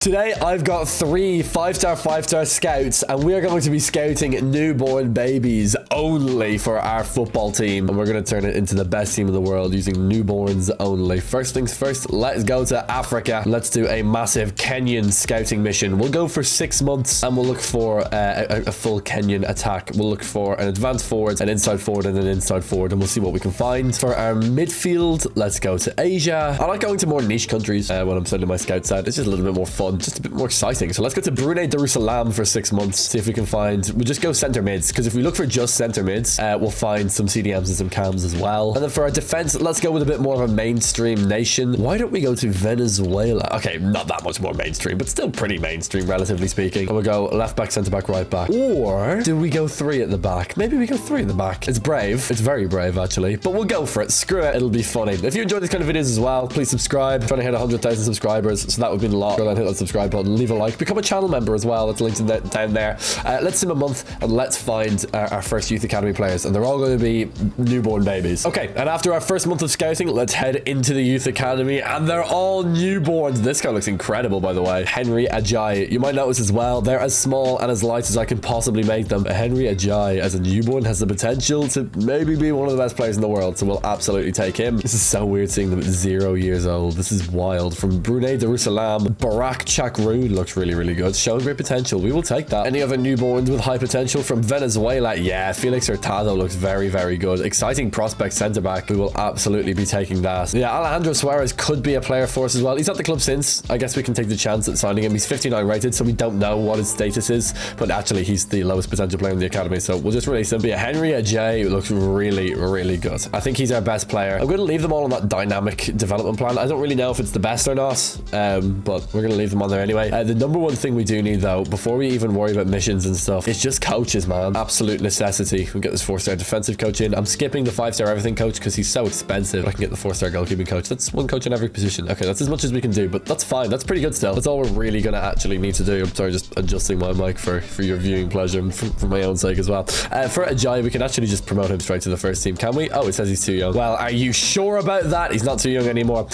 Today, I've got 3 5-star scouts, and we are going to be scouting newborn babies only for our football team. And we're going to turn it into the best team in the world using newborns only. First things first, let's go to Africa. Let's do a massive Kenyan scouting mission. We'll go for 6 months, and we'll look for a full Kenyan attack. We'll look for an advanced forward, an inside forward, and an inside forward, and we'll see what we can find. For our midfield, let's go to Asia. I like going to more niche countries when I'm sending my scouts out. It's just a little bit more fun. Just a bit more exciting. So let's go to Brunei Darussalam for 6 months. See if we can find, we'll just go center mids, because if we look for just center mids, we'll find some CDMs and some cams as well. And then for our defense, let's go with a bit more of a mainstream nation. Why don't we go to Venezuela? Okay, not that much more mainstream, but still pretty mainstream, relatively speaking. And we'll go left back, center back, right back. Or do we go 3 at the back? Maybe we go 3 at the back. It's brave. It's very brave, actually. But we'll go for it. Screw it. It'll be funny. If you enjoy these kind of videos as well, please subscribe. I'm trying to hit 100,000 subscribers, so that would mean a lot. Go down, hit that subscribe button, leave a like, become a channel member as well. That's linked down there. Let's sim a month and let's find our first Youth Academy players, and they're all going to be newborn babies. Okay, and after our first month of scouting, let's head into the Youth Academy, and they're all newborns. This guy looks incredible, by the way. Henry Ajayi. You might notice as well, they're as small and as light as I can possibly make them. Henry Ajayi as a newborn has the potential to maybe be one of the best players in the world, so we'll absolutely take him. This is so weird seeing them at 0 years old. This is wild. From Brunei Darussalam, Barak Chakroon looks really good, showing great potential. We will take that. Any other newborns with high potential? From Venezuela, yeah, Felix Hurtado looks very good. Exciting prospect center back. We will absolutely be taking that. Yeah, Alejandro Suarez could be a player for us as well. He's at the club since. I guess we can take the chance at signing him. He's 59 rated, so we don't know what his status is, but actually he's the lowest potential player in the academy, so we'll just release him. But yeah, Henry Ajayi looks really good. I think he's our best player. I'm going to leave them all on that dynamic development plan. I don't really know if it's the best or not, but we're going to leave them on there anyway. The number one thing we do need, though, before we even worry about missions and stuff, it's just coaches, man. Absolute necessity. We get this 4-star defensive coach in. I'm skipping the 5-star everything coach because he's so expensive. I can get the 4-star goalkeeping coach. That's one coach in every position. Okay, that's as much as we can do, but that's fine. That's pretty good still. That's all we're really going to actually need to do. I'm sorry, just adjusting my mic for your viewing pleasure and for my own sake as well. For Ajayi, we can actually just promote him straight to the first team, can we? Oh, it says he's too young. Well, are you sure about that? He's not too young anymore.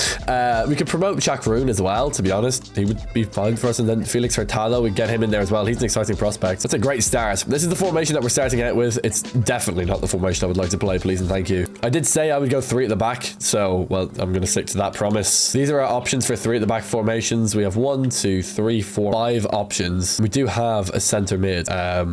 We could promote Chakroon as well, to be honest. He would be fine for us, and then Felix Hurtado, we get him in there as well. He's an exciting prospect. That's a great start. This is the formation that we're starting out with. It's definitely not the formation I would like to play, please and thank you. I did say I would go 3 at the back, so, well, I'm going to stick to that promise. These are our options for 3 at the back formations. We have 1, 2, 3, 4, 5 options. We do have a center mid,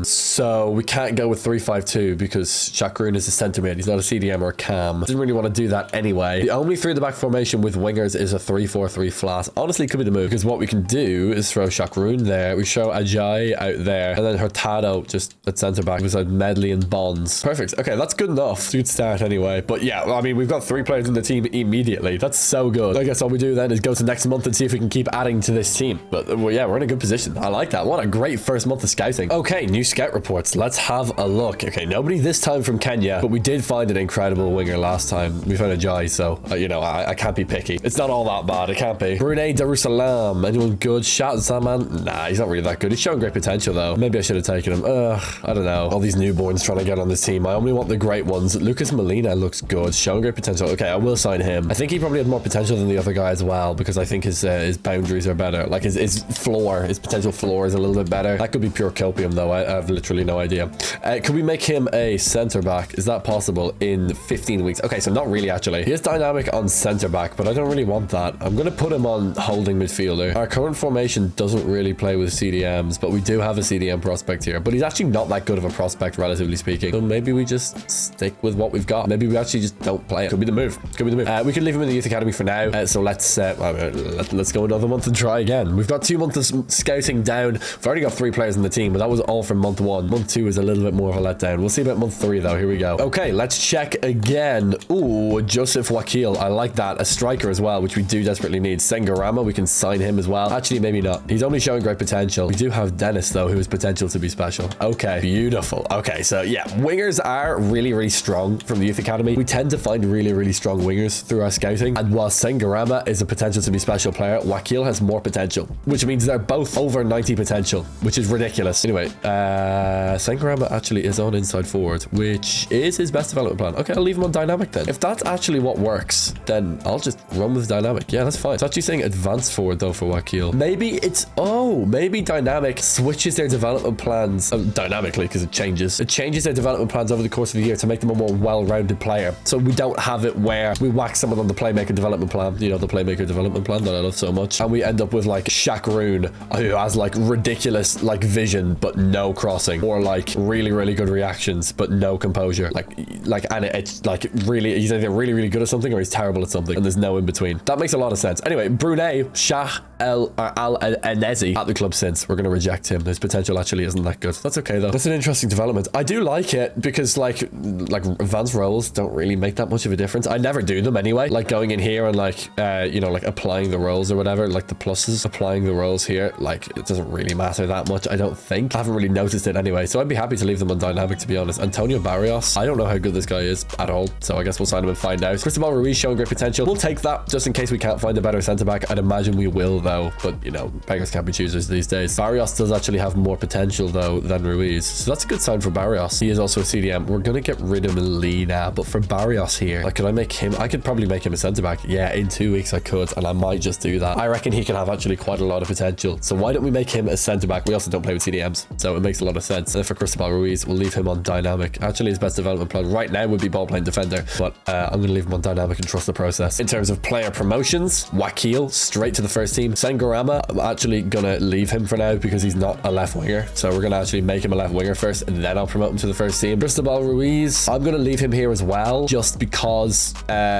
so we can't go with 3-5-2 because Chakroon is a center mid. He's not a CDM or a cam. Didn't really want to do that anyway. The only 3 at the back formation with wingers is a 3-4-3 flat. Honestly, it could be the move, because what we can do is throw Chakroon there. We show Ajayi out there, and then Hurtado just at center back beside Medley and Bonds. Perfect. Okay, that's good enough. It's a good start anyway. But yeah, I mean, we've got 3 players in the team immediately. That's so good. I guess all we do then is go to next month and see if we can keep adding to this team. But well, yeah, we're in a good position. I like that. What a great first month of scouting. Okay, new scout reports. Let's have a look. Okay, nobody this time from Kenya, but we did find an incredible winger last time. We found Ajayi, so you know, I can't be picky. It's not all that bad. It can't be. Brunei Darussalam. Anyone good? Shat Zaman? Nah, he's not really that good. He's showing great potential though. Maybe I should have taken him. I don't know. All these newborns trying to get on this team. I only want the great ones. Lucas Molina looks good. Showing great potential. Okay, I will sign him. I think he probably had more potential than the other guy as well, because I think his boundaries are better. Like his floor, his potential floor is a little bit better. That could be pure copium though. I have literally no idea. Could we make him a center back? Is that possible in 15 weeks? Okay, so not really actually. He is dynamic on center back, but I don't really want that. I'm going to put him on holding midfielder. Our current formation doesn't really play with CDMs, but we do have a CDM prospect here, but he's actually not that good of a prospect, relatively speaking. So maybe we just stick with what we've got. Maybe we actually just don't play it. Could be the move. Could be the move. We could leave him in the Youth Academy for now. So let's go another month and try again. We've got 2 months of scouting down. We've already got 3 players in the team, but that was all from month 1. Month 2 is a little bit more of a letdown. We'll see about month 3 though. Here we go. Okay, let's check again. Ooh, Joseph Wakil. I like that. A striker as well, which we do desperately need. Sengarama, we can sign him as well. Actually, maybe not. He's only showing great potential. We do have Dennis though, who has potential to be special. Okay, beautiful. Okay, so yeah, wingers are really strong from the Youth Academy. We tend to find really strong wingers through our scouting, and while Sengarama is a potential to be special player, Wakil has more potential, which means they're both over 90 potential, which is ridiculous. Anyway, Sengarama actually is on inside forward, which is his best development plan. Okay, I'll leave him on dynamic then. If that's actually what works, then I'll just run with dynamic. Yeah, that's fine. It's actually saying advanced forward though for Wakil. Wakil. Maybe it's, oh, maybe Dynamic switches their development plans dynamically, because it changes their development plans over the course of the year to make them a more well-rounded player. So we don't have it where we whack someone on the playmaker development plan, you know, the playmaker development plan that I love so much, and we end up with like Shaquille, who has like ridiculous like vision but no crossing, or like really good reactions but no composure, and it's like really, he's either really good at something or he's terrible at something, and there's no in between. That makes a lot of sense. Anyway, Brunei Shah Al Anezi at the club since. We're going to reject him. His potential actually isn't that good. That's okay though. That's an interesting development. I do like it because like advanced roles don't really make that much of a difference. I never do them anyway. Like going in here and like you know, like applying the roles or whatever, like the pluses, applying the roles here, like it doesn't really matter that much, I don't think. I haven't really noticed it anyway, so I'd be happy to leave them on dynamic, to be honest. Antonio Barrios, I don't know how good this guy is at all, so I guess we'll sign him and find out. Cristobal Ruiz showing great potential. We'll take that just in case we can't find a better centre back. I'd imagine we will though, but you know, beggars can't be choosers these days. Barrios does actually have more potential though than Ruiz, so that's a good sign for Barrios. He is also a CDM. We're gonna get rid of Lee now, but for Barrios here, like, could I make him, I could probably make him a centre back. Yeah, in 2 weeks I could, and I might just do that. I reckon he can have actually quite a lot of potential, so why don't we make him a centre back? We also don't play with CDMs, so it makes a lot of sense. And for Cristobal Ruiz, we'll leave him on dynamic. Actually, his best development plan right now would be ball playing defender, but I'm gonna leave him on dynamic and trust the process. In terms of player promotions, Wakil straight to the first team. Sengarama, I'm actually gonna leave him for now because he's not a left winger, so we're gonna actually make him a left winger first, and then I'll promote him to the first team. Cristobal Ruiz, I'm gonna leave him here as well, just because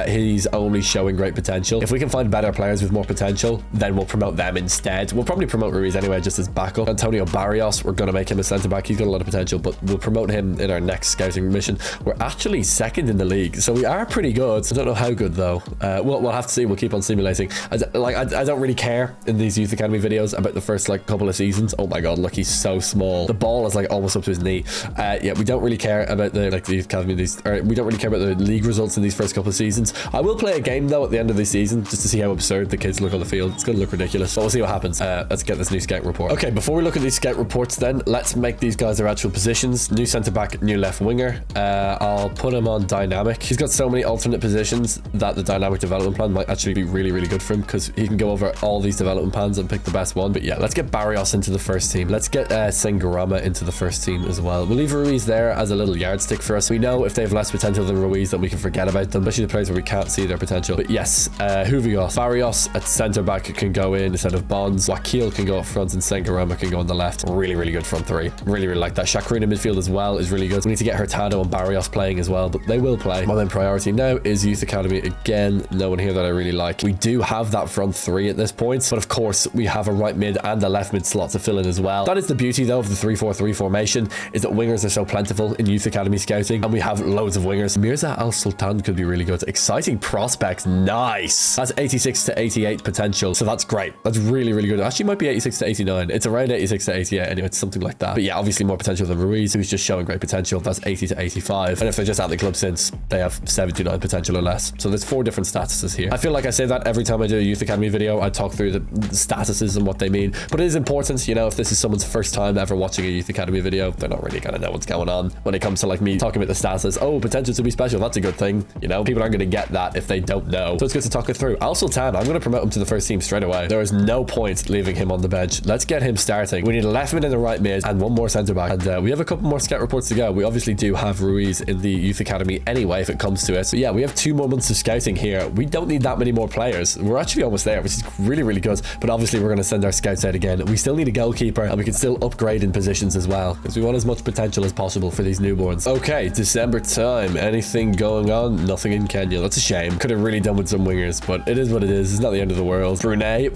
he's only showing great potential. If we can find better players with more potential, then we'll promote them instead. We'll probably promote Ruiz anyway, just as backup. Antonio Barrios, we're gonna make him a centre back. He's got a lot of potential, but we'll promote him in our next scouting mission. We're actually second in the league, so we are pretty good. I don't know how good though. We'll have to see. We'll keep on simulating. I don't really care in these youth academy videos about the first like couple of seasons. Oh my god, look, he's so small. The ball is like almost up to his knee. Yeah, we don't really care about the youth academy. We don't really care about the league results in these first couple of seasons. I will play a game though at the end of the season just to see how absurd the kids look on the field. It's gonna look ridiculous, but we'll see what happens. Let's get this new scout report. Okay, before we look at these scout reports, then let's make these guys their actual positions. New centre back, new left winger. I'll put him on dynamic. He's got so many alternate positions that the dynamic development plan might actually be really good for him, because he can go over all these development plans and pick the best one. But yeah, let's get Barrios into the first team. Let's get Sengarama into the first team as well. We'll leave Ruiz there as a little yardstick for us. We know if they have less potential than Ruiz, then we can forget about them, especially the players where we can't see their potential. But yes, Huvios, Barrios at centre back can go in instead of Bonds. Wakil can go up front and Sengarama can go on the left. Really good front three. Really like that. Shaquille in midfield as well is really good. We need to get Hurtado and Barrios playing as well, but they will play. My main priority now is youth academy. Again, no one here that I really like. We do have that front three at this point, but of course we have a right mid and a left mid slot to fill in as well. That is the beauty though of the 3-4-3 formation, is that wingers are so plentiful in youth academy scouting, and we have loads of wingers. Mirza Al Sultan could be really good. Exciting prospects. Nice. That's 86 to 88 potential, so that's great. That's really good. Actually might be 86 to 89. It's around 86 to 88 anyway. It's something like that. But yeah, obviously more potential than Ruiz, who's just showing great potential. That's 80 to 85, and if they're just at the club since, they have 79 potential or less. So there's 4 different statuses here. I feel like I say that every time I do a youth academy video. I talk through the statuses and what they mean, but it is important, you know, if this is someone's first time ever watching a youth academy video, they're not really gonna know what's going on when it comes to like me talking about the statuses. Oh, potential to be special, that's a good thing, you know. People aren't gonna get that if they don't know, so it's good to talk it through. Al Sultan, I'm gonna promote him to the first team straight away. There is no point leaving him on the bench. Let's get him starting. We need a left mid and a right mid and one more centre back, and we have a couple more scout reports to go. We obviously do have Ruiz in the youth academy anyway if it comes to it, so yeah, we have 2 more months of scouting here. We don't need that many more players. We're actually almost there, which is really good, but obviously we're going to send our scouts out again. We still need a goalkeeper, and we can still upgrade in positions as well, because we want as much potential as possible for these newborns. Okay, December time. Anything going on? Nothing in Kenya. That's a shame. Could have really done with some wingers, but it is what it is. It's not the end of the world. Brunei.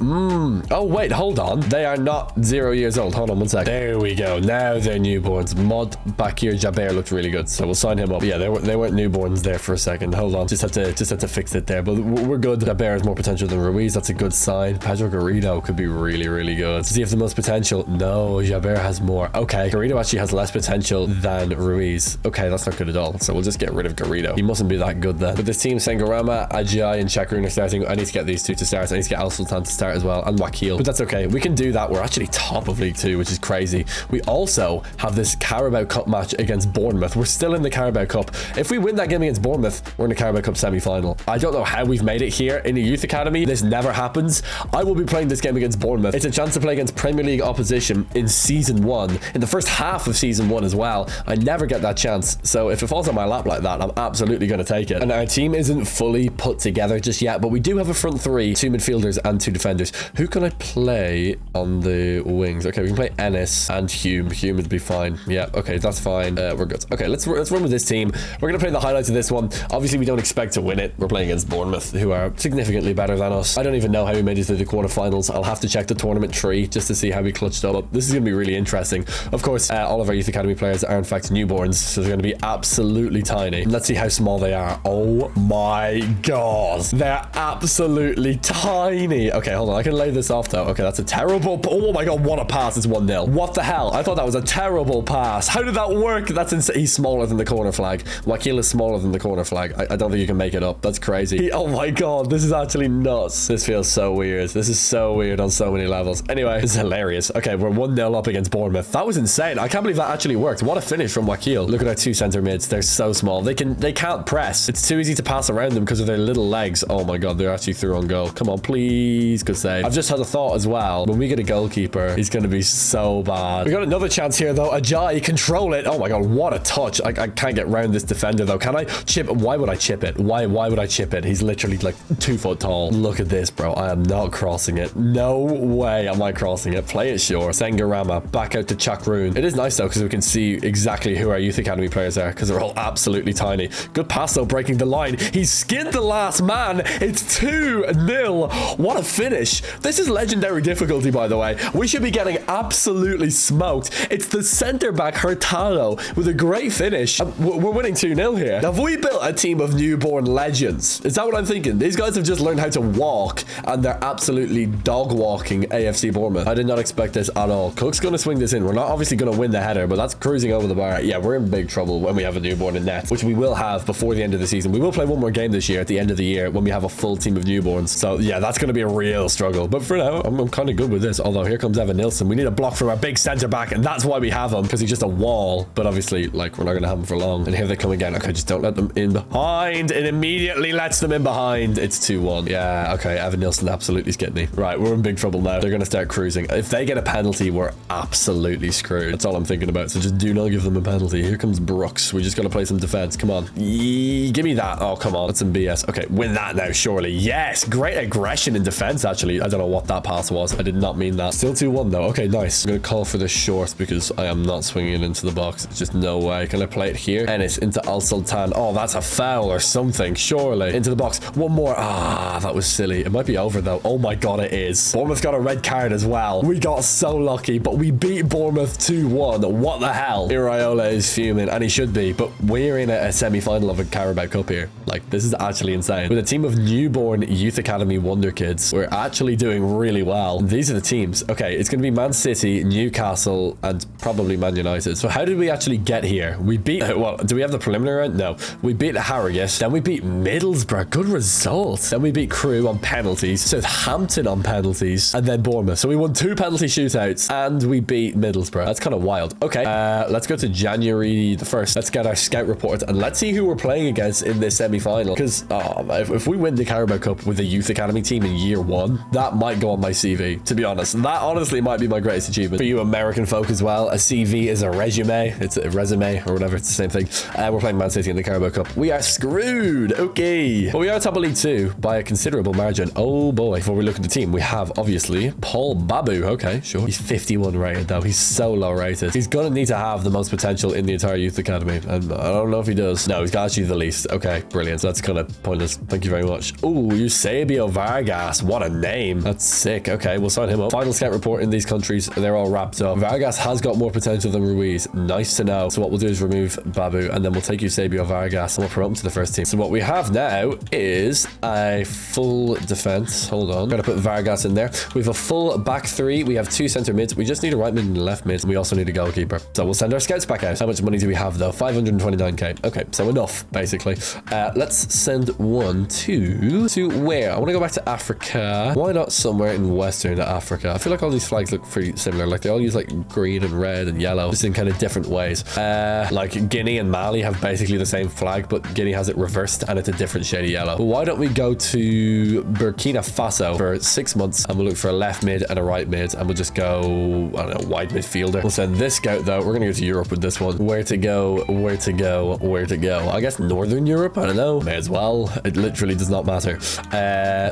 Oh wait, hold on. They are not 0 years old. Hold on one sec. There we go. Now they're newborns. Mod Bakir Jaber looked really good, so we'll sign him up. Yeah, they weren't newborns there for a second. Hold on. Just had to fix it there, but we're good. Jaber has more potential than Ruiz. That's a good sign. Pedro Garrido could be really good. Does he have the most potential? No, Jaber has more. Okay, Garrido actually has less potential than Ruiz. Okay, that's not good at all, so we'll just get rid of Garrido. He mustn't be that good then. But this team, Sengarama, Ajay, and Shakrun are starting. I need to get these 2 to start. I need to get Al Sultan to start as well, and Wakil, but that's okay. We can do that. We're actually top of League 2, which is crazy. We also have this Carabao Cup match against Bournemouth. We're still in the Carabao Cup. If we win that game against Bournemouth, we're in the Carabao Cup semi-final. I don't know how we've made it here in the youth academy. This never happens. I will be playing playing this game against Bournemouth, it's a chance to play against Premier League opposition in season 1, in the first half of season 1 as well. I never get that chance, so if it falls on my lap like that, I'm absolutely going to take it. And our team isn't fully put together just yet, but we do have a front three, 2 midfielders and 2 defenders. Who can I play on the wings? Okay, we can play Ennis and Hume. Hume would be fine. Yeah, okay, that's fine. We're good. Okay, let's run with this team. We're going to play the highlights of this one. Obviously, we don't expect to win it. We're playing against Bournemouth, who are significantly better than us. I don't even know how we made it to the quarterfinals. I'll have to check the tournament tree just to see how we clutched up. This is going to be really interesting. Of course, all of our youth academy players are in fact newborns, so they're going to be absolutely tiny. Let's see how small they are. Oh my god, they're absolutely tiny. Okay, hold on, I can lay this off though. Okay, that's a terrible, oh my god, what a pass. It's 1-0. What the hell? I thought that was a terrible pass. How did that work? That's insane. He's smaller than the corner flag. Wakil is smaller than the corner flag. I don't think you can make it up. That's crazy. Oh my god, this is actually nuts. This feels so weird. This is so weird on so many levels. Anyway, this is hilarious. Okay, we're 1-0 up against Bournemouth. That was insane. I can't believe that actually worked. What a finish from Wakil. Look at our 2 center mids. They're so small. They can't press. It's too easy to pass around them because of their little legs. Oh my god, they're actually through on goal. Come on, please. Good save. I've just had a thought as well. When we get a goalkeeper, he's going to be so bad. We got another chance here though. Ajay, control it. Oh my god, what a touch. I can't get round this defender though. Can I chip? Why would I chip it? Why would I chip it? He's literally like 2 foot tall. Look at this, bro. I am not crossing it. No way am I crossing it. Play it sure. Sengarama back out to Chakroon. It is nice though because we can see exactly who our youth academy players are because they're all absolutely tiny. Good pass though, breaking the line. He skinned the last man. It's 2-0. What a finish. This is legendary difficulty, by the way. We should be getting absolutely smoked. It's the center back Hurtado with a great finish. We're winning 2-0 here. Have we built a team of newborn legends? Is that what I'm thinking? These guys have just learned how to walk and they're absolutely dog walking AFC Bournemouth. I did not expect this at all. Cook's going to swing this in. We're not obviously going to win the header, but that's cruising over the bar. Yeah, we're in big trouble when we have a newborn in net, which we will have before the end of the season. We will play one more game this year at the end of the year when we have a full team of newborns. So yeah, that's going to be a real struggle. But for now, I'm kind of good with this. Although here comes Evan Nilsson. We need a block from our big center back, and that's why we have him, because he's just a wall. But obviously, like, we're not going to have him for long. And here they come again. Okay, just don't let them in behind. It immediately lets them in behind. It's 2-1. Yeah, okay, Evan Nilsson absolutely skipped me. Right, we're in big trouble now. They're going to start cruising. If they get a penalty, we're absolutely screwed. That's all I'm thinking about. So just do not give them a penalty. Here comes Brooks. We just got to play some defense. Come on. Give me that. Oh, come on. That's some BS. Okay, win that now, surely. Yes, great aggression in defense, actually. I don't know what that pass was. I did not mean that. Still 2-1, though. Okay, nice. I'm going to call for the short because I am not swinging it into the box. It's just no way. Can I play it here? Ennis into Al Sultan. Oh, that's a foul or something, surely. Into the box. One more. Ah, that was silly. It might be over, though. Oh, my God, it is. Bournemouth got a red card as well. We got so lucky, but we beat Bournemouth 2-1. What the hell? Iraola is fuming, and he should be, but we're in a semi-final of a Carabao Cup here. Like, this is actually insane. With a team of newborn youth academy Wonderkids, we're actually doing really well. These are the teams. Okay, it's going to be Man City, Newcastle, and probably Man United. So how did we actually get here? We beat, well, do we have the preliminary round? No. We beat Harrogate, then we beat Middlesbrough. Good result. Then we beat Crewe on penalties, Southampton on penalties, and then Bournemouth. So we won 2 penalty shootouts, and we beat Middlesbrough. That's kind of wild. Okay, let's go to January the 1st. Let's get our scout report, and let's see who we're playing against in this semi-final. Because if we win the Carabao Cup with a youth academy team in year 1, that might go on my CV, to be honest. That honestly might be my greatest achievement. For you American folk as well, a CV is a resume. It's a resume or whatever. It's the same thing. We're playing Man City in the Carabao Cup. We are screwed. Okay. But we are top of League 2 by a considerable margin. Oh boy. Before we look at the team, we have obviously Paul Babu. Okay, sure. He's 51 rated though. He's so low rated. He's gonna need to have the most potential in the entire youth academy, and I don't know if he does. No, he's got actually the least. Okay, brilliant. So that's kind of pointless. Thank you very much. Ooh, Eusebio Vargas. What a name. That's sick. Okay, we'll sign him up. Final scout report in these countries. They're all wrapped up. Vargas has got more potential than Ruiz. Nice to know. So what we'll do is remove Babu, and then we'll take Eusebio Vargas and we'll promote him to the first team. So what we have now is a full defense. Hold on. Gotta put Vargas in there. We have a full back 3. We have 2 center mids. We just need a right mid and a left mid. We also need a goalkeeper. So we'll send our scouts back out. How much money do we have though? 529k. Okay, so enough basically. Let's send one to where? I want to go back to Africa. Why not somewhere in Western Africa? I feel like all these flags look pretty similar. Like they all use like green and red and yellow, just in kind of different ways. Like Guinea and Mali have basically the same flag, but Guinea has it reversed and it's a different shade of yellow. But why don't we go to Burkina Faso for 6 months, and we'll look for a left mid and a right mid, and we'll just go, I don't know, wide midfielder. We'll send this scout though. We're gonna go to Europe with this one. Where to go? Where to go? Where to go? I guess Northern Europe. I don't know. May as well. It literally does not matter.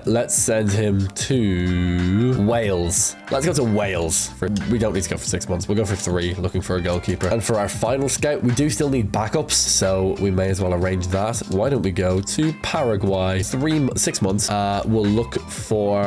Let's send him to Wales. Let's go to Wales. We don't need to go for 6 months. We'll go for 3, looking for a goalkeeper. And for our final scout, we do still need backups, so we may as well arrange that. Why don't we go to Paraguay? 6 months. We'll look for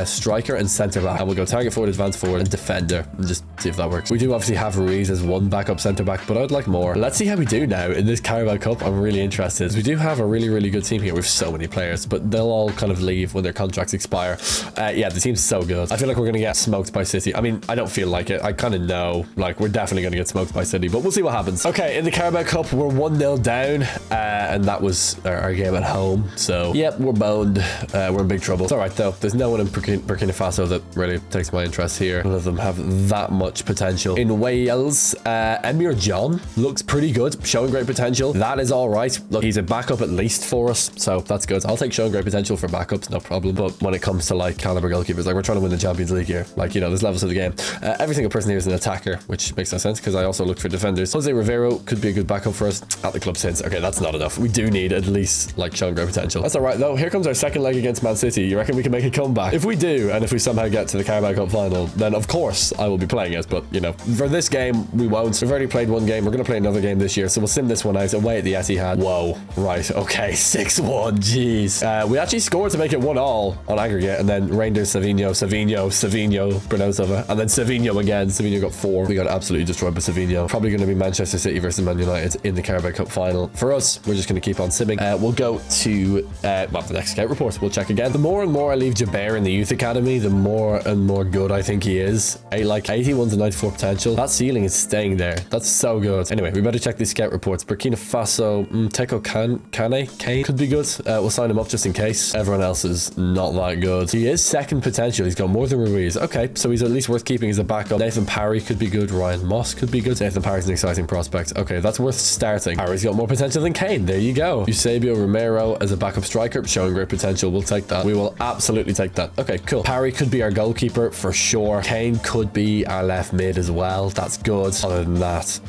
striker and centre back, and we'll go target forward, advanced forward, and defender, and just see if that works. We do obviously have Ruiz as one backup centre back, but I'd like more. Let's see how we do now in this Carabao Cup. I'm really interested. We do have a really good team here with so many players, but they'll all kind of leave when their contracts expire. Yeah, the team's so good. I feel like we're gonna get smoked by City. I mean, I don't feel like it. I kind of know, like, we're definitely gonna get smoked by City, but we'll see what happens. Okay, in the Carabao Cup, we're 1-0 down, and that was our game at home. So, yep, we're boned. We're in big trouble. It's all right though. There's no one in Burkina Faso that really takes my interest here. None of them have that much potential. In Wales, Emir John looks pretty good, showing great potential. That is all right. Look, he's a backup at least for us, so that's good. I'll take showing great potential for backups, no problem. But when it comes to like caliber goalkeepers, like we're trying to win the Champions League here. Like, you know, there's levels of the game. Every single person here is an attacker, which makes no sense because I also look for defenders. Jose Rivero could be a good backup for us at the club since. Okay, that's not enough. We do need at least like showing great potential. That's all right though. Here comes our second leg against Man City. You reckon we can make a comeback? If we do, and if we somehow get to the Carabao Cup final, then of course I will be playing it. But you know, for this game, we won't. We've already played one game. We're going to play another game this year, so we'll sim this one out away at the Etihad. Whoa, right, okay, 6-1. Jeez, we actually scored to make it 1-1 on aggregate, and then Rangers, Savinho, Bernardo Silva, and then Savinho again. Savinho got 4. We got absolutely destroyed by Savinho. Probably going to be Manchester City versus Man United in the Carabao Cup final. For us, we're just going to keep on simming. We'll go to well, the next scout report. We'll check again. The more and more I leave Jaber in the youth academy, the more and more good I think he is. Like 81 to 94 potential. That ceiling is staying there. That's so good. Anyway, we better check these scout reports. Burkina Faso, Teko Kane could be good. We'll sign him up just in case. Everyone else is not that good. He is second potential. He's got more than Ruiz. Okay, so he's at least worth keeping as a backup. Nathan Parry could be good. Ryan Moss could be good. Nathan Parry's an exciting prospect. Okay, that's worth starting. Parry's got more potential than Kane. There you go. Eusebio Romero as a backup striker, showing great potential. We'll take that. We will absolutely take that. Okay, cool. Parry could be our goalkeeper for sure. Kane could be our left mid as well. That's good. Other than that,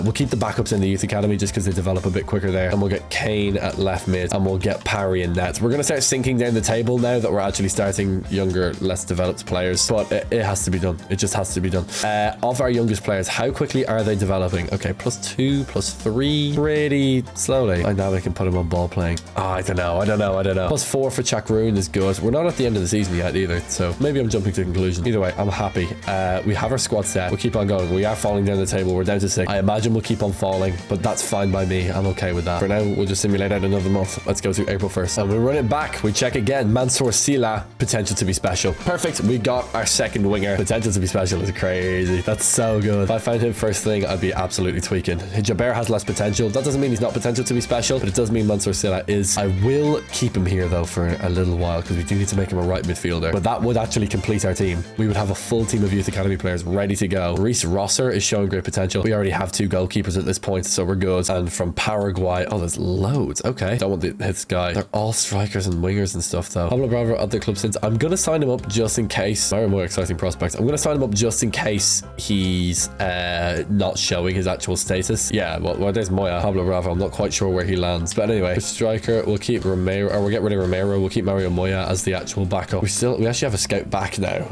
we'll keep the backups in the youth academy just because they develop a bit quicker there. And we'll get Kane at left mid, and we'll get Parry in net. We're going to start sinking down the table now that we're actually starting younger, less developed players. But it has to be done. It just has to be done. Of our youngest players, how quickly are they developing? Okay, +2, +3, pretty slowly. I now we can put him on ball playing. Oh, I don't know. +4 for Chakroon is good. We're not at the end of the season yet either, so maybe I'm jumping to conclusion. Either way, I'm happy. We have our squad set. We'll keep on going. We are falling down the table. We're down to 6. I imagine we'll keep on falling, but that's fine by me. I'm okay with that. For now, we'll just simulate out another month. Let's go to April 1st. And we run it back. We check again. Mansour Sila, potential to be special. Perfect. We got our second winger. Potential to be special is crazy. That's so good. If I found him first thing, I'd be absolutely tweaking. Jaber has less potential. That doesn't mean he's not potential to be special, but it does mean Mansour Sila is. I will keep him here though for a little while because we do need to make him a right midfielder. But that would actually complete our team. We would have a full team of youth academy players ready to go. Reece Rosser is showing great potential. We already have 2 goalkeepers at this point, so we're good. And from Paraguay, oh, there's loads. Okay, don't want this guy. They're all strikers and wingers and stuff though. Pablo Bravo at the club since. I'm gonna sign him up just in case. Very more exciting prospects. I'm gonna sign him up just in case he's not showing his actual status. Yeah, well there's Moya. Pablo Bravo, I'm not quite sure where he lands, but anyway, striker, we'll keep Romero, or we'll get rid of Romero. We'll keep Mario Moya as the actual backup. We actually have a scout back now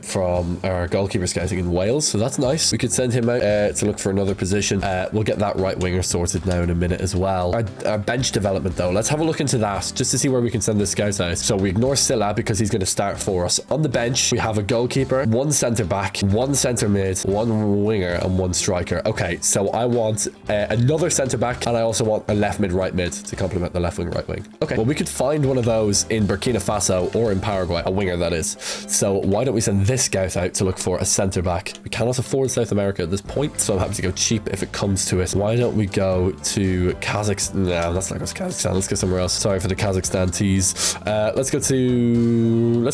from our goalkeeper scouting in Wales, so that's nice. We could send him out to look for another position. We'll get that right winger sorted now in a minute as well. Our bench development though, let's have a look into that just to see where we can send this scout out. So we ignore Silla because he's going to start for us. On the bench, we have a goalkeeper, 1 centre back, 1 centre mid, 1 winger, and 1 striker. Okay, so I want another centre back, and I also want a left mid, right mid to complement the left wing, right wing. Okay, well, we could find one of those in Burkina Faso or in Paraguay, a winger that is. So why don't we send this scout out to look for a centre back? We cannot afford South America at this point, so I'm happy to go cheap if it comes to it. Why don't we go to Kazakhstan? No, that's not go to Kazakhstan. Let's go somewhere else. Sorry for the Kazakhstan tease. Let's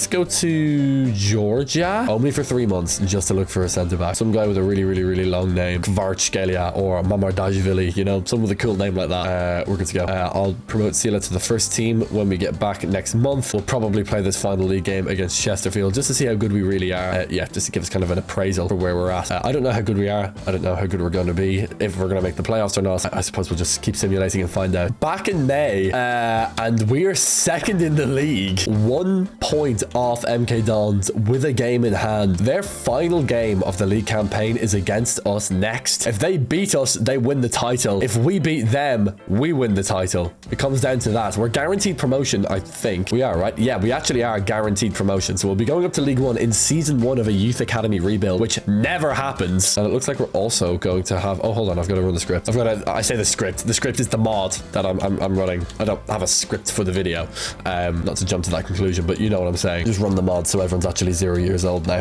go to Georgia, only for 3 months, just to look for a centre back. Some guy with a really long name, Kvarchkelia or Mamardashvili, you know, someone with a cool name like that. We're good to go. I'll promote Sila to the first team when we get back next month. We'll probably play this final league game against Chesterfield just to see how good we really are. Yeah, just to give us kind of an appraisal for where we're at. I don't know how good we are. I don't know how good we're going to be, if we're going to make the playoffs or not. I suppose we'll just keep simulating and find out. Back in May, and we're second in the league, 1 point off MK Dons with a game in hand. Their final game of the league campaign is against us next. If they beat us, they win the title. If we beat them, we win the title. It comes down to that. We're guaranteed promotion, I think. We are, right? Yeah, we actually are guaranteed promotion. So we'll be going up to League 1 in season 1 of a youth academy rebuild, which never happens. And it looks like we're also going to have, oh, hold on, I've got to run the script. I say the script. The script is the mod that I'm running. I don't have a script for the video. Not to jump to that conclusion, but you know what I'm saying. Just run the mod so everyone's actually 0 years old now.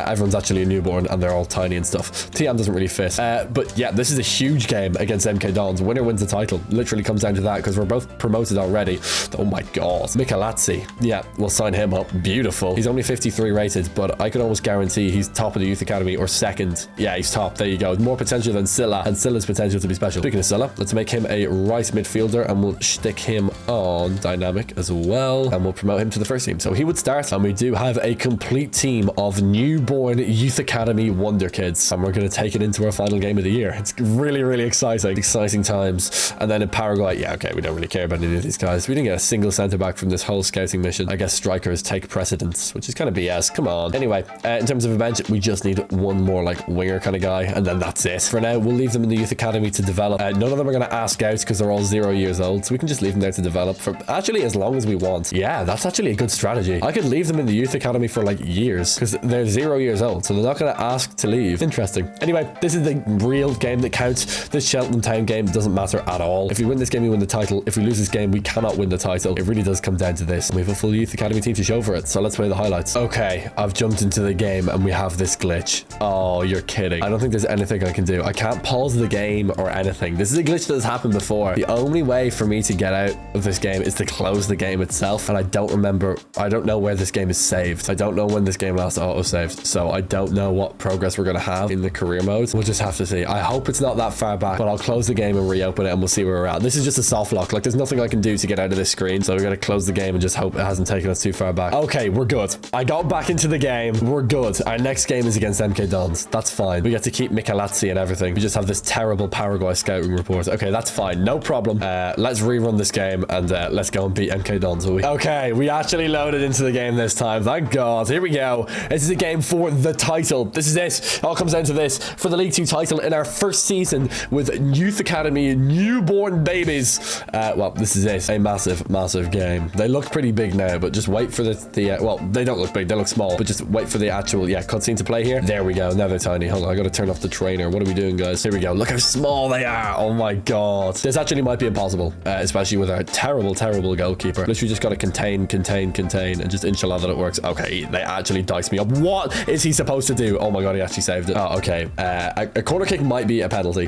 Everyone's actually a newborn and they're all tiny and stuff. TM doesn't really fit. But yeah, this is a huge game against MK Dons. Winner wins the title. Literally comes down to that because we're both promoted already. Oh my god. Michelazzi. Yeah, we'll sign him up. Beautiful. He's only 53 rated, but I can almost guarantee he's top of the youth academy or second. Yeah, he's top. There you go. More potential than Silla, and Silla's potential to be special. Speaking of Silla, let's make him a right midfielder and we'll stick him on dynamic as well, and we'll promote him to the first team. So he would start, and we do have a complete team of newborn youth academy Wonderkids, and we're going to take it into our final game of the year. It's really, really exciting times. And then in Paraguay, yeah, okay, we don't really care about any of these guys. We didn't get a single center back from this whole scouting mission. I guess strikers take precedence, which is kind of BS. Come on. Anyway, in terms of a bench, we just need one more like winger kind of guy, and then that's it. For now, we'll leave them in the youth academy to develop. None of them are going to ask out because they're all 0 years old, so we can just leave them there to develop for actually as long as we want. Yeah, that's actually a good strategy. I could leave them in the youth academy for like years because they're 0 years old, so they're not going to ask to leave. Interesting. Anyway, this is the real game that counts. This Cheltenham Town game doesn't matter at all. If we win this game, we win the title. If we lose this game, we cannot win the title. It really does come down to this. We have a full youth academy team to show for it, so let's play the highlights. Okay, I've jumped into the game and we have this glitch. Oh, you're kidding. I don't think there's anything I can do. I can't pause the game or anything. This is a glitch that has happened before. The only way for me to get out of this game is to close the game itself, and I don't know where this game is saved. I don't know when this game last auto-saved, so I don't know what progress we're going to have in the career mode. We'll just have to see. I hope it's not that far back, but I'll close the game and reopen it and we'll see where we're at. This is just a soft lock. Like, there's nothing I can do to get out of this screen, so we're going to close the game and just hope it hasn't taken us too far back. Okay, we're good. I got back into the game. We're good. Our next game is against MK Dons. That's fine. We get to keep Michelazzi and everything. We just have this terrible Paraguay scouting report. Okay, that's fine. No problem. Let's rerun this game and let's go and beat MK Dons, will we? Okay, we actually loaded into the game this time. Thank God. Here we go. This is a game for the title. This is it. It all comes down to this. For the League 2 title in our first season with Youth Academy newborn babies. Well, this is it. A massive game. They look pretty big now, but just wait for the well, they don't look big. They look small, but just wait for the actual, cutscene to play here. There we go. Now they're tiny. Hold on. I got to turn off the trainer. What are we doing, guys? Here we go. Look how small they are. Oh my God. This actually might be impossible, especially with our terrible goalkeeper. Literally just got to contain, and just inshallah that it works. Okay, they actually diced me up. What is he supposed to do? Oh my God, he actually saved it. Oh, okay. A corner kick might be a penalty.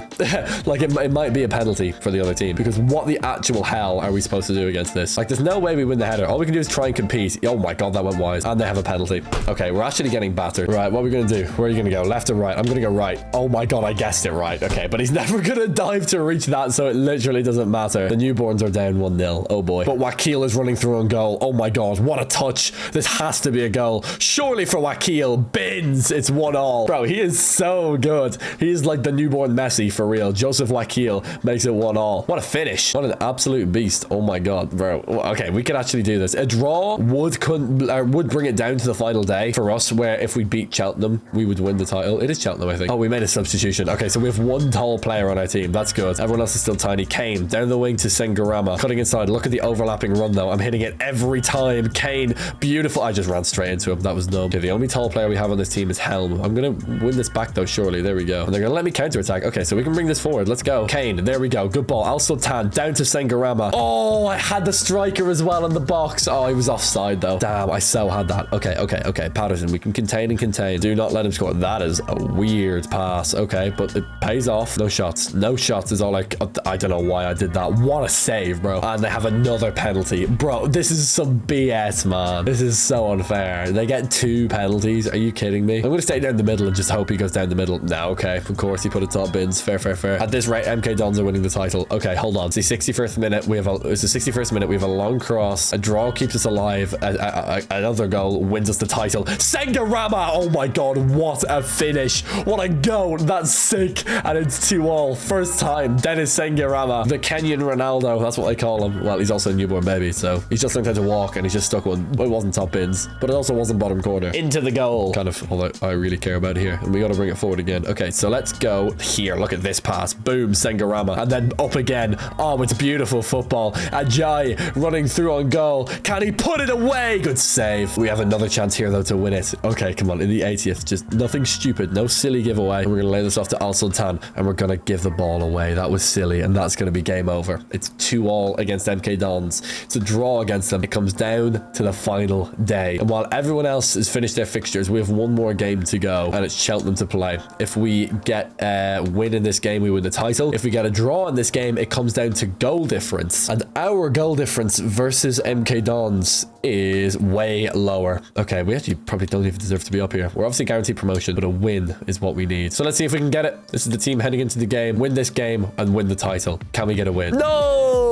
Like, it might be a penalty for the other team, because what the actual hell are we supposed to do against this? Like, there's no way we win the header. All we can do is try and compete. Oh my God, that went wide. And they have a penalty. Okay, we're actually getting battered. Right, what are we going to do? Where are you going to go? Left or right? I'm going to go right. Oh my God, I guessed it right. Okay, but he's never going to dive to reach that, so it literally doesn't matter. The newborns are down 1-0. Oh boy. But Wakil is running through on goal. Oh my God, what a touch. This has to be a goal. Surely for Wakil. Bins. It's 1-1. Bro, he is so good. He is like the newborn Messi for real. Joseph Wakil makes it 1-1. What a finish. What an absolute beast. Oh my God, bro. Okay, we could actually do this. A draw would bring it down to the final day for us, where if we beat Cheltenham, we would win the title. It is Cheltenham, I think. Oh, we made a substitution. Okay, so we have one tall player on our team. That's good. Everyone else is still tiny. Kane, down the wing to Sengarama. Cutting inside. Look at the overlapping run, though. I'm hitting it every time. Kane, beautiful. I just ran straight into him. That was dumb. Okay, the only tall player we have on this team is Helm. I'm going to win this back, though, surely. There we go. And they're going to let me counterattack. Okay, so we can bring this forward. Let's go. Kane, there we go. Good ball. Al Sultan, down to Sengarama. Oh, I had the striker as well in the box. Oh, he was offside, though. Damn, I so had that. Okay. Patterson, we can contain and contain. Do not let him score. That is a weird pass. Okay, but it pays off. No shots. No shots is all like, I don't know why I did that. What a save, bro. And they have another penalty. Bro, this is some BS, man. This is so unfair. They get 2 penalties. Are you kidding me? I'm going to stay down the middle and just hope he goes down the middle. No, okay. Of course, he put it top bins. Fair. At this rate, MK Dons are winning the title. Okay, hold on. It's the 61st minute. It's the 61st minute. We have a long cross. A draw keeps us alive. A another goal wins us the title. Sengarama! Oh my god, what a finish. What a goal. That's sick. And it's 2-all. First time. Dennis Sengarama, the Kenyan Ronaldo. That's what they call him. Well, he's also a newborn baby, so he's just learned how to walk and he's just stuck one. It wasn't top bins, but it also wasn't bottom corner. Into the goal. Kind of all I really care about here. And we got to bring it forward again. Okay, so let's go here. Look at this pass. Boom, Sengarama. And then up again. Oh, it's beautiful football. Ajay running through on goal. Can he put it away? Good save. We have another chance here, though, to win it. Okay, come on. In the 80th, just nothing stupid. No silly giveaway. And we're going to lay this off to Al Sultan. And we're going to give the ball away. That was silly. And that's going to be game over. It's 2-all against MK Dons. It's a draw against them. It comes down to the final day. And while everyone else has finished their fixtures, we have one more game to go. And it's Cheltenham to play. If we get a win in this game, we win the title. If we get a draw in this game, it comes down to goal difference. And our goal difference versus MK Dons is way lower. Okay, we actually probably don't even deserve to be up here. We're obviously guaranteed promotion, but a win is what we need. So let's see if we can get it. This is the team heading into the game. Win this game and win the title. Can we get a win? No!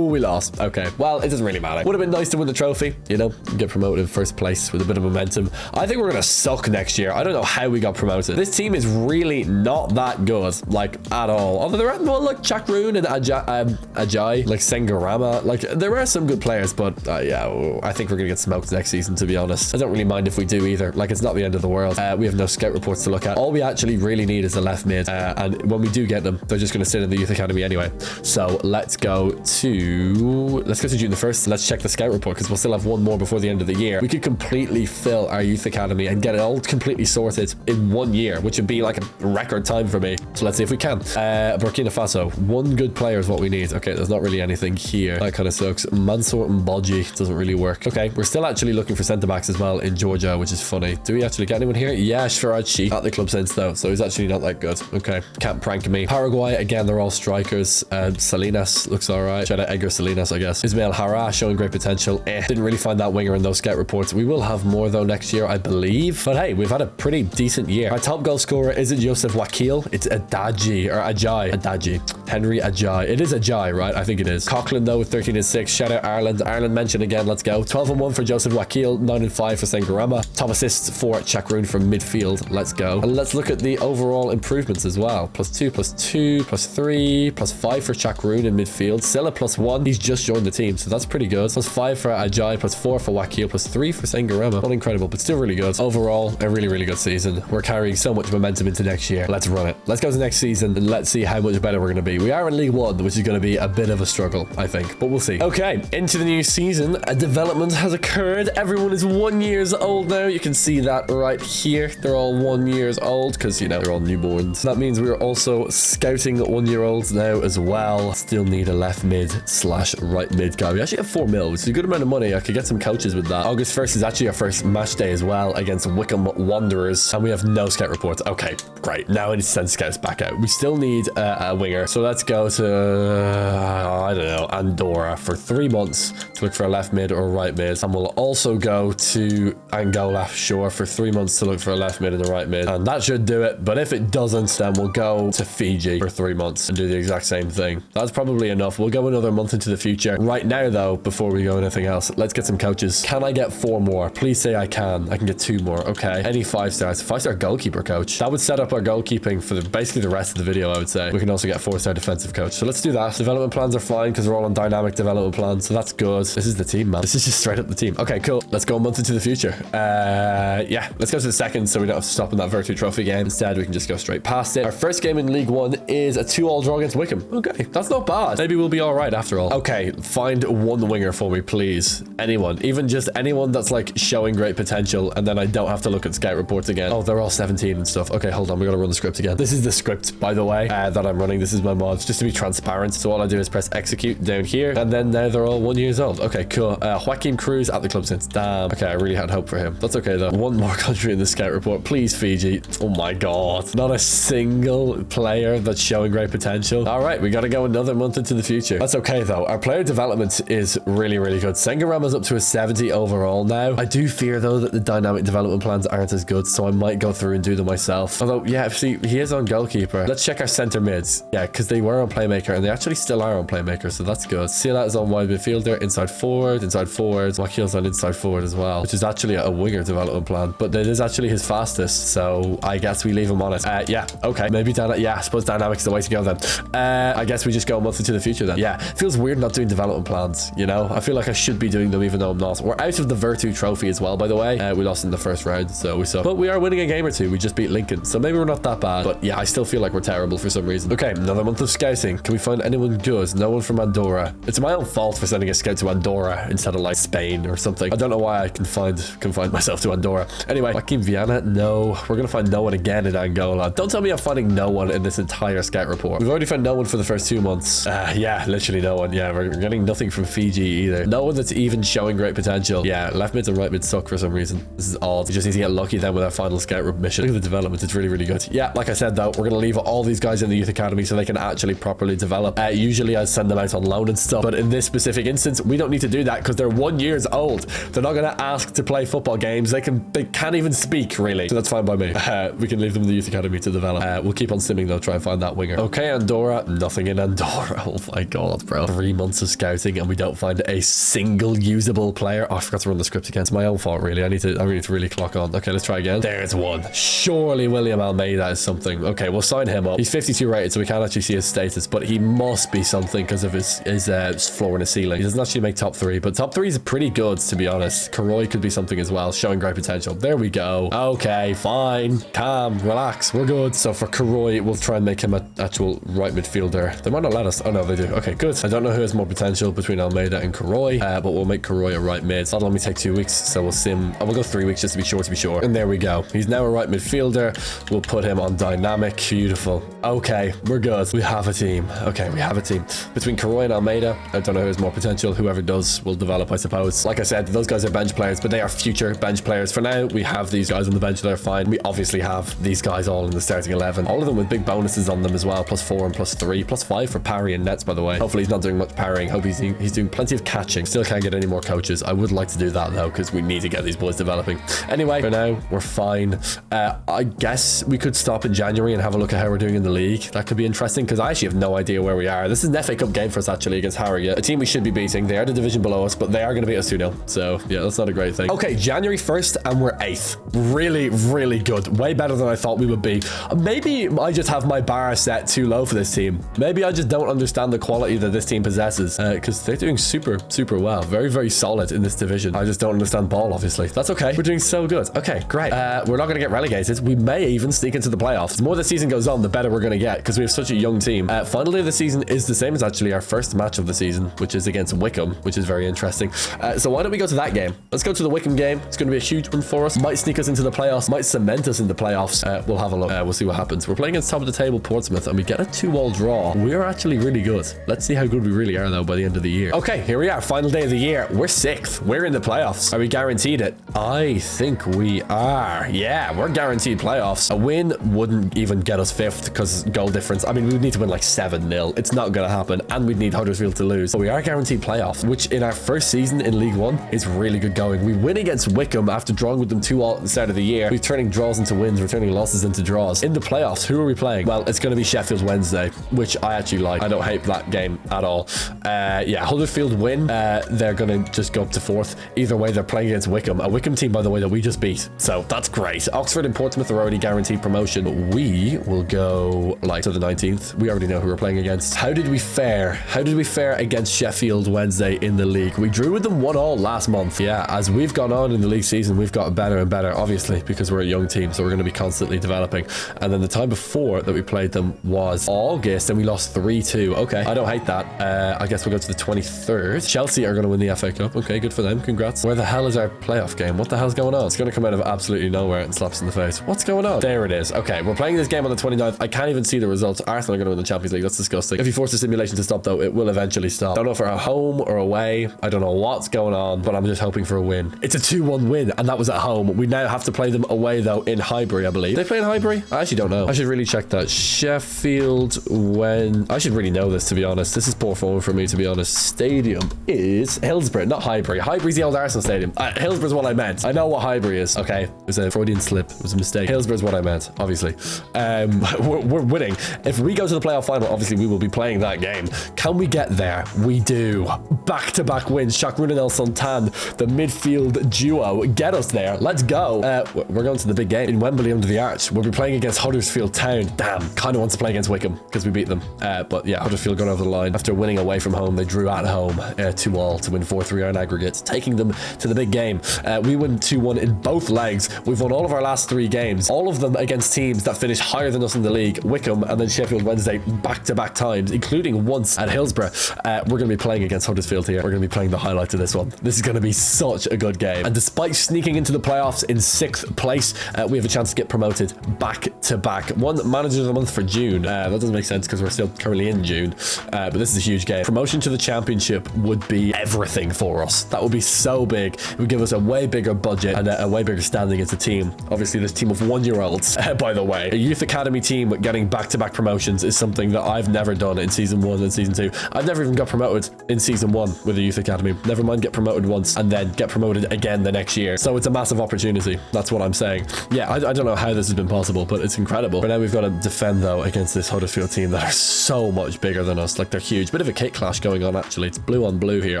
We lost. Okay, well, it doesn't really matter. Would have been nice to win the trophy, you know, get promoted in first place with a bit of momentum. I think we're gonna suck next year. I don't know how we got promoted. This team is really not that good, like, at all. Although there are, well, like Chakroon and Ajay, like Sengarama, like there are some good players, but yeah, I think we're gonna get smoked next season, to be honest. I don't really mind if we do either. Like, it's not the end of the world. We have no scout reports to look at. All we actually really need is a left mid, and when we do get them, they're just gonna sit in the youth academy anyway. So let's go to June the 1st. Let's check the scout report, because we'll still have one more before the end of the year. We could completely fill our youth academy and get it all completely sorted in 1 year, which would be like a record time for me. So let's see if we can. Burkina Faso, one good player is what we need. Okay, there's not really anything here. That kind of sucks. Mansour and Bodji doesn't really work. Okay, we're still actually looking for centre backs as well in Georgia, which is funny. Do we actually get anyone here? Yeah, Shfarachi at the club since though, so he's actually not that good. Okay, can't prank me. Paraguay, again, they're all strikers. Salinas looks all right. Shout out Edgar Salinas, I guess. Ismail Hara showing great potential. Didn't really find that winger in those scout reports. We will have more though next year, I believe. But hey, we've had a pretty decent year. Our top goal scorer isn't Joseph Wakil. It's Adaji or Ajay. Adaji. Henry Ajay. It is Ajay, right? I think it is. Coughlin though with 13 and 6. Shout out Ireland. Ireland mentioned again. Let's go. 12 and 1 for Joseph Wakil. 9 and 5 for Sengarama. Top assists for Chakroon from midfield. Let's go. And let's look at the overall improvements as well. +2, +2, +3, +5 for Chakroon in midfield. Silla +1. He's just joined the team, so that's pretty good. +5 for Ajay, +4 for Wakil, +3 for Sengarama. Not incredible, but still really good. Overall, a really, really good season. We're carrying so much momentum into next year. Let's run it. Let's go to next season and let's see how much better we're going to be. We are in League 1, which is going to be a bit of a struggle, I think, but we'll see. Okay, into the new season. A development has occurred. Everyone is 1 year old now. You can see that right here. They're all 1 year old because, you know, they're all newborns. That means we're also scouting 1-year-olds now as well. Still need a left mid / right mid guy. We actually have 4 mil, which is a good amount of money. I could get some coaches with that. August 1st is actually our first match day as well against Wickham Wanderers, and we have no scout reports. Okay, great. Now I need to send scouts back out. We still need a winger, so let's go to I don't know, Andorra for 3 months to look for a left mid or a right mid, and we'll also go to Angola, sure, for 3 months to look for a left mid and a right mid, and that should do it. But if it doesn't, then we'll go to Fiji for 3 months and do the exact same thing. That's probably enough. We'll go another month into the future. Right now though, before we go anything else, let's get some coaches. Can I get 4 more? Please say I can. I can get 2 more. Okay, any 5 stars. 5-star goalkeeper coach. That would set up our goalkeeping for basically the rest of the video, I would say. We can also get 4-star defensive coach, so let's do that. Development plans are fine because we're all on dynamic development plans, so that's good. This is the team, man. This is just straight up the team. Okay, cool. Let's go a month into the future. Yeah, let's go to the second so we don't have to stop in that Virtue Trophy game. Instead, we can just go straight past it. Our first game in League 1 is a 2-all draw against Wickham. Okay, that's not bad. Maybe we'll be all right after all. Okay, find one winger for me, please. Anyone, even just anyone that's like showing great potential, and then I don't have to look at scout reports again. Oh, they're all 17 and stuff. Okay, hold on, we gotta run the script again. This is the script, by the way, that I'm running. This is my mods, just to be transparent. So all I do is press execute down here, and then now they're all 1 year old. Okay, cool. Joaquin Cruz at the club since. Damn. Okay, I really had hope for him. That's okay though. One more country in the scout report, please, Fiji. Oh my god, not a single player that's showing great potential. All right, we gotta go another month into the future. That's okay though. though. Our player development is really, really good. Ramman's up to a 70 overall now. I do fear, though, that the dynamic development plans aren't as good, so I might go through and do them myself. Although, yeah, see, he is on goalkeeper. Let's check our center mids. Yeah, because they were on playmaker, and they actually still are on playmaker, so that's good. Silat is on wide midfielder, inside forward. Makiel's on inside forward as well, which is actually a winger development plan, but it is actually his fastest, so I guess we leave him on it. Yeah, okay. Maybe I suppose dynamic's the way to go then. I guess we just go a month into the future then. Yeah, feels weird not doing development plans, you know? I feel like I should be doing them even though I'm not. We're out of the Virtu trophy as well, by the way. We lost in the first round, so we suck. But we are winning a game or two. We just beat Lincoln, so maybe we're not that bad. But yeah, I still feel like we're terrible for some reason. Okay, another month of scouting. Can we find anyone good? No one from Andorra. It's my own fault for sending a scout to Andorra instead of like Spain or something. I don't know why I confined myself to Andorra. Anyway, Joaquin Viana, no. We're gonna find no one again in Angola. Don't tell me I'm finding no one in this entire scout report. We've already found no one for the first 2 months. Yeah, literally no one. Yeah, we're getting nothing from Fiji either. No one that's even showing great potential. Yeah, left mids and right mids suck for some reason. This is odd. We just need to get lucky then with our final scout mission. Look at the development. It's really, really good. Yeah, like I said though, we're gonna leave all these guys in the youth academy so they can actually properly develop. Usually I send them out on loan and stuff, but in this specific instance, we don't need to do that because they're 1 year old. They're not gonna ask to play football games. They can't even speak really. So that's fine by me. We can leave them in the youth academy to develop. We'll keep on simming though, try and find that winger. Okay, Andorra, nothing in Andorra. Oh my god, bro. 3 months of scouting and we don't find a single usable player. Oh, I forgot to run the script again. It's my own fault really. I need to really clock on. Okay, let's try again. There's one. Surely William Almeida is something. Okay, we'll sign him up. He's 52 rated, so we can't actually see his status, but he must be something because of his floor and his ceiling. He doesn't actually make top 3, but top 3 is pretty good to be honest. Karoy could be something as well, showing great potential. There we go. Okay, fine. Calm, relax. We're good. So for Karoy, we'll try and make him an actual right midfielder. They might not let us. Oh no, they do. Okay, good. I don't know who has more potential between Almeida and Karoy, but we'll make Karoy a right mid. That'll only take 2 weeks, so we'll sim. We'll go 3 weeks just to be sure. And there we go. He's now a right midfielder. We'll put him on dynamic. Beautiful. Okay, we're good. We have a team. Okay, we have a team. Between Karoy and Almeida, I don't know who has more potential. Whoever does will develop, I suppose. Like I said, those guys are bench players, but they are future bench players. For now, we have these guys on the bench. They're fine. We obviously have these guys all in the starting 11. All of them with big bonuses on them as well. +4 and +3, +5 for parry and nets, by the way. Hopefully he's not doing much parrying. Hope he's doing plenty of catching. Still can't get any more coaches. I would like to do that though, because we need to get these boys developing. Anyway, for now, we're fine. I guess we could stop in January and have a look at how we're doing in the league. That could be interesting because I actually have no idea where we are. This is an FA Cup game for us actually against Harrogate, a team we should be beating. They are the division below us, but they are going to beat us 2-0. So yeah, that's not a great thing. Okay, January 1st and we're 8th. Really, really good. Way better than I thought we would be. Maybe I just have my bar set too low for this team. Maybe I just don't understand the quality that this team possesses because they're doing super, super well. Very, very solid in this division. I just don't understand ball, obviously. That's okay. We're doing so good. Okay, great. We're not going to get relegated. We may even sneak into the playoffs. The more the season goes on, the better we're going to get because we have such a young team. Final day of the season is the same as actually our first match of the season, which is against Wickham, which is very interesting. So why don't we go to that game? Let's go to the Wickham game. It's going to be a huge one for us. Might sneak us into the playoffs. Might cement us in the playoffs. We'll have a look. We'll see what happens. We're playing against top of the table Portsmouth and we get a 2-2 draw. We are actually really good. Let's see how good we really are though by the end of the year. Okay, here we are. Final day of the year. We're 6th. We're in the playoffs. Are we guaranteed it? I think we are. Yeah, we're guaranteed playoffs. A win wouldn't even get us 5th because goal difference. I mean, we would need to win like 7-0. It's not going to happen. And we'd need Huddersfield to lose. But we are guaranteed playoffs, which in our first season in League One is really good going. We win against Wickham after drawing with them 2-2 at the start of the year. We're turning draws into wins. We're turning losses into draws. In the playoffs, who are we playing? Well, it's going to be Sheffield Wednesday, which I actually like. I don't hate that game at all. Yeah, Huddersfield win. They're going to just go up to 4th. Either way, they're playing against Wickham. A Wickham team, by the way, that we just beat. So that's great. Oxford and Portsmouth are already guaranteed promotion. But we will go like to the 19th. We already know who we're playing against. How did we fare? How did we fare against Sheffield Wednesday in the league? We drew with them 1-1 last month. Yeah, as we've gone on in the league season, we've got better and better, obviously, because we're a young team. So we're going to be constantly developing. And then the time before that we played them was August and we lost 3-2. Okay, I don't hate that. I guess we'll go to the 23rd. Chelsea are going to win the FA Cup. Okay, good for them. Congrats. Where the hell is our playoff game? What the hell's going on? It's going to come out of absolutely nowhere and slaps in the face. What's going on? There it is. Okay, we're playing this game on the 29th. I can't even see the results. Arsenal are going to win the Champions League. That's disgusting. If you force the simulation to stop, though, it will eventually stop. Don't know if we're at home or away. I don't know what's going on, but I'm just hoping for a win. It's a 2-1 win, and that was at home. We now have to play them away, though, in Highbury, I believe. They play in Highbury? I actually don't know. I should really check that. Sheffield when... I should really know this, to be honest. This is poor form. straightforward for me, to be honest. Stadium is Hillsborough, not Highbury. Highbury's the old Arsenal stadium. Hillsborough's what I meant. I know what Highbury is. Okay, it was a Freudian slip. It was a mistake. Hillsborough's what I meant, obviously. We're winning. If we go to the playoff final, obviously we will be playing that game. Can we get there? We do. Back-to-back wins. Shakrun and El Sultan, the midfield duo, get us there. Let's go. We're going to the big game in Wembley under the arch. We'll be playing against Huddersfield Town. Damn, kind of wants to play against Wickham because we beat them. But yeah, Huddersfield got over the line. After winning away from home, they drew at home 2-2 to win 4-3 on aggregate, taking them to the big game. We win 2-1 in both legs. We've won all of our last 3 games, all of them against teams that finished higher than us in the league. Wickham and then Sheffield Wednesday back-to-back times, including once at Hillsborough. We're going to be playing against Huddersfield here. We're going to be playing the highlight of this one. This is going to be such a good game. And despite sneaking into the playoffs in 6th place, we have a chance to get promoted back-to-back. One manager of the month for June. That doesn't make sense because we're still currently in June. But this is a huge game. Promotion to the championship would be everything for us. That would be so big. It would give us a way bigger budget and a way bigger standing as a team. Obviously, this team of 1-year-olds, by the way. A youth academy team getting back-to-back promotions is something that I've never done in season 1 and season 2. I've never even got promoted in season 1 with a youth academy. Never mind get promoted once and then get promoted again the next year. So it's a massive opportunity. That's what I'm saying. Yeah, I don't know how this has been possible, but it's incredible. But now we've got to defend, though, against this Huddersfield team that are so much bigger than us. Like, they're huge. Bit of a kit clash going on, actually. It's blue on blue here.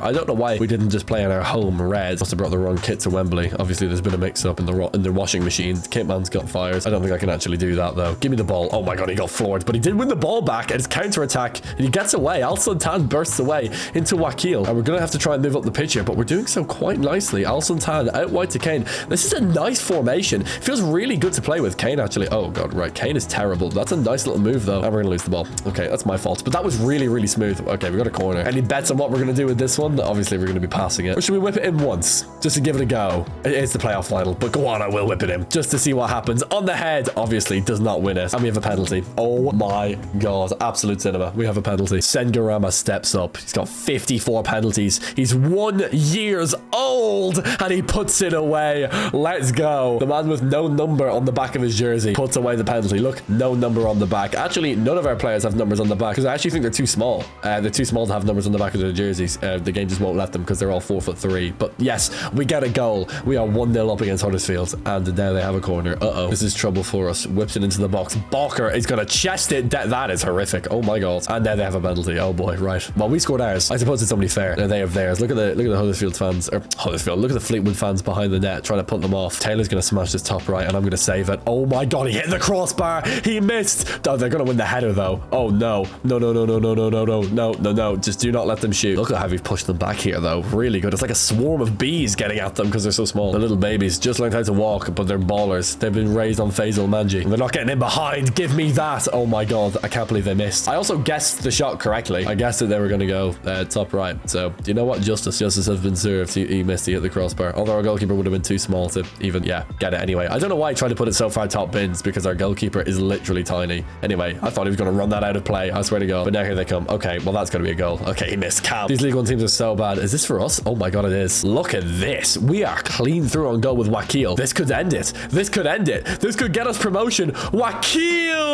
I don't know why we didn't just play in our home red. Must have brought the wrong kit to Wembley. Obviously, there's been a mix-up in the washing machine. Kitman's got fired. I don't think I can actually do that, though. Give me the ball. Oh my god, he got floored. But he did win the ball back, and it's counter-attack. And he gets away. Al Sultan bursts away into Wakil. And we're going to have to try and move up the pitch here, but we're doing so quite nicely. Al Sultan out wide to Kane. This is a nice formation. Feels really good to play with. Kane, actually. Oh god, right. Kane is terrible. That's a nice little move, though. And we're going to lose the ball. Okay, that's my fault. But that was really, really smooth. Okay, we got a corner. Any bets on what we're going to do with this one? Obviously, we're going to be passing it. Or should we whip it in once? Just to give it a go. It's the playoff final, but go on, I will whip it in. Just to see what happens. On the head, obviously, does not win it. And we have a penalty. Oh my god. Absolute cinema. We have a penalty. Sengarama steps up. He's got 54 penalties. He's 1 years old, and he puts it away. Let's go. The man with no number on the back of his jersey puts away the penalty. Look, no number on the back. Actually, none of our players have numbers on the back because I actually think they're too small. They're too small to have numbers on the back of their jerseys. The game just won't let them because they're all 4'3". But yes, we get a goal. We are 1-0 up against Huddersfield, and now they have a corner. Uh-oh. This is trouble for us. Whips it into the box. Balker is going to chest it. That is horrific. Oh my god. And now they have a penalty. Oh boy, right. Well, we scored ours. I suppose it's only fair. Now they have theirs. Look at the Huddersfield fans, or Huddersfield. Look at the Fleetwood fans behind the net trying to put them off. Taylor's going to smash this top right, and I'm going to save it. Oh my god, he hit the crossbar. He missed. Oh, they're going to win the header though. Oh no. No. Just do not let them shoot. Look at how we've pushed them back here though. Really good. It's like a swarm of bees getting at them because they're so small. The little babies just learned how to walk, but they're ballers. They've been raised on Faisal Manji. They're not getting in behind. Give me that. Oh my god, I can't believe they missed. I also guessed the shot correctly. I guessed that they were going to go top right. So do you know what? Justice has been served. He missed. He hit the crossbar. Although our goalkeeper would have been too small to even get it anyway. I don't know why he tried to put it so far top bins because our goalkeeper is literally tiny. Anyway, I thought he was going to run that out of play. I swear to god. But now here they come. Okay, well that's going to be a goal. Okay, he missed. Cam. These League One teams are so bad. Is this for us? Oh my god, it is. Look at this. We are clean through on goal with Wakil. This could end it. This could end it. This could get us promotion. Wakil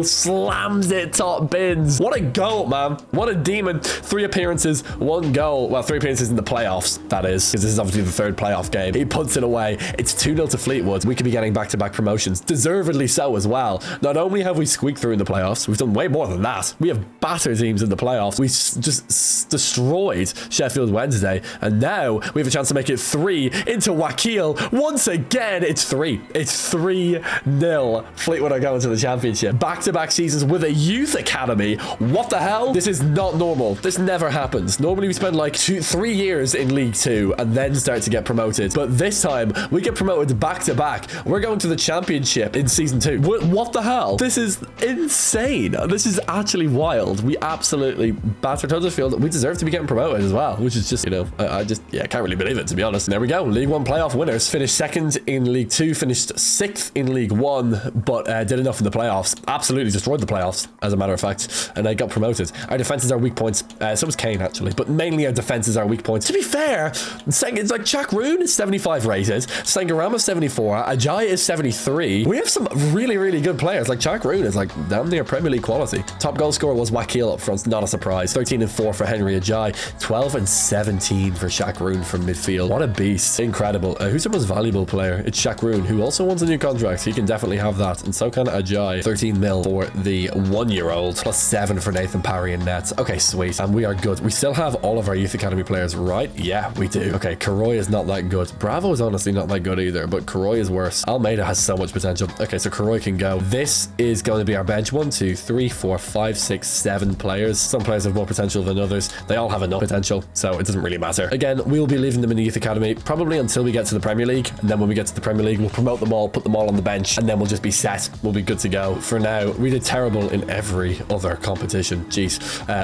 slams it top bins. What a goal, man. What a demon. 3 appearances, 1 goal. Well, 3 appearances in the playoffs, that is. Because this is obviously the 3rd playoff game. He puts it away. It's 2-0 to Fleetwood. We could be getting back-to-back promotions. Deservedly so as well. Not only have we squeaked through in the playoffs, we've done way more than that. We have battered teams in the playoffs. We just destroyed Sheffield Wednesday. And now we have a chance to make it 3 into Wakil. Once again, it's 3. It's 3-0. Fleetwood are going to the championship. Back-to-back seasons with a youth academy. What the hell? This is not normal. This never happens. Normally we spend like 3 years in League 2 and then start to get promoted. But this time we get promoted back-to-back. We're going to the championship in season 2. What the hell? This is insane. This is actually wild. We absolutely battered Huddersfield. We deserve to be getting promoted as well, which is just, I can't really believe it, to be honest. And there we go. League 1 playoff winners. Finished 2nd in League 2, finished 6th in League 1, but did enough in the playoffs. Absolutely destroyed the playoffs, as a matter of fact, and they got promoted. Our defenses are weak points. So was Kane, actually, but mainly our defenses are weak points. To be fair, it's like Shakrun is 75 rated, Sengarama 74, Ajay is 73. We have some really, really good players. Like Shakrun is like damn near Premier League quality. Top goal scorer was Wakil. up front, not a surprise. 13 and 4 for Henry Ajayi, 12 and 17 for Shaq Roon from midfield. What a beast. Incredible. Who's the most valuable player? It's Shaq Roon, who also wants a new contract. He can definitely have that. And so can Ajayi. 13 mil for the 1-year-old, plus 7 for Nathan Parry and nets. Okay, sweet. And we are good. We still have all of our youth academy players, right? Yeah, we do. Okay, Karoy is not that good. Bravo is honestly not that good either, but Karoy is worse. Almeida has so much potential. Okay, so Karoy can go. This is going to be our bench. 1, 2, 3, 4, 5, 6, 7 players. Some players have more potential than others. They all have enough potential, so it doesn't really matter. Again, we will be leaving them in the youth academy probably until we get to the Premier League, and then when we get to the Premier League, we'll promote them all, put them all on the bench, and then we'll just be set. We'll be good to go. For now, we did terrible in every other competition. Jeez,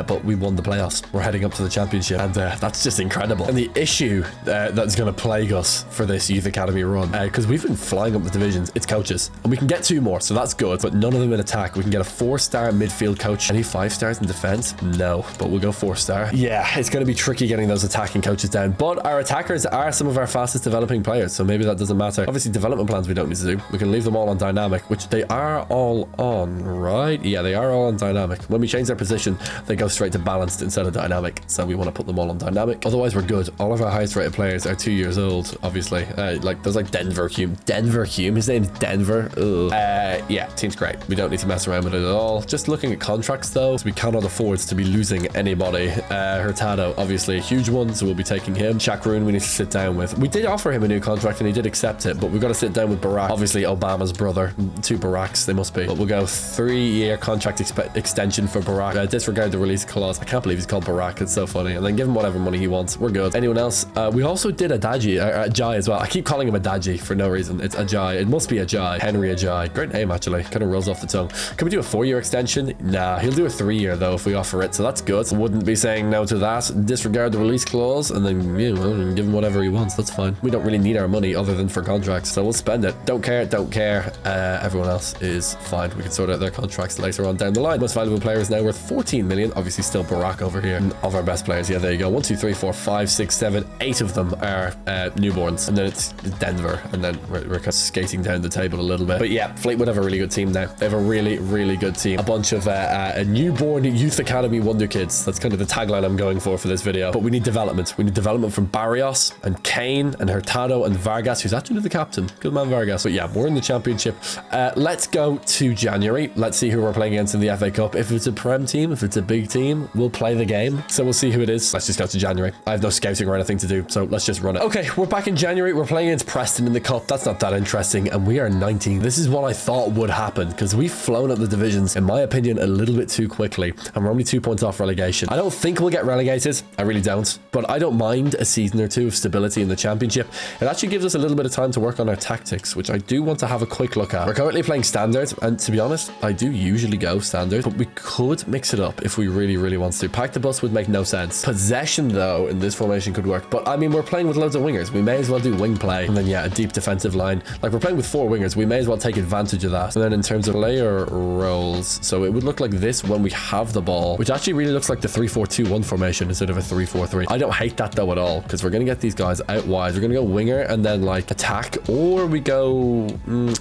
but we won the playoffs. We're heading up to the championship, and that's just incredible. And the issue that's going to plague us for this youth academy run, because we've been flying up the divisions, it's coaches, and we can get 2 more, so that's good, but none of them in attack. We can get a 4-star midfield coach. Any 5 stars in defense? No, but we'll go 4-star. Yeah, it's going to be tricky getting those attacking coaches down, but our attackers are some of our fastest developing players, so maybe that doesn't matter. Obviously, development plans we don't need to do. We can leave them all on dynamic, which they are all on, right? Yeah, they are all on dynamic. When we change their position, they go straight to balanced instead of dynamic, so we want to put them all on dynamic. Otherwise, we're good. All of our highest rated players are 2 years old, obviously. Like, there's like Denver Hume. Denver Hume? His name's Denver? Ugh. Yeah, team's great. We don't need to mess around with it at all. Just looking at contracts, though, so we cannot afford to be losing anybody. Hurtado, obviously a huge one, so we'll be taking him. Shaq Roon, we need to sit down with. We did offer him a new contract, and he did accept it, but we've got to sit down with Barack. Obviously, Obama's brother. 2 Baracks, they must be. But we'll go 3-year contract extension for Barack. Disregard the release clause. I can't believe he's called Barack. It's so funny. And then give him whatever money he wants. We're good. Anyone else? We also did Ajayi as well. I keep calling him Ajayi for no reason. It's Ajayi. It must be Ajayi. Henry Ajayi. Great name, actually. Kind of rolls off the tongue. Can we do a 4-year extension? Nah, he'll do a 3-year though if we offer it. So that's good. Wouldn't be saying no to that. Disregard the release clause and then, you know, give him whatever he wants. That's fine. We don't really need our money other than for contracts. So we'll spend it. Don't care. Don't care. Everyone else is fine. We can sort out their contracts later on down the line. Most valuable player is now worth 14 million. Obviously still Barack over here. Of our best players. Yeah, there you go. 1, 2, 3, 4, 5, 6, 7, 8 of them are newborns. And then it's Denver. And then we're kind of skating down the table a little bit. But yeah, Fleetwood have a really good team now. They have a really, really good team. A bunch of a newborn youth academy Wonderkids. That's kind of the tagline I'm going for this video. But we need development. We need development from Barrios and Kane and Hurtado and Vargas, who's actually the captain. Good man, Vargas. But yeah, we're in the championship. Let's go to January. Let's see who we're playing against in the FA Cup. If it's a Prem team, if it's a big team, we'll play the game. So we'll see who it is. Let's just go to January. I have no scouting or anything to do, so let's just run it. Okay, we're back in January. We're playing against Preston in the Cup. That's not that interesting. And we are 19. This is what I thought would happen because we've flown up the divisions, in my opinion, a little bit too quickly. And we're only 2 points off relegation. I don't think we'll get relegated. I really don't. But I don't mind a season or 2 of stability in the championship. It actually gives us a little bit of time to work on our tactics, which I do want to have a quick look at. We're currently playing standard, and to be honest, I do usually go standard, but we could mix it up if we really, really want to. Pack the bus would make no sense. Possession, though, in this formation could work. But I mean, we're playing with loads of wingers. We may as well do wing play. And then, yeah, a deep defensive line. Like, we're playing with 4 wingers. We may as well take advantage of that. And then in terms of player roles, so it would look like this when we have the ball, which actually really looks like the 3-4-2-1 formation instead of a 3-4-3. I don't hate that, though, at all, because we're going to get these guys out wide. We're going to go winger and then, like, attack, or we go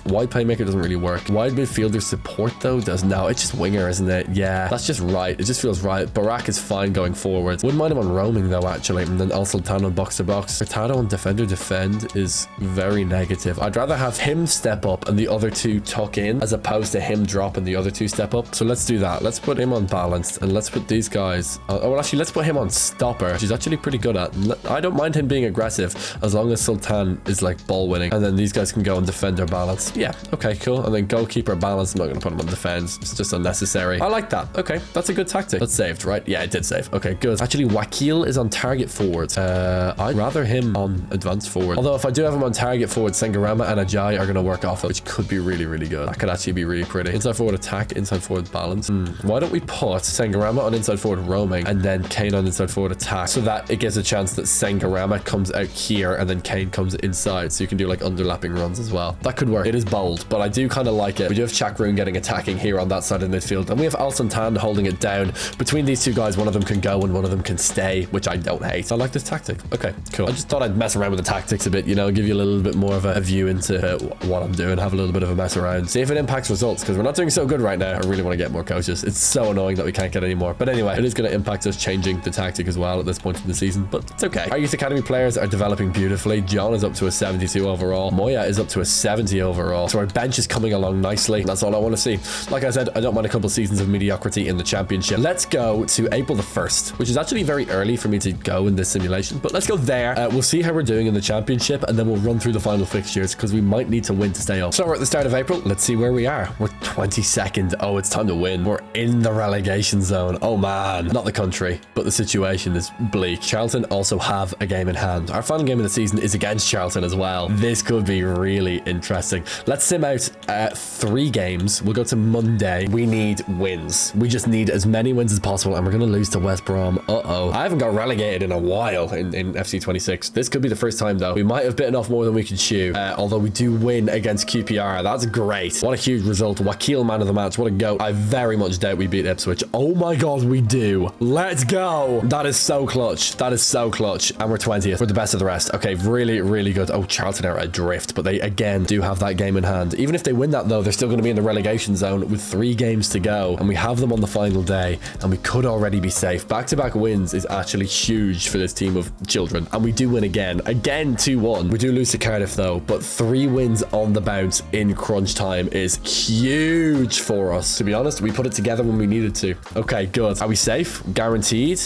wide playmaker. Doesn't really work. Wide midfielder support, though, does. No, it's just winger, isn't it? Yeah, that's just right. It just feels right. Barack is fine going forward. Wouldn't mind him on roaming, though, actually. And then also Tan on box to box. Hurtado on defender defend is very negative. I'd rather have him step up and the other 2 tuck in as opposed to him drop and the other 2 step up. So let's do that. Let's put him on balanced and let's put these guys oh, well, actually, let's put him on stopper, which he's actually pretty good at. I don't mind him being aggressive as long as Sultan is like ball winning, and then these guys can go on defender balance. Yeah, okay, cool. And then goalkeeper balance. I'm not going to put him on defense. It's just unnecessary. I like that. Okay, that's a good tactic. That's saved, right? Yeah, it did save. Okay, good. Actually, Wakil is on target forward. I'd rather him on advanced forward. Although if I do have him on target forward, Sengarama and Ajayi are going to work off it, which could be really, really good. That could actually be really pretty. Inside forward attack, inside forward balance. Why don't we put Sengarama on inside forward roaming and then Kane on inside forward attack, so that it gives a chance that Sengarama comes out here and then Kane comes inside, so you can do like underlapping runs as well. That could work. It is bold, but I do kind of like it. We do have Shaq Roon getting attacking here on that side of midfield, and we have Al Sultan holding it down. Between these 2 guys, one of them can go and one of them can stay, which I don't hate. I like this tactic. Okay, cool. I just thought I'd mess around with the tactics a bit, you know, give you a little bit more of a view into what I'm doing, have a little bit of a mess around, see if it impacts results, because we're not doing so good right now. I really want to get more coaches. It's so annoying that we can't get anymore. But anyway, it is going to impact us changing the tactic as well at this point in the season, but it's okay. Our youth academy players are developing beautifully. John is up to a 72 overall. Moya is up to a 70 overall. So our bench is coming along nicely. That's all I want to see. Like I said, I don't mind a couple seasons of mediocrity in the championship. Let's go to April the 1st, which is actually very early for me to go in this simulation, but let's go there. We'll see how we're doing in the championship, and then we'll run through the final fixtures because we might need to win to stay up. So we're at the start of April. Let's see where we are. We're 22nd. Oh, it's time to win. We're in the relegation zone. Oh man, not the country, but the situation is bleak. Charlton also have a game in hand. Our final game of the season is against Charlton as well. This could be really interesting. Let's sim out 3 games. We'll go to Monday. We need wins. We just need as many wins as possible, and we're going to lose to West Brom. Uh-oh. I haven't got relegated in a while in FC 26. This could be the first time, though. We might have bitten off more than we could chew, although we do win against QPR. That's great. What a huge result. Wakil man of the match. What a goat. I very much doubt we beat Ipswich. Oh my god, we do. Let's go. That is so clutch. That is so clutch. And we're 20th. We're the best of the rest. Okay, really, really good. Oh, Charlton are adrift, but they, again, do have that game in hand. Even if they win that, though, they're still going to be in the relegation zone with 3 games to go, and we have them on the final day, and we could already be safe. Back-to-back wins is actually huge for this team of children, and we do win again. Again, 2-1. We do lose to Cardiff, though, but 3 wins on the bounce in crunch time is huge for us. To be honest, we put it together when we needed to. Okay, good. Are we safe? Guaranteed?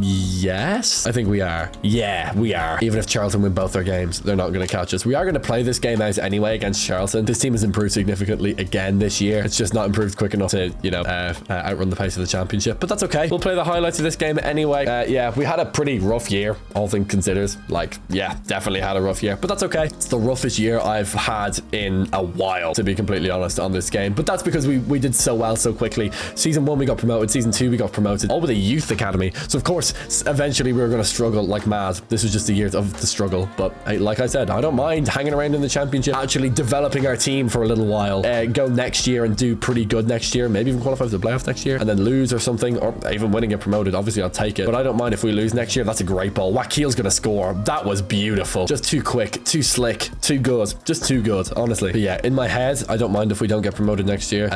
Yes. I think we are. Yeah, we are. Even if Charlton win both their games, they're not going to catch us. We are going to play this game out anyway against Charlton. This team has improved significantly again this year. It's just not improved quick enough to, you know, outrun the pace of the championship, but that's okay. We'll play the highlights of this game anyway. Yeah, we had a pretty rough year, all things considered. Like, yeah, definitely had a rough year, but that's okay. It's the roughest year I've had in a while, to be completely honest, on this game, but that's because we did so well so quickly. Season 1 we got promoted, season 2 we got promoted, all with a youth academy, so of course eventually we were going to struggle like mad. This was just a year of the struggle, but hey, like I said, I don't mind hanging around in the championship, actually developing our team for a little while, go next year and do pretty good next year, maybe even qualify for the playoffs next year, and then lose or something, or even winning get promoted. Obviously I'll take it, but I don't mind if we lose next year. That's a great ball. Wakil's gonna score. That was beautiful. Just too quick, too slick, too good, just too good, honestly. But yeah, in my head, I don't mind if we don't get promoted next year.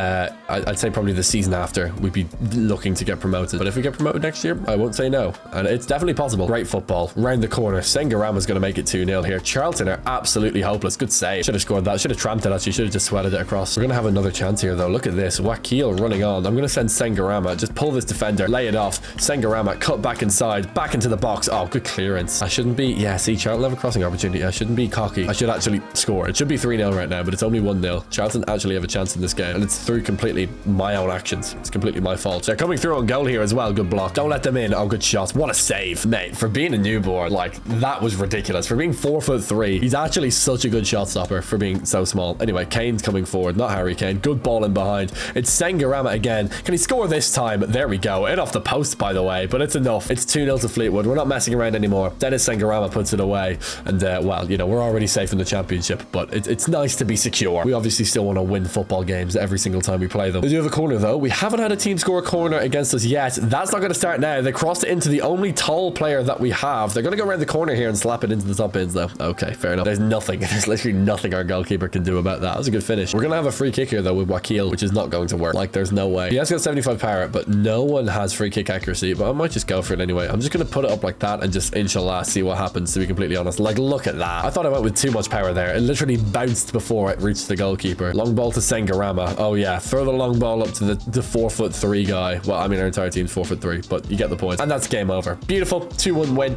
I'd say probably the season after we'd be looking to get promoted, but if we get promoted next year, I won't say no, and it's definitely possible. Great football round the corner. Sengarama's gonna make it 2-0 here. Charlton are absolutely hopeless. Good save. Should have scored that. Should have tramped it, actually. Should have just sweated it across. We're gonna have another chance here, though. Look at this. Wakil running on. I'm gonna send Sengarama. Just pull this defender, lay it off. Sengarama cut back inside, back into the box. Oh, good clearance. I shouldn't be, yeah, see, Charlton have a crossing opportunity. I shouldn't be cocky. I should actually score. It should be 3-0 right now, but it's only 1-0. Charlton actually have a chance in this game, and it's through completely my own actions. It's completely my fault. They're coming through on goal here as well. Good block. Don't let them in. Oh, good shot. What a save, mate. For being a newborn, like, that was ridiculous. For being 4'3", he's actually such a good shot stopper for being so small. Anyway, Kane's coming forward, not Harry Kane. Good ball in behind. It's Sengarama again. Can he score this time? There we go. In off the post, by the way, but it's enough. It's 2-0 to Fleetwood. We're not messing around anymore. Dennis Sengarama puts it away, and well, you know, we're already safe in the championship, but it's nice to be secure. We obviously still want to win football games every single time we play them. They do have a corner, though. We haven't had a team score a corner against us yet. That's not going to start now. They crossed it into the only tall player that we have. They're going to go around the corner here and slap it into the top bins, though. Okay, fair enough. There's nothing. There's literally nothing our goalkeeper can do about that. That was a good finish. We're going to have a free kick here, though, with Wakil, which is not going to work. Like, there's no way. He has got 75 power, but no one has free kick accuracy, but I might just go for it anyway. I'm just going to put it up like that and just, inshallah, see what happens, to be completely honest. Like, look at that. I thought I went with too much power there. It literally bounced before it reached the goalkeeper. Long ball to Sengarama. Oh, yeah. Throw the long ball up to the 4'3" guy. Well, I mean, our entire team's 4'3", but you get the point. And that's game over. Beautiful. 2-1 win.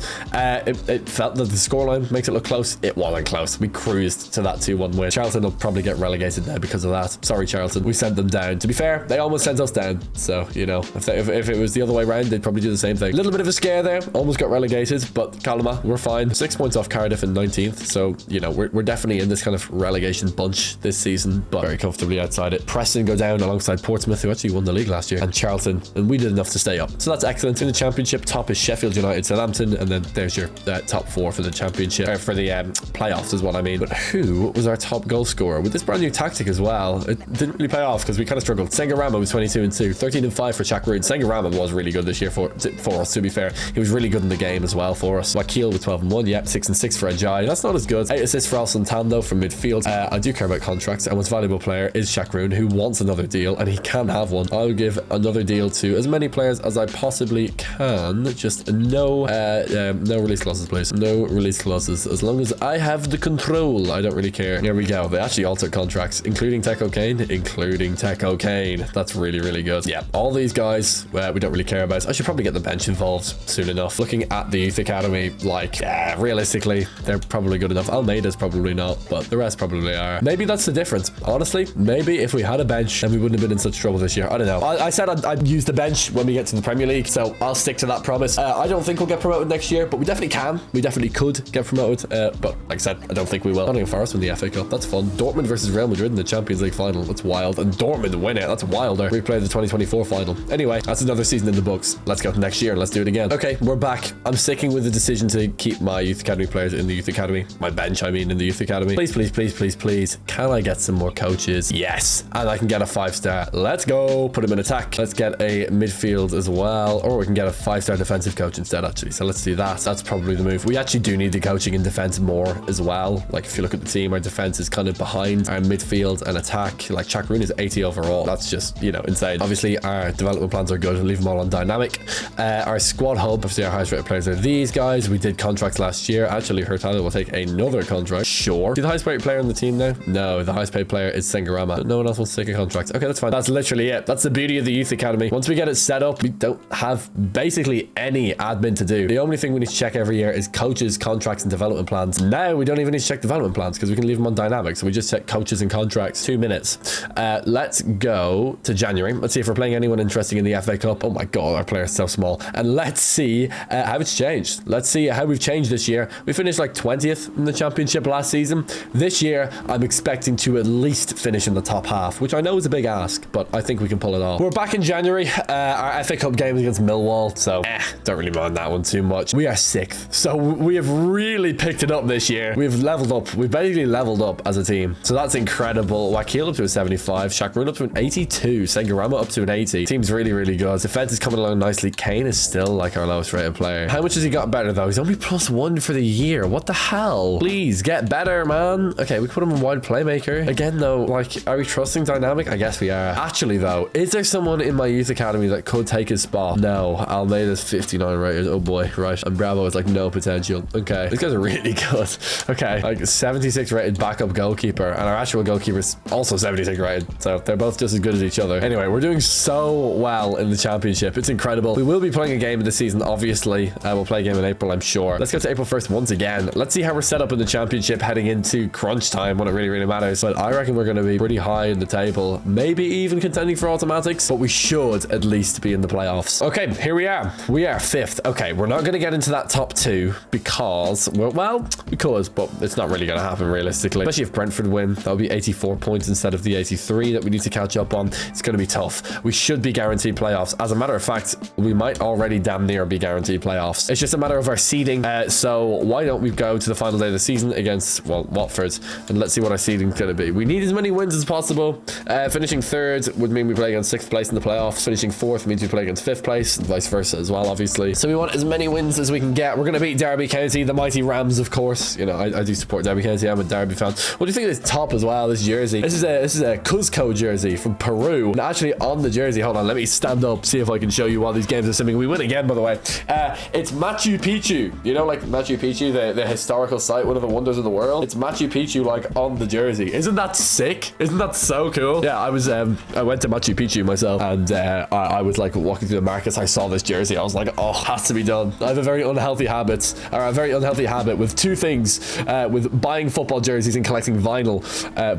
It felt that the scoreline makes it look close. It wasn't close. We cruised to that 2-1 win. Charlton will probably get relegated now because of that. Sorry, Charlton. We sent them down. To be fair, they almost sent us down. So, you know, if it was the other way around, they'd probably do the same thing. A little bit of a scare there. Almost got relegated, but Kalama, we're fine. 6 points off Cardiff in 19th. So, you know, we're definitely in this kind of relegation bunch this season, but very comfortably outside it. Preston go down alongside Portsmouth, who actually won the league last year, and Charlton, and we did enough to stay up. So that's excellent. In the championship, top is Sheffield United, Southampton, and then there's your top 4 for the championship, for the playoffs is what I mean. But who was our top goal scorer? With this brand new tactic as well, it didn't really pay off because we kind of struggled. Sengarama was 22-2, 13-5 for Chakroon. Sengarama was really good this year for us, to be fair. He was really good in the game as well for us. Wakil with 12-1, yep, 6-6 for Ajay. That's not as good. 8 assists for Al Sultan, from midfield. I do care about contracts, and most valuable player is Chakroon, who wants another deal, and he can have one on. I'll give another deal to as many players as I possibly can. Just no release clauses, please. No release clauses. As long as I have the control, I don't really care. Here we go. They actually altered contracts, including Techo Kane. That's really, really good. Yeah, all these guys, we don't really care about. I should probably get the bench involved soon enough. Looking at the youth academy, like, realistically, they're probably good enough. Almeida's probably not, but the rest probably are. Maybe that's the difference. Honestly, maybe if we had a bench, then we wouldn't have been in such trouble this year. I don't know. I said I'd use the bench when we get to the Premier League, so I'll stick to that promise. I don't think we'll get promoted next year, but we definitely can. We definitely could get promoted, but like I said, I don't think we will. Nottingham Forest win the FA Cup. That's fun. Dortmund versus Real Madrid in the Champions League final. That's wild. And Dortmund win it. That's wilder. We played the 2024 final. Anyway, that's another season in the books. Let's go to next year and let's do it again. Okay, we're back. I'm sticking with the decision to keep my youth academy players in the youth academy. My bench, I mean, in the youth academy. Please, please, please, please, please. Can I get some more coaches? Yes. And I can get a 5-star. Let's go. Put him in attack. Let's get a midfield as well. Or we can get a 5-star defensive coach instead, actually. So let's do that. That's probably the move. We actually do need the coaching in defense more as well. Like, if you look at the team, our defense is kind of behind our midfield and attack. Like, Chakroon is 80 overall. That's just, you know, insane. Obviously, our development plans are good. We'll leave them all on dynamic. Our squad hub, obviously, our highest rated players are these guys. We did contracts last year. Actually, Hurtado will take another contract. Sure. Do the highest paid player on the team now? No, the highest paid player is Ramman. No one else wants to take a contract. Okay, that's fine. That's literally it. That's the beauty of the youth academy. Once we get it set up, we don't have basically any admin to do. The only thing we need to check every year is coaches, contracts, and development plans. Now we don't even need to check development plans because we can leave them on dynamic. So we just check coaches and contracts. 2 minutes. Let's go to January. Let's see if we're playing anyone interesting in the FA Cup. Oh my god, our player's so small. And let's see how it's changed. Let's see how we've changed this year. We finished like 20th in the championship last season. This year, I'm expecting to at least finish in the top half, which I know is a big ask, but I think we can pull it off. We're back in January. Our FA Cup game is against Millwall, so don't really mind that one too much. We are 6th, so we have really picked it up this year. We've leveled up. We've basically leveled up as a team, so that's incredible. Wakil up to a 75, Chakroon up to an 82, Sengarama up to an 80. Team's really, really good. Defense is coming along nicely. Kane is still like our lowest rated player. How much has he got better though? He's only +1 for the year. What the hell? Please get better, man. Okay, we put him in wide playmaker. Again though, like, are we trusting dynamic? I guess we are. Actually though, is there someone in my youth academy that could take his spot? No. Almeida's 59 rated. Oh boy, right. And Bravo is like no potential. Okay, these guys are really good. Okay, like 76 rated backup goalkeeper, and our actual goalkeeper is also 76 rated, so they're both just as good as each other. Anyway, we're doing so well in the championship. It's incredible. We will be playing a game in the season, obviously. We'll play a game in April, I'm sure. Let's go to April 1st once again. Let's see how we're set up in the championship heading into crunch time when it really, really matters. But I reckon we're going to be pretty high in the table, maybe even contending for automatics, but we should at least be in the playoffs. Okay, here we are. We are 5th. Okay, we're not going to get into that top 2 because, well, we could, but it's not really going to happen realistically. Especially if Brentford win, that'll be 84 points instead of the 83 that we need to catch up on. It's going to be tough. We should be guaranteed playoffs. As a matter of fact, we might already damn near be guaranteed playoffs. It's just a matter of our seeding. So why don't we go to the final day of the season against, well, Watford, and let's see what our seeding is going to be. We need as many wins as possible. Finishing 3rd would mean we play against 6th place in the playoffs. Finishing 4th means we play against 5th place, and vice versa as well, obviously. So we want as many wins as we can get. We're going to beat Derby County, the mighty Rams, of course. You know, I do support Derby County. I'm a Derby fan. What do you think of this top as well, this jersey? This is a Cuzco jersey from Peru. And actually on the jersey, hold on, let me stand up, see if I can show you while these games, assuming we win again, by the way. It's Machu Picchu. You know, like Machu Picchu, the historical site, one of the wonders of the world. It's Machu Picchu, like, on the jersey. Isn't that sick? Isn't that so cool? Yeah, I went to Machu Picchu myself, and I was like walking through the markets. I saw this jersey. I was like, oh, has to be done. I have a very unhealthy habit with 2 things, with buying football jerseys and collecting vinyl.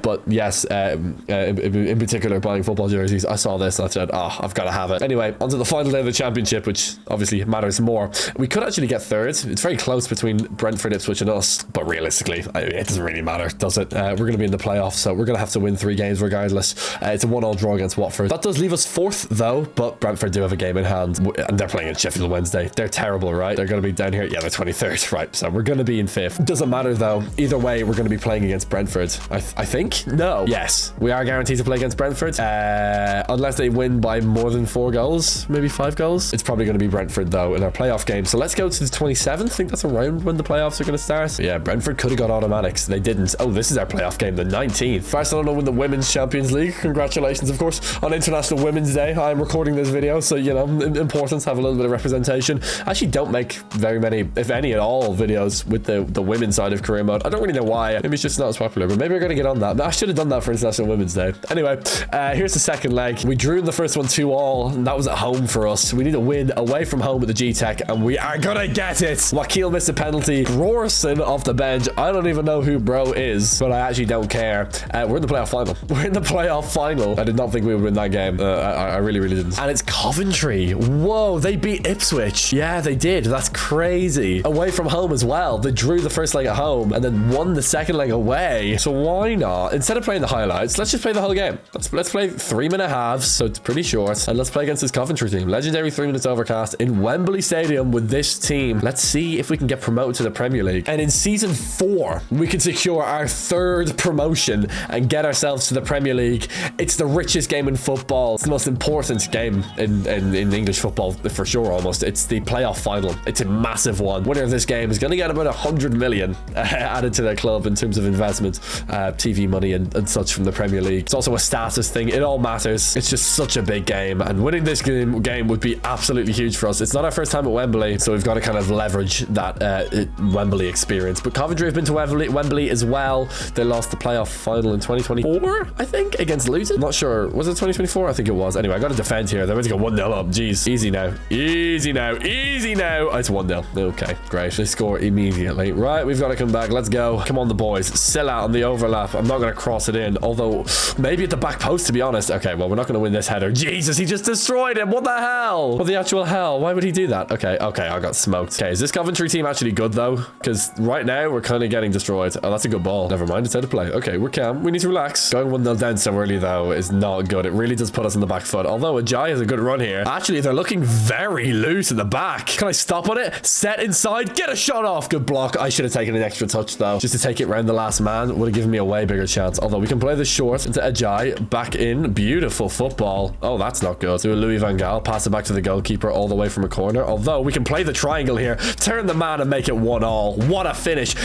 But yes, in particular, buying football jerseys. I saw this and I said, oh, I've got to have it. Anyway, onto the final day of the championship, which obviously matters more. We could actually get 3rd. It's very close between Brentford, Ipswich, and us, but realistically, it doesn't really matter, does it? We're going to be in the playoffs, so we're going to have to win 3 games regardless. It's a 1-1 draw against Watford. That does leave us 4th though, but Brentford do have a game in hand, and they're playing in Sheffield Wednesday. They're terrible, right? They're going to be down here. Yeah, they're 23rd, right? So we're going to be in 5th. Doesn't matter though. Either way, we're going to be playing against Brentford. I think? No. Yes, we are guaranteed to play against Brentford, unless they win by more than 4 goals, maybe 5 goals. It's probably going to be Brentford though in our playoff game. So let's go to the 27th. I think that's around when the playoffs are going to start. Yeah, Brentford could have got automatics. They didn't. Oh, this is our playoff game, the 19th. Barcelona win the Women's Champions League. Congratulations, of course. On International Women's Day. I'm recording this video, so, you know, important to have a little bit of representation. I actually don't make very many, if any at all, videos with the women's side of career mode. I don't really know why. Maybe it's just not as popular, but maybe we're going to get on that. I should have done that for International Women's Day. Anyway, here's the second leg. We drew in the first one 2-2, and that was at home for us. We need a win away from home with the G-Tech, and we are going to get it. Wakil missed a penalty. Roarson off the bench. I don't even know who bro is, but I actually don't care. We're in the playoff final. We're in the playoff final. I did not think we would win that game. I really, really didn't. And it's Coventry. Whoa, they beat Ipswich. Yeah, they did. That's crazy. Away from home as well. They drew the first leg at home and then won the second leg away. So why not? Instead of playing the highlights, let's just play the whole game. Let's play 3-minute halves, so it's pretty short. And let's play against this Coventry team. Legendary 3 minutes overcast in Wembley Stadium with this team. Let's see if we can get promoted to the Premier League. And in season 4, we can secure our 3rd promotion and get ourselves to the Premier League. It's the richest game in football. It's the most important game in English football for sure, almost. It's the playoff final. It's a massive one. Winner of this game is going to get about 100 million added to their club in terms of investment, TV money and such from the Premier League. It's also a status thing. It all matters. It's just such a big game, and winning this game would be absolutely huge for us. It's not our first time at Wembley, so we've got to kind of leverage that Wembley experience. But Coventry have been to Wembley as well. They lost the playoff final in 2024, I think, against Luton. Not sure. Was it 2024? I think it was. Anyway, I got to defend here. They're going to go 1-0 up. Jeez. Easy now. Easy now. Easy now. Oh, it's 1-0. Okay, great. They score immediately. Right, we've got to come back. Let's go. Come on, the boys. Sell out on the overlap. I'm not going to cross it in, although maybe at the back post, to be honest. Okay, well, we're not going to win this header. Jesus, he just destroyed him. What the hell? What the actual hell? Why would he do that? Okay, I got smoked. Okay, is this Coventry team actually good, though? Because right now, we're kind of getting destroyed. Oh, that's a good ball. Never mind. It's out of play. Okay, we're calm. We need to relax. Going 1-0 down so early, though, is not good. It really does put us on the back foot. Although Ajay has a good run here. Actually, they're looking very loose in the back. Can I stop on it? Set inside. Get a shot off. Good block. I should have taken an extra touch, though, just to take it round the last man. Would have given me a way bigger chance. Although we can play this short into Ajay. Back in. Beautiful football. Oh, that's not good. Do a Louis van Gaal. Pass it back to the goalkeeper all the way from a corner. Although we can play the triangle here. Turn the man and make it 1-1. What a finish.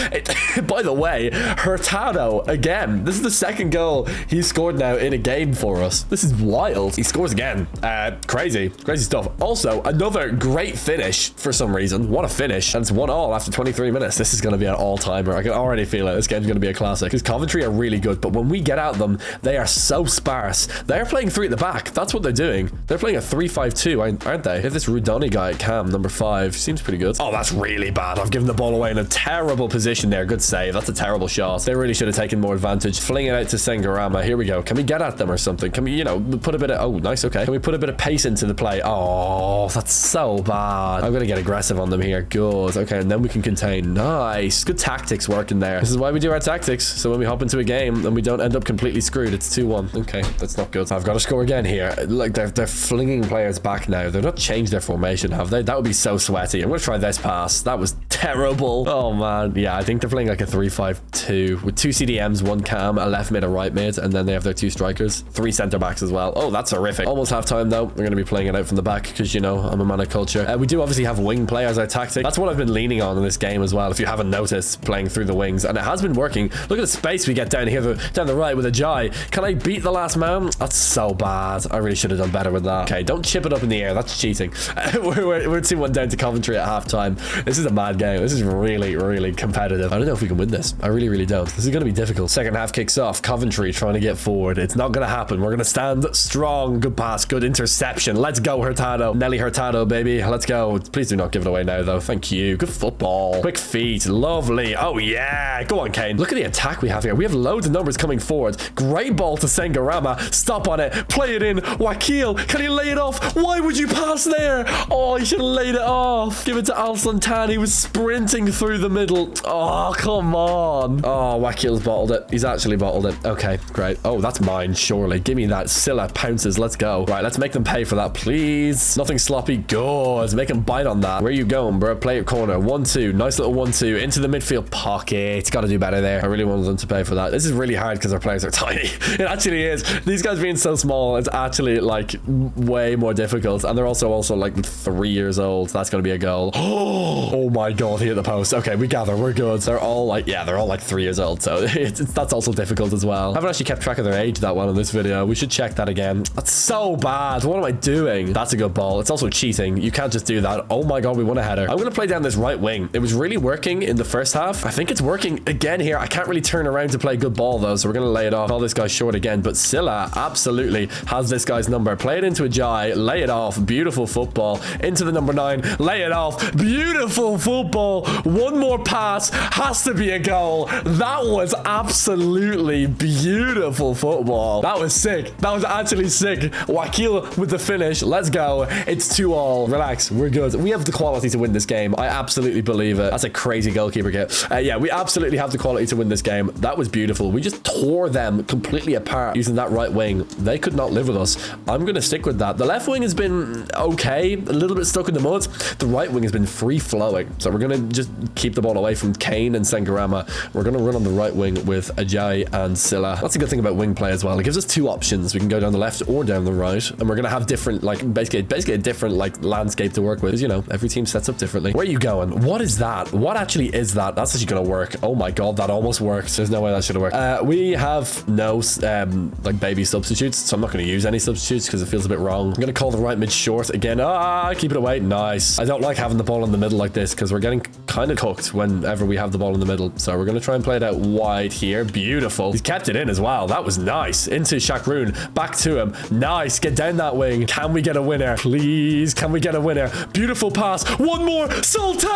By the way, Hurtado, again, this is the second goal he's scored now in a game for us. This is wild. He scores again. Crazy stuff. Also, another great finish for some reason. What a finish. And it's 1-1 after 23 minutes. This is going to be an all-timer. I can already feel it. This game's going to be a classic. Because Coventry are really good, but when we get at them, they are so sparse. They're playing 3 at the back. That's what they're doing. They're playing a 3-5-2, aren't they? If this Rudoni guy, Cam, number 5, seems pretty good. Oh, that's really bad. I've given the ball away in a terrible position there. Good save. That's a terrible shot. They really should have taken more advantage. Fling it out to Sengarama. Here we go. Can we get at them or something? Can we, you know, put a bit of... Oh, nice. Okay. Can we put a bit of pace into the play? Oh, that's so bad. I'm going to get aggressive on them here. Good. Okay, and then we can contain. Nice. Good tactics working there. This is why we do our tactics. So when we hop into a game and we don't end up completely screwed, it's 2-1. Okay, that's not good. I've got to score again here. Like, they're flinging players back now. They've not changed their formation, have they? That would be so sweaty. I'm going to try this pass. That was terrible. Oh, man. Yeah, I think they're playing like a 3-5-2 with 2 CDMs, 1 cam, a left mid, a right mid, and then they have their 2 strikers, 3 center backs as well. Oh, that's horrific. Almost half time, though. We're going to be playing it out from the back because, you know, I'm a man of culture. We do obviously have wing play as our tactic. That's what I've been leaning on in this game as well, if you haven't noticed, playing through the wings. And it has been working. Look at the space we get down here, down the right with Ajay. Can I beat the last man? That's so bad. I really should have done better with that. Okay, don't chip it up in the air. That's cheating. We're 2-1 down to Coventry at halftime. This is a mad game. This is really, really competitive. I don't know if we can win this. I really, really don't. This is going to be difficult. Second half kicks off. Coventry trying to get forward. It's not going to happen. We're going to stand strong. Good pass. Good interception. Let's go, Hurtado. Nelly Hurtado, baby. Let's go. Please do not give it away now, though. Thank you. Good football. Quick feet. Lovely. Oh, yeah. Go on, Kane. Look at the attack we have here. We have loads of numbers coming forward. Great ball to Sengarama. Stop on it. Play it in. Wakil. Can he lay it off? Why would you pass there? Oh, you should have laid it off. Give it to Al Santan. He was sprinting through the middle. Oh, come on. Oh, Wakil's bottled it. He's actually bottled it. Okay, great. Oh, that's mine, surely. Give me that. Silla pounces. Let's go. Right, let's make them pay for that, please. Nothing sloppy. Good. Make them bite on that. Where are you going, bro? Play it corner. 1-2. Nice little 1-2. Into the midfield pocket. Got to do better there. I really wanted them to pay for that. This is really hard because our players are tiny. It actually is. These guys being so small, it's actually like way more difficult. And they're also like 3 years old. That's going to be a goal. Oh my God. He hit the post. Okay, we gather. We're good. They're all like, yeah, they're all like 3 years old. So that's also difficult as well. I haven't actually kept track of their age that well in this video. We should check that that again. That's so bad. What am I doing? That's a good ball. It's also cheating. You can't just do that. Oh my God, we won a header. I'm going to play down this right wing. It was really working in the first half. I think it's working again here. I can't really turn around to play good ball though, so we're going to lay it off. Call this guy short again, but Silla absolutely has this guy's number. Play it into a Jai, lay it off. Beautiful football. Into the number 9, lay it off. Beautiful football. One more pass, has to be a goal. That was absolutely beautiful football. That was sick. That was actually sick. Wakil with the finish. Let's go. It's 2-all. Relax. We're good. We have the quality to win this game. I absolutely believe it. That's a crazy goalkeeper kit. Yeah, we absolutely have the quality to win this game. That was beautiful. We just tore them completely apart using that right wing. They could not live with us. I'm going to stick with that. The left wing has been okay. A little bit stuck in the mud. The right wing has been free flowing. So we're going to just keep the ball away from Kane and Sengarama. We're going to run on the right wing with Ajay and Silla. That's a good thing about wing play as well. It gives us 2 options. We can go down the left or down the right, and we're going to have different, like, basically a different, like, landscape to work with. You know, every team sets up differently. Where are you going? What is that? What actually is that? That's actually going to work. Oh my God, that almost worked. There's no way that should have worked. We have no, like, baby substitutes, so I'm not going to use any substitutes because it feels a bit wrong. I'm going to call the right mid short again. Keep it away. Nice. I don't like having the ball in the middle like this because we're getting kind of cooked whenever we have the ball in the middle. So we're going to try and play it out wide here. Beautiful. He's kept it in as well. That was nice. Into Shakroon. Back to him. Nice. Get down that wing. Can we get a winner? Please. Can we get a winner? Beautiful pass. One more. Sultan!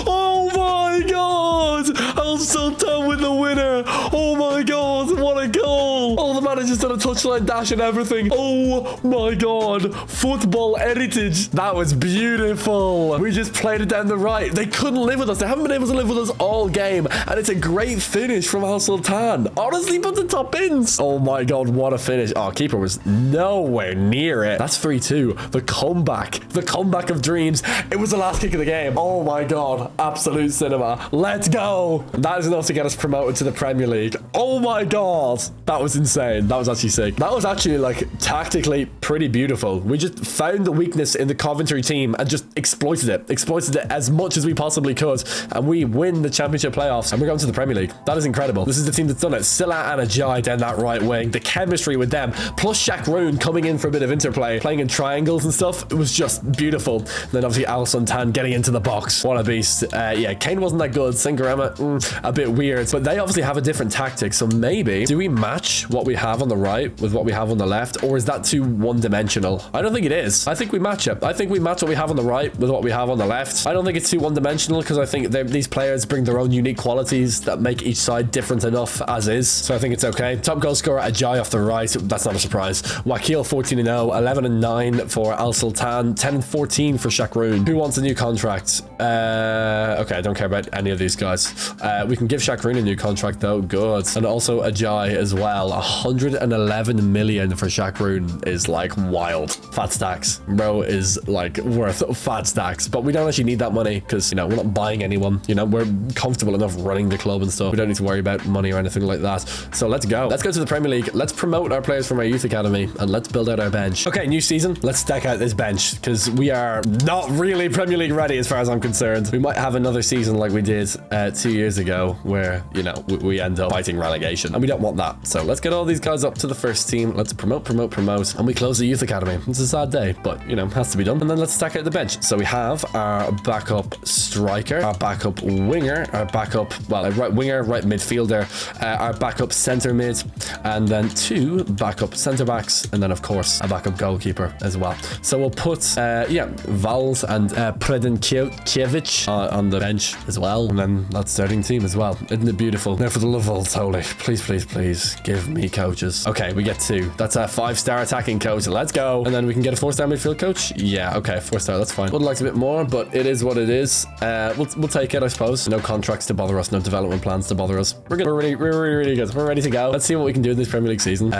Oh my God. Al Sultan with the winner. Oh my God. What a goal. Oh, the manager's done a touchline dash and everything. Oh my God. Football heritage. That was beautiful. We just played it down the right. They couldn't live with us. They haven't been able to live with us all game. And it's a great finish from Al Sultan. Honestly, but the top ins. Oh my God. What a finish. Oh, keeper was nowhere near it. That's 3-2. The comeback. The comeback of dreams. It was the last kick of the game. Oh my God. Absolute cinema. Let's go. That is enough to get us promoted to the Premier League. Oh my God. That was insane. That was actually sick. That was actually, like, tactically pretty beautiful. We just found the weakness in the Coventry team and just exploited it as much as we possibly could, and we win the championship playoffs and we're going to the Premier League. That is incredible. This is the team that's done it. Silla and Ajay down that right wing. The chemistry with them, plus Shakroon coming in for a bit of interplay, playing in triangles and stuff. It was just beautiful. And then obviously Al Sultan getting into the box. What a beast. Yeah, Kane wasn't that good. Sengarama, a bit weird, but they obviously have a different tactic. So maybe do we match what we have on the right with what we have on the left, or is that too one-dimensional? I don't think it is. I think we match it. I think we match what we have on the right with what we have on the left. I don't think it's too one-dimensional because I think these players bring their own unique qualities that make each side different enough as is. So I think it's okay. Top goal scorer Ajay off the right. That's not a surprise. Wakil 14-0, 11-9 for Al Sultan, 10-14 for Shakroon. Who wants a new contract? Okay, I don't care about any of these guys. We can give Shakroon a new contract though. Good. And also Ajay as well. 111 million for Shakroon is like wild. Fat stacks. Bro is like worth fat stacks. But we don't actually need that money because, you know, we're not buying anyone. You know, we're comfortable enough running the club and stuff. We don't need to worry about money or anything like that. So let's go. Let's go to the Premier League. Let's promote our players from our youth academy and let's build out our bench. Okay, new season. Let's stack out this bench because we are not really Premier League ready as far as I'm concerned. We might have another season like we did 2 years ago where, you know, we end up fighting relegation and we don't want that. So let's get all these guys up to the first team. Let's promote, and we close the youth academy. It's a sad day, but, you know, has to be done. And then let's stack out the bench. So we have our backup striker, our backup winger, our backup, well, a right winger, right midfielder, our backup center mid, and then 2 backup center backs, and then of course a backup goalkeeper as well. So we'll put Vals and Predenkiewicz on the bench as well, and then that starting team as well. Isn't it beautiful? Now for the love of all holy, please give me coaches. Okay, we get 2. That's a 5-star attacking coach. Let's go. And then we can get a 4-star midfield coach. Yeah, okay, 4-star, that's fine. Would have liked a bit more, but it is what it is. We'll take it, I suppose. No contracts to bother us, no development plans to bother us. We're really good. We're ready to go. Let's see what we can do in this Premier League season.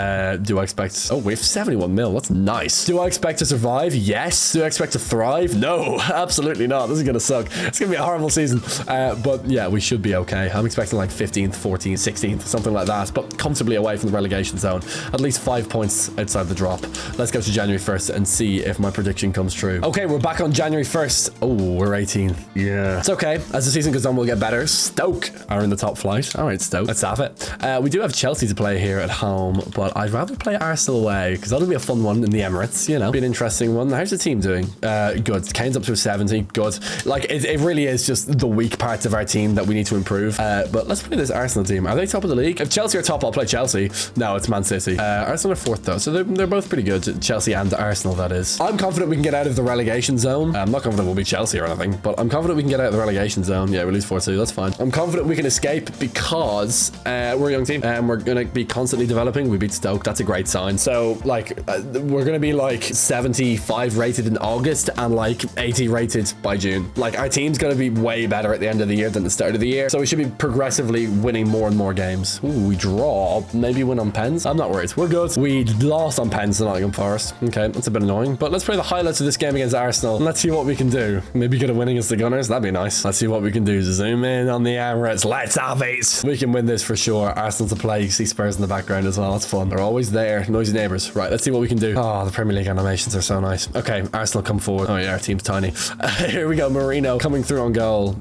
Do I expect... Oh, we have 71 mil. That's nice. Do I expect to survive? Yes. Do I expect to thrive? No, absolutely not. This is gonna suck. It's gonna be a horrible season. But yeah, we should be okay. I'm expecting like 15th, 14th, 16th, something like that, but comfortably away from the relegation zone. At least 5 points outside the drop. Let's go to January 1st and see if my prediction comes true. Okay, we're back on January 1st. Oh, we're 18th. Yeah. It's okay. As the season goes on, we'll get better. Stoke are in the top flight. All right, Stoke. Let's have it. We do have Chelsea to play here at home, but I'd rather play Arsenal away because that'll be a fun one in the Emirates, you know. Be an interesting one. How's the team doing? Good. Kane's up to a 70. Good. Like, it really is just the weak parts of our team that we need to improve. But let's play this Arsenal team. Are they top of the league? If Chelsea are top, I'll play Chelsea. No, it's Man City. Arsenal are 4th though, so they're both pretty good. Chelsea and Arsenal, that is. I'm confident we can get out of the relegation zone. I'm not confident we'll be Chelsea or anything, but I'm confident we can get out of the relegation zone. Yeah, we lose 4-2. That's fine. I'm confident we can escape because we're a young team and we're going to be constantly developing. We beat Stoke. That's a great sign. So, like, we're going to be like 75 rated in August and like 80 rated by June. Like, our team's going to be way better at the end of the year than the start of the year. So we should be progressively winning more and more games. Ooh, we draw. Maybe win on pens. I'm not worried. We're good. We lost on pens to Nottingham Forest. Okay, that's a bit annoying. But let's play the highlights of this game against Arsenal. And let's see what we can do. Maybe get a win against the Gunners. That'd be nice. Let's see what we can do. Zoom in on the Emirates. Let's have it. We can win this for sure. Arsenal to play. You see Spurs in the background as well. That's fun. They're always there. Noisy neighbours. Right, let's see what we can do. Oh, the Premier League animations are so nice. Okay, Arsenal come forward. Oh yeah, our team's tiny. Here we go. Marino coming through on goal.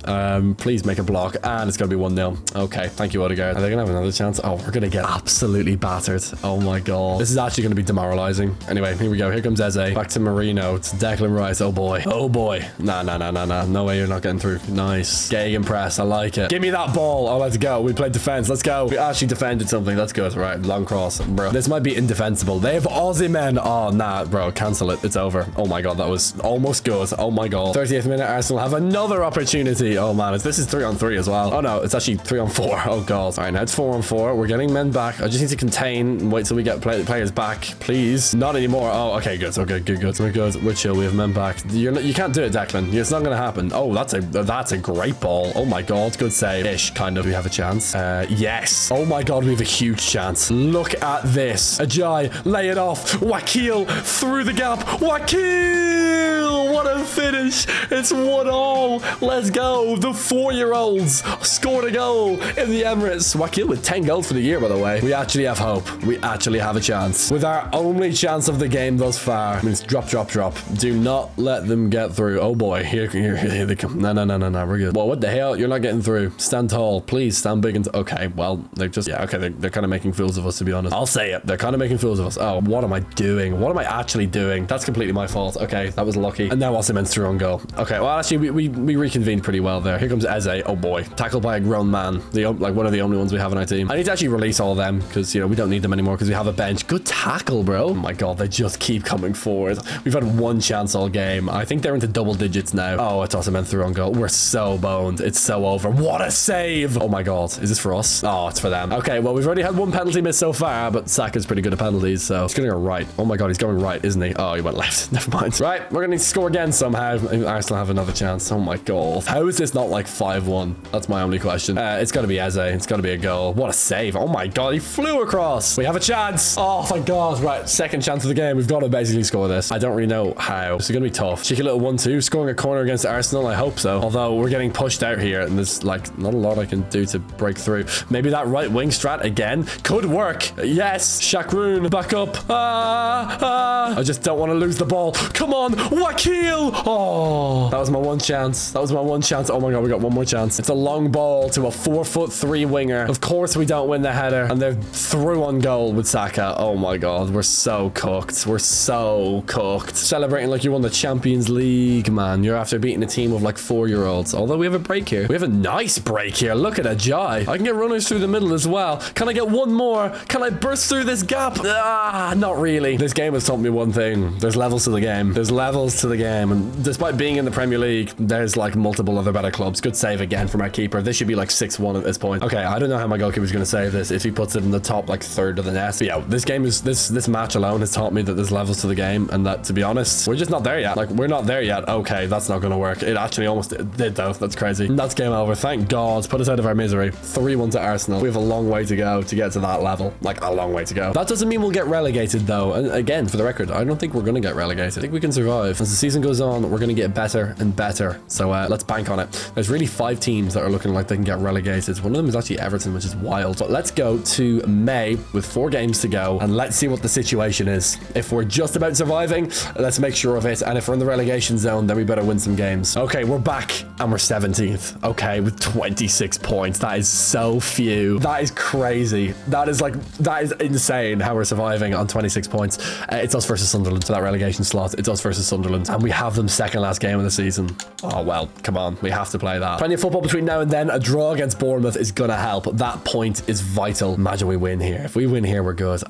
Please make a block. And it's going to be 1-0. Okay, thank you, Odegaard. Are they going to have another chance? Oh, we're going to get absolutely battered. Oh my god. This is actually going to be demoralising. Anyway, here we go. Here comes Eze. Back to Marino. To Declan Rice. Oh boy. Oh boy. Nah. No way you're not getting through. Nice. Gegenpress. I like it. Give me that ball. Oh, let's go. We played defense. Let's go. We actually defended something. That's good. Right. Long cross. Bro. This might be indefensible. They have Aussie men. Oh, nah, bro. Cancel it. It's over. Oh my god. That was almost good. Oh my god. 30th minute. Arsenal have another opportunity. Oh man. This is 3-on-3 as well. Oh no. It's actually 3-on-4. Oh god. All right. Now it's 4-on-4. We're getting men back. I just need to contain and wait till we get players back. Please. Not anymore. Oh, okay. Good. Okay. Good. We're good. We're chill. We have men back. You can't do it, Declan. It's not going to happen. Oh, that's a great ball. Oh my god. Good save. Ish, kind of. We have a chance. Yes. Oh my god. We have a huge chance. Look at this. Ajay, lay it off. Wakil through the gap. Wakil! What a finish. It's 1-1. Let's go. The 4-year-olds scored a goal in the Emirates. Wakil with 10 goals for the year, by the way. We actually have hope. We actually have a chance. With our only chance of the game thus far. I mean, it's drop. Do not let them get through. Oh boy. Here they come. No. We're good. Well, what the hell? You're not getting through. Stand tall. Please stand big and... Okay, well, they're just... Yeah, okay. They're kind of making fools of us, to be honest. I'll say it. They're kind of making fools of us. Oh, what am I doing? What am I actually doing? That's completely my fault. Okay, that was lucky. And now Osimhen's through on goal. Okay, well, actually, we reconvened pretty well there. Here comes Eze. Oh boy. Tackled by a grown man. Like one of the only ones we have on our team. I need to actually release all of them because, you know, we don't need them anymore because we have a bench. Good tackle, bro. Oh my god, they just keep coming forward. We've had one chance all game. I think they're into double digits now. Oh, it's Osimhen through on goal. We're so boned. It's so over. What a save. Oh my god. Is this for us? Oh, it's for them. Okay, well, we've already had one penalty miss so far, but Saka's pretty good at penalties, so he's going to go right. Oh my god, he's going right, isn't he? Oh, he went left. Never mind. Right, we're going to need to score again somehow. Arsenal have another chance. Oh my god. How is this not like 5-1? That's my only question. It's got to be Eze. It's got to be a goal. What a save. Oh my god, he flew across. We have a chance. Oh my god. Right, second chance of the game. We've got to basically score this. I don't really know how. This is going to be tough. Cheeky little 1-2. Scoring a corner against Arsenal. I hope so. Although we're getting pushed out here and there's like not a lot I can do to break through. Maybe that right wing strat again could work. Yes. Shakrun back up. I just don't want to lose the ball. Come on. Wakil. Oh, that was my one chance. Oh my god, we got one more chance. It's a long ball to a 4'3" winger. Of course we don't win the header and they're through on goal with Saka. Oh my god, we're so cooked. We're so cooked. Celebrating like you won the Champions League, man. You're after beating a team of like 4-year-olds. Although we have a break here. We have a nice break here. Look at Ajay. I can get runners through the middle as well. Can I get one more? Can I burst through this gap? Not really. This game has taught me one thing. There's levels to the game. There's levels to the game. And despite being in the Premier League, there's like multiple other better clubs. Good save again from our keeper. This should be like 6-1 at this point. Okay, I don't know how my goalkeeper's going to save this if he puts it in the top like third of the net. But yeah, this game is this match alone has taught me that there's levels to the game and that, to be honest, we're just not there yet. Like, we're not there yet. Okay, that's not going to work. It actually almost did though. That's crazy. That's game over. Thank God. Put us out of our misery. 3-1 to Arsenal. We have a long way to go to get to that level. Like, a long way to go. That doesn't mean we'll get relegated though. And again, for the record, I don't think we're going to get relegated. I think we can survive. As the season goes on, we're going to get better and better. So let's bank on it. There's really 5 teams that are looking like they can get relegated. One of them is actually Everton, which is wild. But let's go to May with 4 games to go, and let's see what the situation is. If we're just about surviving, let's make sure of it, and if we're in the relegation zone, then we better win some games. Okay, we're back, and we're 17th. Okay, with 26 points. That is so few. That is crazy. That is insane how we're surviving on 26 points. It's us versus Sunderland to that relegation slot. It's us versus Sunderland, and we have them second last game of the season. Oh, well, come on. We have to play that. Plenty of football between now and then. A draw against Bournemouth is gonna help. That point is vital. Imagine we win here. If we win here, we're good.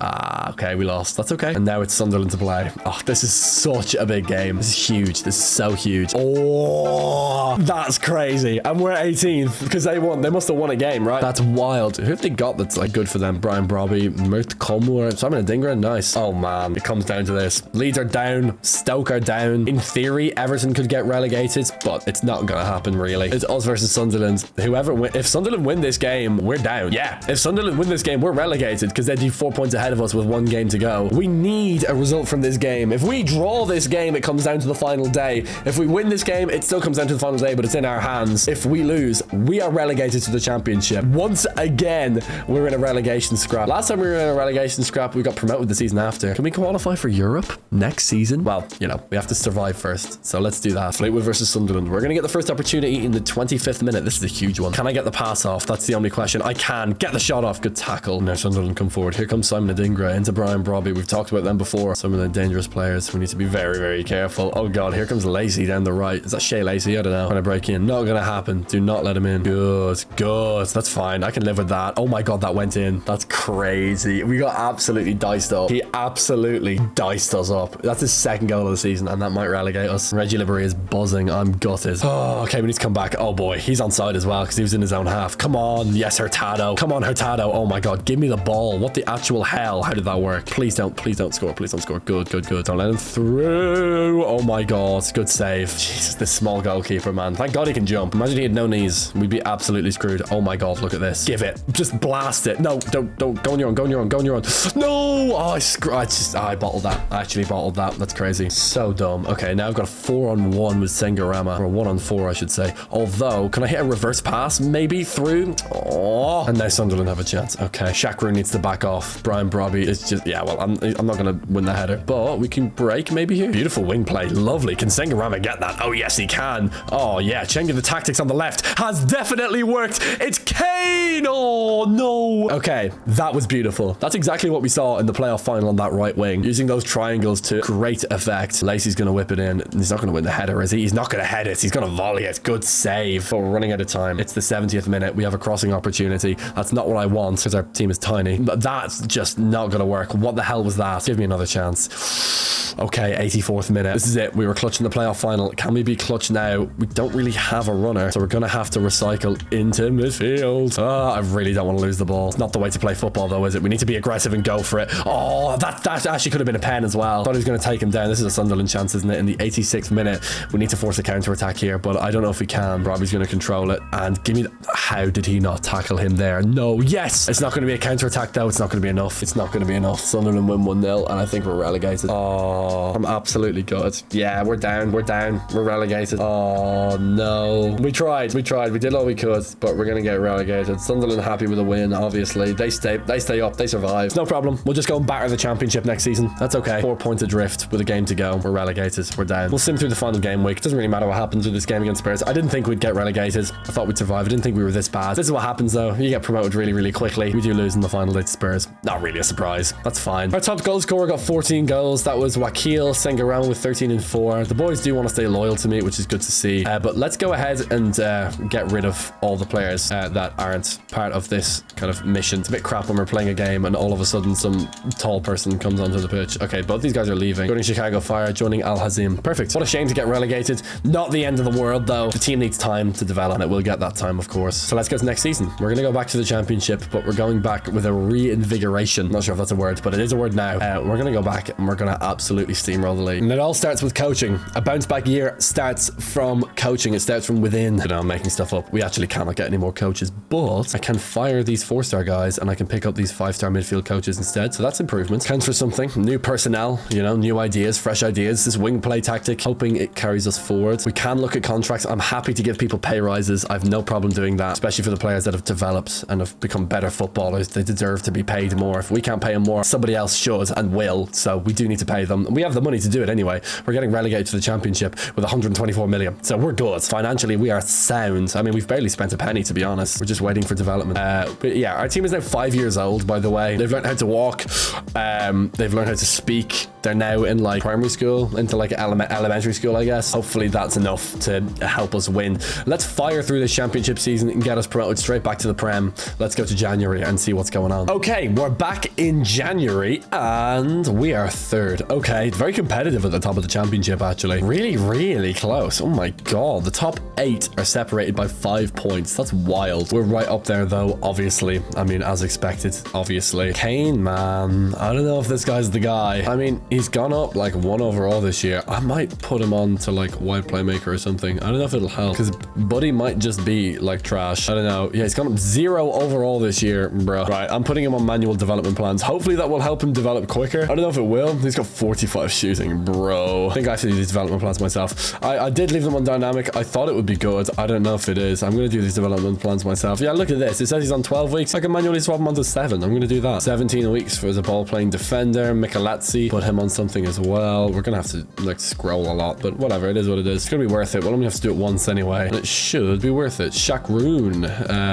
Okay, we lost. That's okay. And now it's Sunderland to play. Oh, this is such a big game. This is huge. This is so huge. Oh, that's crazy. And we're 18th because they won. They must have won a game, right? That's wild. Who have they got that's like good for them? Brian Brobby, Mert Comwer, Simon Adingra. Nice. Oh man, it comes down to this. Leeds are down. Stoke are down. In theory, Everton could get relegated, but it's not gonna happen really. It's us versus Sunderland. If Sunderland win this game, we're down. Yeah, if Sunderland win this game, we're relegated because they'd be 4 points ahead of us with 1 game to go. We need a result from this game. If we draw this game, it comes down to the final day. If we win this game, it still comes down to the final day, but it's in our hands. If we lose, we are relegated to the championship. Once again, we're in a relegation scrap. Last time we were in a relegation scrap, we got promoted the season after. Can we qualify for Europe next season? Well, you know, we have to survive first. So let's do that. Fleetwood versus Sunderland. We're going to get the first opportunity in the 25th minute. This is a huge one. Can I get the pass off? That's the only question. I can. Get the shot off. Good tackle. Now Sunderland come forward. Here comes Simon Adingra into Brian Brobby. We've talked about them before. Some of the dangerous players. We need to be very, very careful. Oh God, here comes Lacey down the right. Is that Shea Lacey? I don't know. Trying to break in. Not gonna happen. Do not let him in. Good. Good. That's fine. I can live with that. Oh my God, that went in. That's crazy. We got absolutely diced up. He absolutely diced us up. That's his 2nd goal of the season, and that might relegate us. Reggie Libery is buzzing. I'm gutted. Oh, okay, we need to come back. Oh boy, he's onside as well because he was in his own half. Come on. Yes, Hurtado. Come on, Hurtado. Oh my God, give me the ball. What the actual hell? How did that work? Please don't score. Please don't score. Good, good, good. Don't let him through. Oh my God, good save. Jesus, this small goalkeeper, man. Thank God he can jump. Imagine he had no knees. We'd be absolutely screwed. Oh my God, look at this. Give it. Just blast it. No, don't. Go on your own. Go on your own. Go on your own. No. Oh, I bottled that. I actually bottled that. That's crazy. So dumb. Okay, now I've got a 4-on-1 with Sengarama, or a 1-on-4, I should say. Although, can I hit a reverse pass? Maybe through. Oh, and now Sunderland have a chance. Okay, Shakru needs to back off. Brian Brobby is just, yeah, well, I'm not going to win the header, but we can break maybe here. Beautiful wing play. Lovely. Can Sengarama get that? Oh, yes, he can. Oh, yeah. Changing the tactics on the left has definitely worked. It's Kane. Oh, no. Okay, that was beautiful. That's exactly what we saw in the playoff final on that right wing. Using those triangles to great effect. Lacey's going to whip it in. He's not going to win the header, is he? He's not going to head it. He's going to volley it. Good save. But we're running out of time. It's the 70th minute. We have a crossing opportunity. That's not what I want because our team is tiny. But that's just not going to work. What the hell was that? Give me another chance. Okay, 84th minute. This is it. We were clutching the playoff final. Can we be clutch now? We don't really have a runner, so we're going to have to recycle into midfield. I really don't want to lose the ball. It's not the way to play football, though, is it? We need to be aggressive and go for it. Oh, that actually could have been a pen as well. Thought he was going to take him down. This is a Sunderland chance, isn't it? In the 86th minute, we need to force a counter-attack here, but I don't know if we can. Robbie's going to control it, and give me... How did he not tackle him there? No. Yes! It's not going to be a counter-attack, though. It's not going to be enough. It's not going to be enough. Sunderland win 1-0, and I think we're relegated. Oh, I'm absolutely gutted. Yeah, we're down. We're down. We're relegated. Oh, no. We tried. We did all we could, but we're going to get relegated. Sunderland happy with a win, obviously. They stay up. They survive. No problem. We'll just go and batter the championship next season. That's okay. 4 points adrift with a game to go. We're relegated. We're down. We'll sim through the final game week. It doesn't really matter what happens with this game against Spurs. I didn't think we'd get relegated. I thought we'd survive. I didn't think we were this bad. This is what happens, though. You get promoted really, really quickly. We do lose in the final day to Spurs. Not really a surprise. That's fine. Our top goal scorer got 14 goals. That was Wakil Sengarama with 13 and 4. The boys do want to stay loyal to me, which is good to see. But let's go ahead and get rid of all the players that aren't part of this kind of mission. It's a bit crap when we're playing a game and all of a sudden some tall person comes onto the pitch. Okay, both these guys are leaving. Joining Chicago Fire, joining Al Hazim. Perfect. What a shame to get relegated. Not the end of the world, though. The team needs time to develop, and it will get that time, of course. So let's go to next season. We're going to go back to the championship, but we're going back with a reinvigoration. Not sure if that's a word, but it is a word now. We're going to go back and we're going to absolutely steamroll the league. And it all starts with coaching. A bounce back year starts from coaching. It starts from within. You know, I'm making stuff up. We actually cannot get any more coaches, but I can fire these 4-star guys and I can pick up these 5-star midfield coaches instead. So that's improvement. Counts for something. New personnel, you know, new ideas, fresh ideas. This wing play tactic, hoping it carries us forward. We can look at contracts. I'm happy to give people pay rises. I've no problem doing that, especially for the players that have developed and have become better footballers. They deserve deserve to be paid more. If we can't pay them more, somebody else should and will. So we do need to pay them. We have the money to do it anyway. We're getting relegated to the championship with 124 million. So we're good. Financially, we are sound. I mean, we've barely spent a penny, to be honest. We're just waiting for development. But yeah, our team is now 5 years old, by the way. They've learned how to walk. They've learned how to speak. They're now in like primary school, into like elementary school, I guess. Hopefully that's enough to help us win. Let's fire through this championship season and get us promoted straight back to the Prem. Let's go to January and see what's going on. Okay, we're back in January and we are third. Okay, very competitive at the top of the championship, actually. Really, really close. Oh my God. The top 8 are separated by 5 points. That's wild. We're right up there though, obviously. I mean, as expected, obviously. Kane, man. I don't know if this guy's the guy. I mean, he's gone up like 1 overall this year. I might put him on to like wide playmaker or something. I don't know if it'll help because Buddy might just be like trash. I don't know. Yeah, he's gone up 0 overall this year, bro. Right, I'm putting him on manual development plans. Hopefully that will help him develop quicker. I don't know if it will. He's got 45 shooting, bro. I think I have to do these development plans myself. I did leave them on dynamic. I thought it would be good. I don't know if it is. I'm going to do these development plans myself. Yeah, look at this. It says he's on 12 weeks. I can manually swap him onto 7. I'm going to do that. 17 weeks for the ball playing defender. Mikalatsi, put him on something as well. We're going to have to like scroll a lot, but whatever. It is what it is. It's going to be worth it. We'll only have to do it once anyway. And it should be worth it. Shakroon.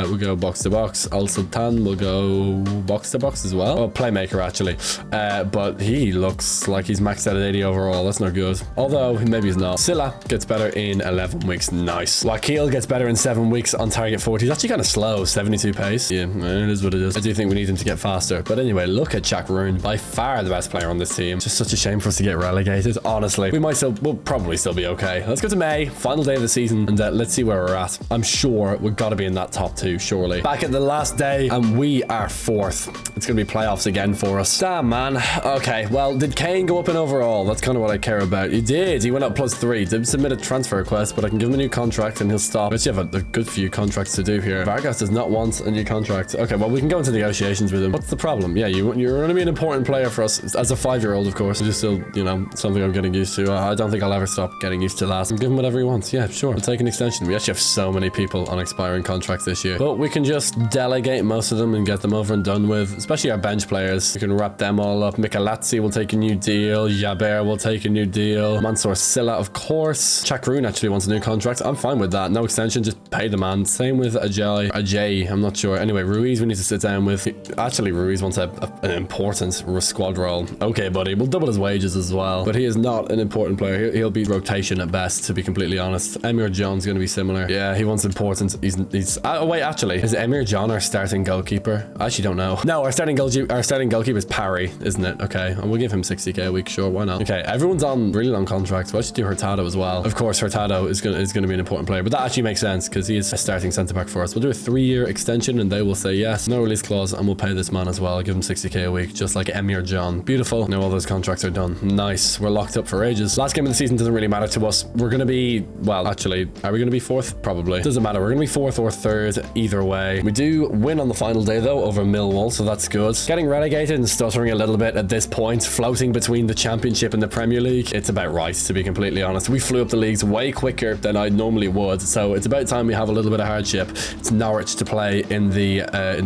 We'll go box to box. Al Sultan will go box to box as well. Oh, playmaker actually. But he looks like he's maxed out at 80 overall. That's not good. Although maybe he's not. Silla gets better in 11 weeks. Nice. Wakil gets better in 7 weeks on target 40. He's actually kind of slow. 72 pace. Yeah, it is what it is. I do think we need him to get faster. But anyway, look at Shakroon. By far the best player on this team. Just such a shame for us to get relegated. Honestly, we'll probably still be okay. Let's go to May, final day of the season, and let's see where we're at. I'm sure we've got to be in that top 2, surely. Back at the last day, and we are 4th. It's going to be playoffs again for us. Damn, man. Okay, well, did Kane go up in overall? That's kind of what I care about. He did. He went up +3. Did submit a transfer request, but I can give him a new contract and he'll stop. We actually have a good few contracts to do here. Vargas does not want a new contract. Okay, well, we can go into negotiations with him. What's the problem? Yeah, you're going to be an important player for us. As a 5-year-old, of course. It's just still, you know, something I'm getting used to. I don't think I'll ever stop getting used to that. Give him whatever he wants. Yeah, sure. We'll take an extension. We actually have so many people on expiring contracts this year. But we can just delegate most of them and get them over and done with, especially our bench players. We can wrap them all up. Mikalatsi will take a new deal. Jaber will take a new deal. Mansour Silla, of course. Chakroon actually wants a new contract. I'm fine with that. No extension, just pay the man. Same with Ajay. I'm not sure. Anyway, Ruiz we need to sit down with. Actually, Ruiz wants an important squad role. Okay, buddy. We'll double his wages as well. But he is not an important player. He'll be rotation at best, to be completely honest. Emir John's going to be similar. Yeah, he wants importance. He's oh wait, actually, is Emir John our starting goalkeeper? I actually don't know. No, our starting goalkeeper is Parry, isn't it? Okay, and we'll give him 60k a week, sure, why not? Okay, everyone's on really long contracts. We'll actually do Hurtado as well. Of course, Hurtado is gonna be an important player, but that actually makes sense because he is a starting centre back for us. We'll do a 3-year extension and they will say yes, no release clause, and we'll pay this man as well. I'll give him 60k a week, just like Emir John. Beautiful. Now all those contracts are done. Nice. We're locked up for ages. Last game of the season doesn't really matter to us. We're gonna be, well, actually, are we gonna be 4th? Probably. Doesn't matter. We're gonna be 4th or 3rd either way. We do win on the final day though over Millwall, so that's good. Getting relegated and stuttering a little bit at this point, floating between the Championship and the Premier League, it's about right, to be completely honest. We flew up the leagues way quicker than I normally would, so it's about time we have a little bit of hardship. It's Norwich to play in the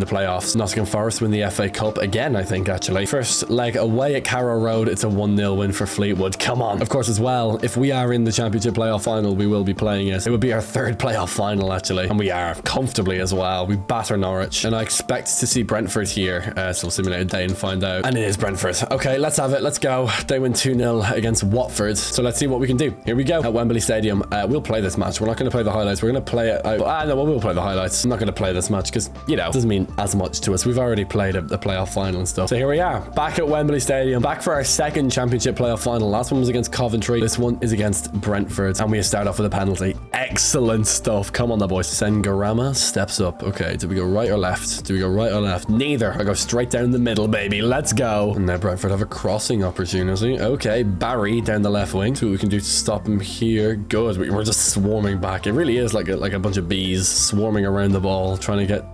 playoffs. Nottingham Forest win the FA Cup again, I think, actually. First leg away at Carrow Road, it's a 1-0 win for Fleetwood. Come on. Of course, as well, if we are in the Championship playoff final, we will be playing it. It would be our 3rd playoff final, actually, and we are comfortably as well. We batter Norwich, and I expect to see Brentford here, so we'll simulate a day and find out. And it is Brentford. Okay, let's have it. Let's go. They win 2-0 against Watford, so let's see what we can do. Here we go at Wembley Stadium. We'll play this match. We're not going to play the highlights. We're going to play it. No, we'll play the highlights. I'm not going to play this match because, you know, it doesn't mean as much to us. We've already played a playoff final and stuff. So here we are, back at Wembley Stadium, back for our 2nd Championship playoff final. Last one was against Coventry. This one is against Brentford, and we start off with a penalty. Excellent stuff. Come on, the boys. Sengarama steps up. Okay, do we go right or left? Do we go right or left? Neither. I go straight down the middle, baby. Let's go. And now Brentford have a crossing opportunity. Okay, Barry down the left wing. See what we can do to stop him here. Good. We're just swarming back. It really is like a bunch of bees swarming around the ball, trying to get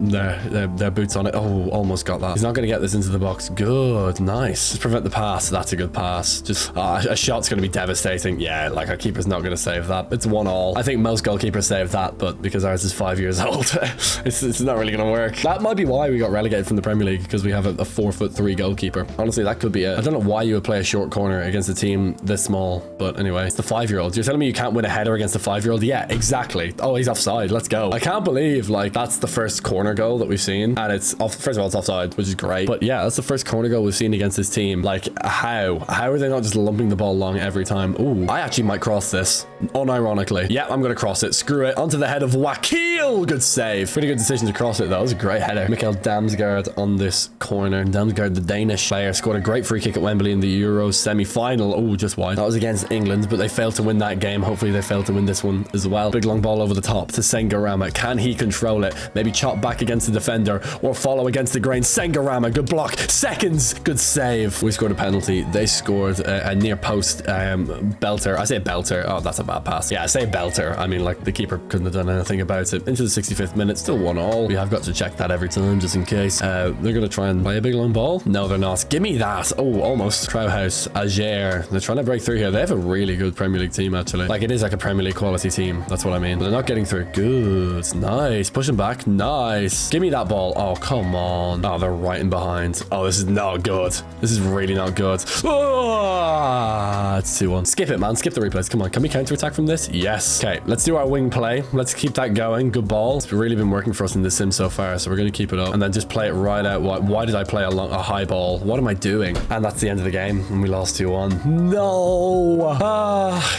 their boots on it. Oh, almost got that. He's not going to get this into the box. Good. Nice. Just prevent the pass. That's that's a good pass. Just a shot's going to be devastating. Yeah, like our keeper's not going to save that. It's 1-1. I think most goalkeepers save that, but because ours is 5 years old, it's not really going to work. That might be why we got relegated from the Premier League, because we have a 4'3" goalkeeper. Honestly, that could be it. I don't know why you would play a short corner against a team this small, but anyway, it's the 5-year-old. You're telling me you can't win a header against a 5-year-old? Yeah, exactly. Oh, he's offside. Let's go. I can't believe like that's the first corner goal that we've seen, and it's off. First of all, it's offside, which is great. But yeah, that's the first corner goal we've seen against this team. Like, how are they not just lumping the ball long every time? Ooh, I actually might cross this, unironically. Yeah, I'm gonna cross it. Screw it. Onto the head of Wakil. Good save. Pretty good decision to cross it though. It was a great header. Mikkel Damsgaard on this corner. Damsgaard, the Danish player, scored a great free kick at Wembley in the Euros semi-final. Oh, just wide. That was against England, but they failed to win that game. Hopefully they failed to win this one as well. Big long ball over the top to Sengarama. Can he control it? Maybe chop back against the defender or follow against the grain. Sengarama, good block. Seconds, good save. We scored a penalty. They scored a near post belter. I say belter. Oh, that's a bad pass. Yeah, I say belter. I mean, like, the keeper couldn't have done anything about it. Into the 65th minute, still 1-1. We have got to check that every time, just in case. They're going to try and play a big long ball. No, they're not. Give me that. Oh, almost. Trauhaus, Ager. They're trying to break through here. They have a really good Premier League team, actually. Like, it is like a Premier League quality team. That's what I mean. But they're not getting through. Good. Nice. Pushing back. Nice. Give me that ball. Oh, come on. Oh, they're right in behind. Oh, this is not good. This is really not good. Oh, it's 2-1. Skip it, man. Skip the replays. Come on. Can we counter-attack from this? Yes. Okay, let's do our wing play. Let's keep that going. Good ball. It's really been working for us in this sim so far, so we're going to keep it up and then just play it right out. Why did I play a high ball? What am I doing? And that's the end of the game, and we lost 2-1. No.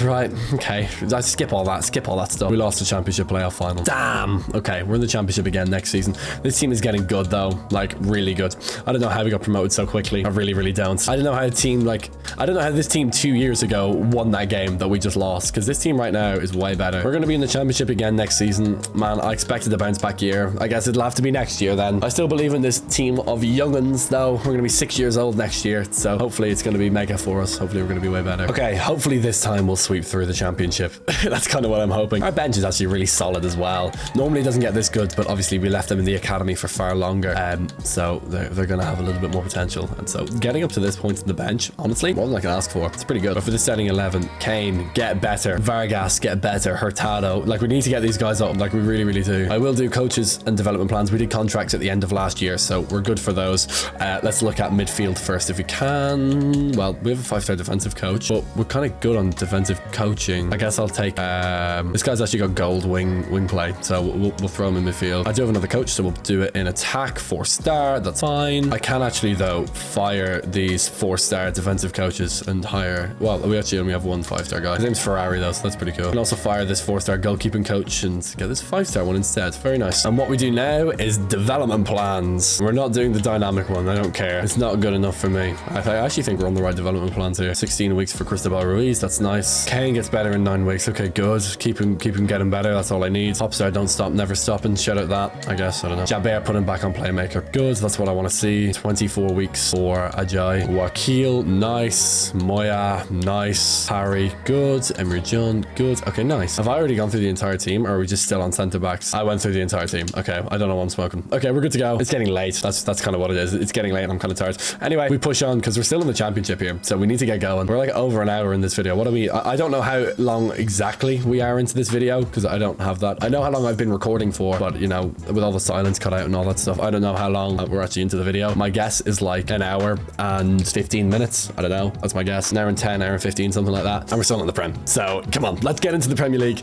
Right. Okay. I skip all that. Skip all that stuff. We lost the championship playoff final. Damn. Okay, we're in the championship again next season. This team is getting good though, like really good. I don't know how we got promoted so quickly. I really don't. I don't know how I don't know how this team 2 years ago won that game that we just lost, because this team right now is way better. We're going to be in the championship again next season. Man, I expected a bounce back year. I guess it'll have to be next year then. I still believe in this team of young'uns though. We're going to be 6 years old next year, so hopefully it's going to be mega for us. Hopefully we're going to be way better. Okay, hopefully this time we'll sweep through the championship. That's kind of what I'm hoping. Our bench is actually really solid as well. Normally it doesn't get this good, but obviously we left them in the academy for far longer, so they're going to have a little bit more potential. And so getting up to this point in the bench, honestly, more than I can ask for. It's pretty good. But for the starting 11, Kane, get better. Vargas, get better. Hurtado, like, we need to get these guys up. Like, we really do. I will do coaches and development plans. We did contracts at the end of last year, so we're good for those. Let's look at midfield first if we can. Well, we have a 5-star defensive coach, but we're kind of good on defensive coaching. I guess I'll take this guy's actually got gold wing play, so we'll throw him in midfield. I do have another coach, so we'll do it in attack. 4-star, that's fine. I can actually though fire these 4-star defensive coaches and hire, well, we actually only have one 5-star guy. His name's Ferrari though, so that's pretty cool. We can also fire this 4-star goalkeeping coach and get this 5-star one instead. Very nice. And what we do now is development plans. We're not doing the dynamic one. I don't care. It's not good enough for me. I actually think we're on the right development plans here. 16 weeks for Cristobal Ruiz. That's nice. Kane gets better in 9 weeks. Okay, good. Keep him getting better. That's all I need. Popstar, don't stop, never stopping. Shout out that, I guess. I don't know. Jabber, put him back on playmaker. Good. That's what I want to see. 24 weeks for Ajay. Wakil, nice. Moya, nice. Harry, good. Emre Can, good. Okay, nice. Have I already gone through the entire team, or are we just still on centre backs? I went through the entire team. Okay, I don't know what I'm smoking. Okay, we're good to go. It's getting late. That's kind of what it is. It's getting late and I'm kind of tired. Anyway, we push on because we're still in the championship here, so we need to get going. We're like over an hour in this video. What are we? I don't know how long exactly we are into this video because I don't have that. I know how long I've been recording for, but you know, with all the silence cut out and all that stuff, I don't know how long we're actually into the video. My guess is like an hour and 15 minutes. I don't know. That's my guess. An hour and 10, hour and 15, something like that. And we're still in the Prem. So come on, let's get into the Premier League.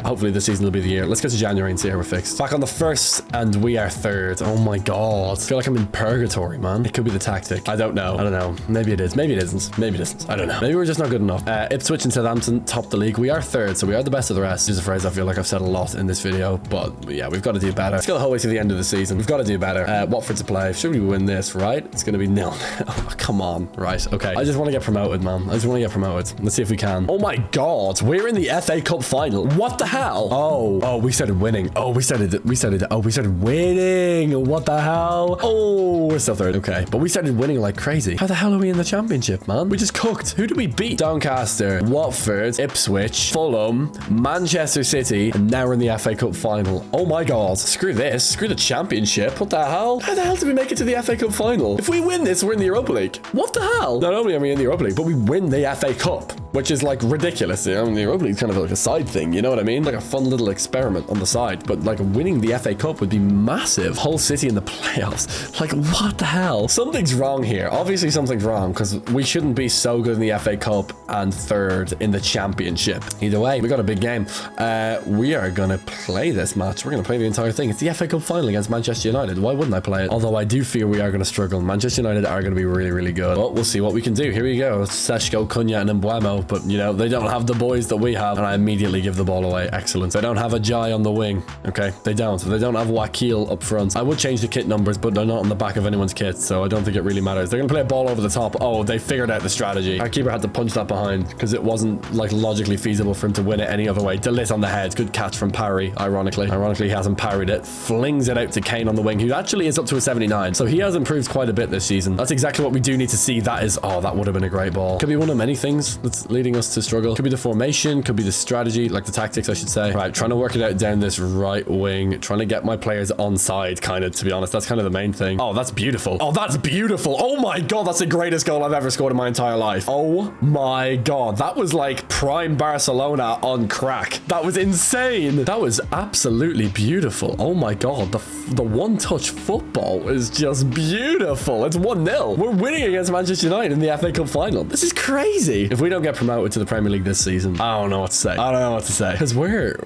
Hopefully this season will be the year. Let's go to January and see how we're fixed. Back on the 1st and we are 3rd. Oh my God. I feel like I'm in purgatory, man. It could be the tactic. I don't know. Maybe it is. Maybe it isn't. Maybe it isn't. I don't know. Maybe we're just not good enough. Ipswich and Southampton top the league. We are 3rd, so we are the best of the rest. This is a phrase I feel like I've said a lot in this video, but yeah, we've got to do better. Let's go the whole way to the end of the season. We've got to do better. Watford to play. Should we win this, right? It's going to be 0-0. Oh, come on. Right. Okay. I just want to get promoted, man. I just want finally get promoted. Let's see if we can. Oh my God, we're in the FA Cup final. What the hell? Oh, we started winning. We started winning. What the hell? Oh, we're still third. Okay, but we started winning like crazy. How the hell are we in the championship, man? We just cooked. Who did we beat? Doncaster, Watford, Ipswich, Fulham, Manchester City, and now we're in the FA Cup final. Oh my God. Screw this. Screw the championship. What the hell? How the hell did we make it to the FA Cup final? If we win this, we're in the Europa League. What the hell? Not only are we in the Europa League, but we win the FA Cup, which is like ridiculous. You know, the Europa League is kind of like a side thing. You know what I mean? Like a fun little experiment on the side. But like winning the FA Cup would be massive. Hull City in the playoffs. Like what the hell? Something's wrong here. Obviously something's wrong because we shouldn't be so good in the FA Cup and third in the championship. Either way, we got a big game. We are going to play this match. We're going to play the entire thing. It's the FA Cup final against Manchester United. Why wouldn't I play it? Although I do fear we are going to struggle. Manchester United are going to be really, really good. But we'll see what we can do. Here we go. Seshko, Cunha, and Mbuemo. But, you know, they don't have the boys that we have. And I immediately give the ball away. Excellent. They don't have a Jai on the wing. Okay, they don't. They don't have Wakil up front. I would change the kit numbers, but they're not on the back of anyone's kit. So I don't think it really matters. They're going to play a ball over the top. Oh, they figured out the strategy. Our keeper had to punch that behind because it wasn't, like, logically feasible for him to win it any other way. Delit on the head. Good catch from Parry, ironically. Ironically, he hasn't parried it. Flings it out to Kane on the wing, who actually is up to a 79. So he has improved quite a bit this season. That's exactly what we do need to see. That is, oh, that would have been a great ball. Could be one of many things that's leading us to struggle. Could be the formation, could be the strategy, like the tactics, I should say. Right, trying to work it out down this right wing, trying to get my players onside, kind of, to be honest. That's kind of the main thing. Oh, that's beautiful. Oh, that's beautiful. Oh my God, that's the greatest goal I've ever scored in my entire life. Oh my God, that was like prime Barcelona on crack. That was insane. That was absolutely beautiful. Oh my God, the one-touch football is just beautiful. It's 1-0. We're winning against Manchester United in the FA Cup final. This is crazy. If we don't get promoted to the Premier League this season, I don't know what to say. I don't know what to say. Because we're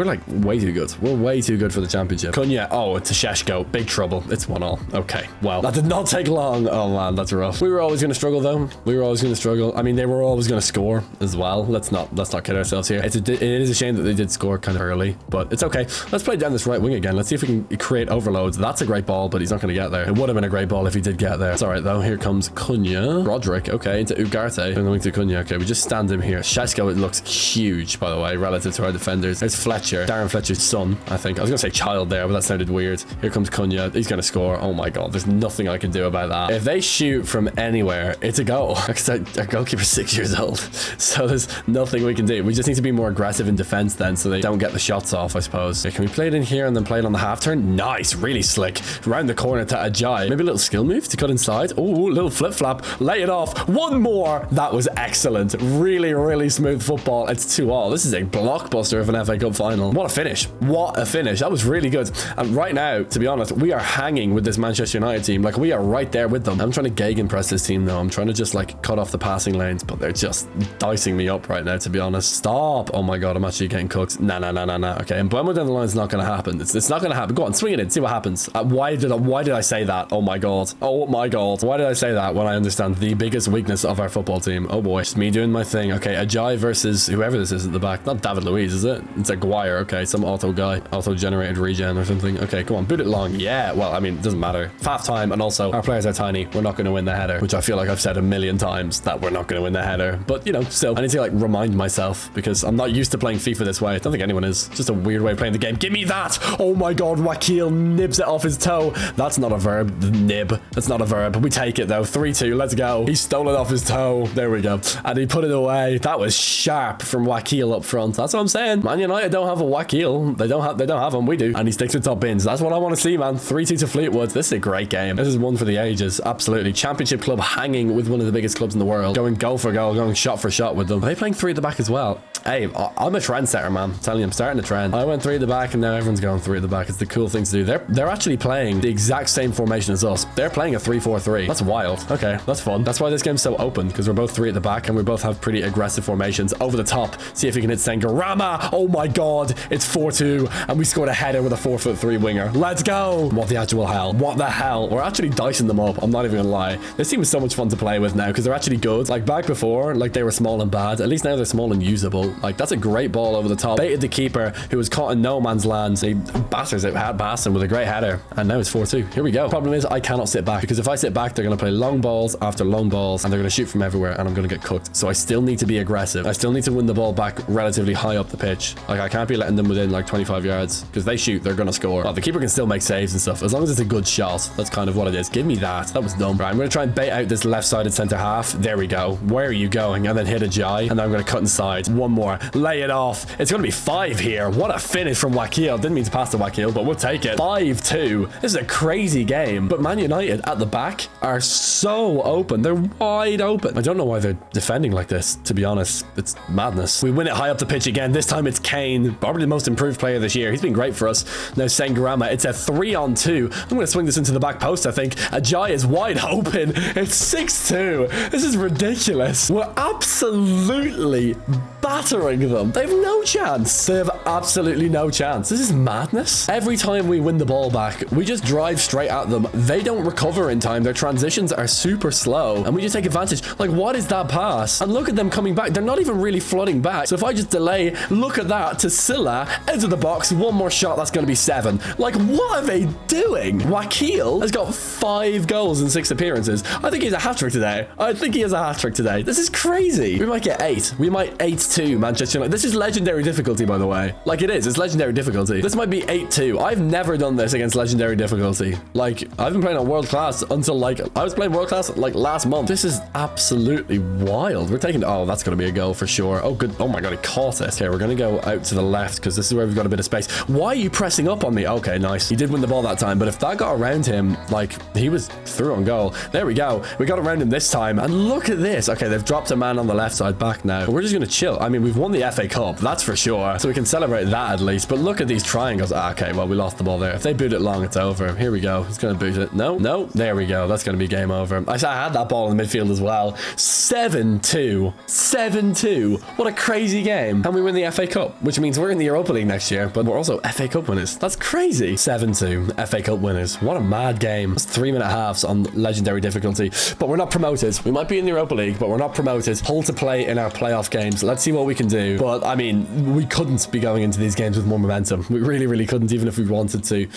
like way too good. We're way too good for the championship. Cunha, oh, it's a Seshko. Big trouble. It's 1-1. Okay, well, that did not take long. Oh man, that's rough. We were always going to struggle though. We were always going to struggle. I mean, they were always going to score as well. Let's not kid ourselves here. It is a shame that they did score kind of early, but it's okay. Let's play down this right wing again. Let's see if we can create overloads. That's a great ball, but he's not going to get there. It would have been a great ball if he did get there. It's all right though. Here comes Cunha. Roderick, okay, into Ugarte. And then to Cunha. Okay, we just stand him here. Seshko, it looks huge, by the way, relative to our defenders. There's Fletcher, Darren Fletcher's son, I think. I was going to say child there, but that sounded weird. Here comes Cunha. He's going to score. Oh my God, there's nothing I can do about that. If they shoot from anywhere, it's a goal. Because our goalkeeper's 6 years old. So there's nothing we can do. We just need to be more aggressive in defense then so they don't get the shots off, I suppose. Okay, can we play it in here and then play it on the half turn? Nice, really slick. Round the corner to Ajay. Maybe a little skill move to cut inside. Oh, little flip flap. Lay it off. One more. That was excellent. Really, really smooth football. It's 2-2. This is a blockbuster of an FA Cup final. What a finish. What a finish. That was really good. And right now, to be honest, we are hanging with this Manchester United team. Like, we are right there with them. I'm trying to gegenpress this team though. I'm trying to just like cut off the passing lanes, but they're just dicing me up right now, to be honest. Stop. Oh my God, I'm actually getting cooked. Nah. Okay, and Mbuemo down the line is not going to happen. It's not going to happen. Go on, swing it in. See what happens. Why did I say that? Oh my God. Oh my God. Why did I say that when I understand the biggest weakness of our football team? Oh boy. It's me doing my thing. Okay, Ajay versus whoever this is at the back. Not David Luiz, is it? It's Aguirre. Okay, some auto guy. Auto-generated regen or something. Okay, come on. Boot it long. Yeah, well, I mean, it doesn't matter. Half time, and also our players are tiny. We're not going to win the header, which I feel like I've said a million times that we're not going to win the header. But, you know, still, I need to like remind myself because I'm not used to playing FIFA this way. I don't think anyone is. It's just a weird way of playing the game. Give me that. Oh my God, Wakil nibs it off his toe. That's not a verb. Nib. That's not a verb. We take it though. 3-2. Let's go. He stole it off his toe. There we go. And he put it away. That was sharp from Wakil up front. That's what I'm saying. Man United don't have a Wakil. They don't have him. We do. And he sticks with top bins. That's what I want to see, man. 3-2 to Fleetwood. This is a great game. This is one for the ages. Absolutely. Championship club hanging with one of the biggest clubs in the world. Going goal for goal. Going shot for shot with them. Are they playing 3 at the back as well? Hey, I'm a trendsetter, man. I'm telling you, I'm starting a trend. I went 3 at the back and now everyone's going 3 at the back. It's the cool thing to do. They're actually playing the exact same formation as us. They're playing a 3-4-3. That's wild. Okay, that's fun. That's why this game's so open, because we're both 3 at the back and we both have pretty aggressive formations. Over the top. See if we can hit Sengarama. Oh my God. It's 4-2 and we scored a header with a 4'3" winger. Let's go. What the actual hell? What the hell? We're actually dicing them up. I'm not even gonna lie. This team is so much fun to play with now because they're actually good. Like back before, like they were small and bad. At least now they're small and usable. goal. Like, that's a great ball over the top. Baited the keeper, who was caught in no man's land. He batters it past him with a great header. And now it's 4-2. Here we go. Problem is, I cannot sit back, because if I sit back, they're going to play long balls after long balls, and they're going to shoot from everywhere, and I'm going to get cooked. So I still need to be aggressive. I still need to win the ball back relatively high up the pitch. Like, I can't be letting them within like 25 yards, because they shoot, they're going to score. Well, the keeper can still make saves and stuff, as long as it's a good shot. That's kind of what it is. Give me that. That was dumb. Right, I'm going to try and bait out this left-sided centre half. There we go. Where are you going? And then hit a Jai, and then I'm going to cut inside. One more. Lay it off. It's going to be 5 here. What a finish from Wakil. Didn't mean to pass to Wakil, but we'll take it. 5-2. This is a crazy game. But Man United at the back are so open. They're wide open. I don't know why they're defending like this, to be honest. It's madness. We win it high up the pitch again. This time it's Kane, probably the most improved player this year. He's been great for us. Now Sengarama. It's a 3-on-2. I'm going to swing this into the back post, I think. Ajay is wide open. It's 6-2. This is ridiculous. We're absolutely battering them. They have no chance. They have absolutely no chance. This is madness. Every time we win the ball back, we just drive straight at them. They don't recover in time. Their transitions are super slow, and we just take advantage. Like, what is that pass? And look at them coming back. They're not even really flooding back. So if I just delay, look at that, to Silla, out of the box, one more shot, that's going to be 7. Like, what are they doing? Wakil has got 5 goals in 6 appearances. I think he's a hat-trick today. I think he has a hat-trick today. This is crazy. We might get 8. We might 8-2 Manchester United. This is legendary difficulty, by the way. Like, it is. It's legendary difficulty. This might be 8-2. I've never done this against legendary difficulty. Like, I've been playing on world class until, like, I was playing world class, like, last month. This is absolutely wild. We're taking... Oh, that's going to be a goal for sure. Oh, good. Oh, my God. He caught it. Okay, we're going to go out to the left, because this is where we've got a bit of space. Why are you pressing up on me? Okay, nice. He did win the ball that time, but if that got around him, like, he was through on goal. There we go. We got around him this time, and look at this. Okay, they've dropped a man on the left side back now. But we're just going to chill. I mean, we've won the FA Cup, that's for sure. So we can celebrate that at least. But look at these triangles. Ah, okay, well, we lost the ball there. If they boot it long, it's over. Here we go. He's going to boot it. No, no. There we go. That's going to be game over. I had that ball in the midfield as well. 7-2. 7-2. What a crazy game. And we win the FA Cup, which means we're in the Europa League next year, but we're also FA Cup winners. That's crazy. 7-2. FA Cup winners. What a mad game. It's 3-minute halves on legendary difficulty, but we're not promoted. We might be in the Europa League, but we're not promoted. Hold to play in our playoff games. Let's see what we can do. But I mean, we couldn't be going into these games with more momentum. We really, really couldn't, even if we wanted to.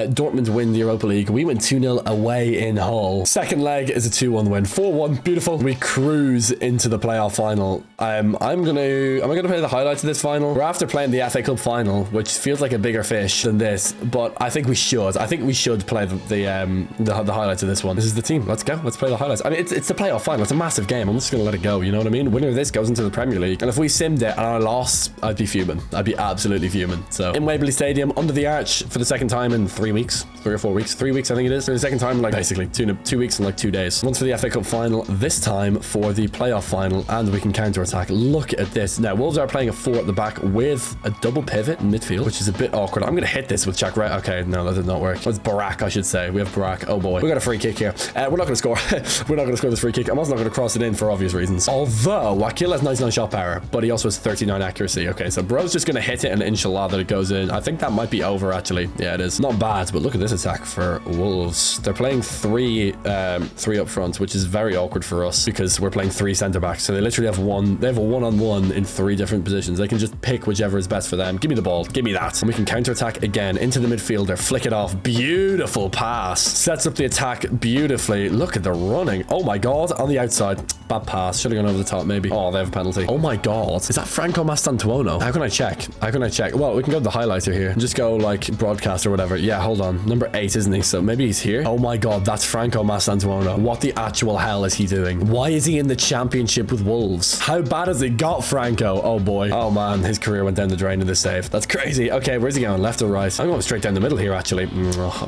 Dortmund win the Europa League. We win 2-0 away in Hull. Second leg is a 2-1 win. 4-1. Beautiful. We cruise into the playoff final. Am I gonna play the highlights of this final? We're after playing the FA Cup final, which feels like a bigger fish than this, but I think we should. I think we should play the highlights of this one. This is the team. Let's go. Let's play the highlights. I mean, it's the playoff final. It's a massive game. I'm just gonna let it go. You know what I mean? Winner of this goes into the Premier League, and if we simmed it and I lost, I'd be fuming. I'd be absolutely fuming. So in Wembley Stadium, under the arch for the second time in 3 weeks, 3 or 4 weeks, 3 weeks, I think it is. For the second time in like basically two weeks and like 2 days. Once for the FA Cup final, this time for the playoff final, and we can counter attack. Look at this. Now Wolves are playing a 4 at the back with a double pivot in midfield, which is a bit awkward. I'm gonna hit this with Jack right. Okay, no, that did not work. That's Barak, I should say. We have Barak. Oh boy, we got a free kick here. We're not gonna score. We're not gonna score this free kick. I'm also not gonna cross it in for obvious reasons. Although Wakil has 99 shot power, but he also has 39 accuracy. Okay, so bro's just gonna hit it, and inshallah that it goes in. I think that might be over actually. Yeah, it is. Not bad, but look at this attack for Wolves. They're playing three up front, which is very awkward for us because we're playing 3 centre backs. So they literally have they have a one-on-one in 3 different positions. They can just pick whichever is best for them. Give me the ball. Give me that. And we can counter attack again into the midfielder. Flick it off. Beautiful pass. Sets up the attack beautifully. Look at the running. Oh my God. On the outside. Bad pass. Should have gone over the top maybe. Oh, they have a penalty. Oh my God. Is that Franco Mastantuono? How can I check? How can I check? Well, we can go to the highlighter here and just go like broadcast or whatever. Yeah, hold on. Number 8, isn't he? So maybe he's here. Oh my God. That's Franco Mastantuono. What the actual hell is he doing? Why is he in the championship with Wolves? How bad has it got, Franco? Oh boy. Oh man, his career went down the drain in this save. That's crazy. Okay, where's he going? Left or right? I'm going straight down the middle here, actually.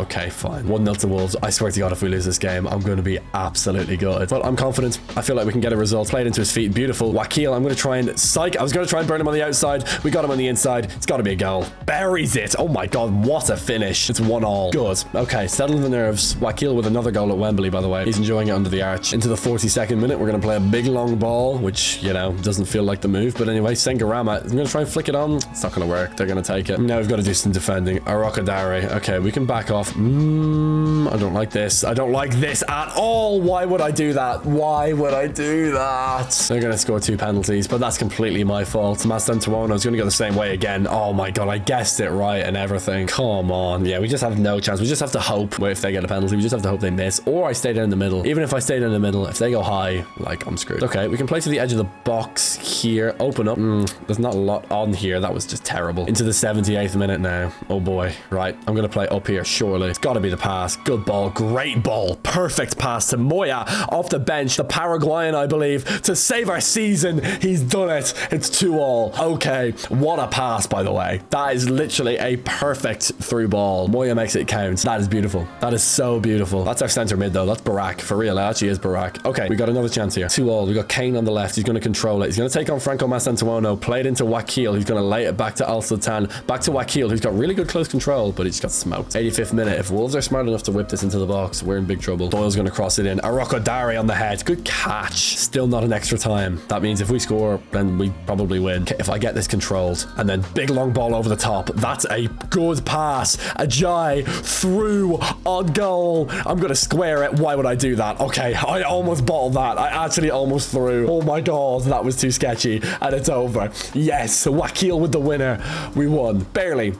Okay, fine. 1-0 to Wolves. I swear to God, if we lose this game, I'm going to be absolutely gutted. But I'm confident. I feel like we can get a result. Played into his feet. Beautiful. Wakil, I'm going to try and psych. I was going to try and burn him on the outside. We got him on the inside. It's got to be a goal. Buries it. Oh my God, what a finish. It's 1-1. Good. Okay, settling the nerves. Wakil with another goal at Wembley, by the way. He's enjoying it under the arch. Into the 42nd minute, we're going to play a big long ball, which, you know, doesn't feel like the move. But anyway, Sengarama, I'm going to try and flick it on. It's not going to work. They're going to take it. Now we've got to do some defending. Arakadare. Okay, we can back off. I don't like this. I don't like this at all. Why would I do that? Why would I do that? They're going to score 2 penalties, but that's completely my fault. Mastan Tuono is going to go the same way again. Oh my god, I guessed it right and everything. Come on. Yeah, we just have no chance. We just have to hope if they get a penalty. We just have to hope they miss. Or I stay down in the middle. Even if I stay down in the middle, if they go high, like, I'm screwed. Okay, we can play to the edge of the box here. Open up. There's not a lot on here. That was just terrible. Into the 78th minute now. Oh boy. Right, I'm going to play up here, surely. It's got to be the pass. Good ball. Great ball. Perfect pass to Moya off the bench. The Paraguayan, I believe, to save our season. He's done it. It's 2-2. Okay, what a pass, by the way. That is literally a perfect through ball. Moya makes it count. That is beautiful. That is so beautiful. That's our center mid, though. That's Barak. For real, that actually is Barak. Okay, we got another chance here. 2-2. We got Kane on the left. He's going to control it. He's going to take on Franco Mastantuono. Play it into Wakil. He's going to lay it back to Al Sultan. Back to Wakil, who's got really good close control, but he's got smoked. 85th minute. If Wolves are smart enough to whip this into the box, we're in big trouble. Doyle's going to cross it in. Aroko Dare on the head. Good catch. Still not an extra time. That means if we score, then we probably win. If I get this controlled, and then big long ball over the top. That's a good pass. Ajay through on goal. I'm going to square it. Why would I do that? Okay, I almost bottled that. I actually almost threw. Oh my god, that was too sketchy. And it's over. Yes, Wakil with the winner. We won. Barely.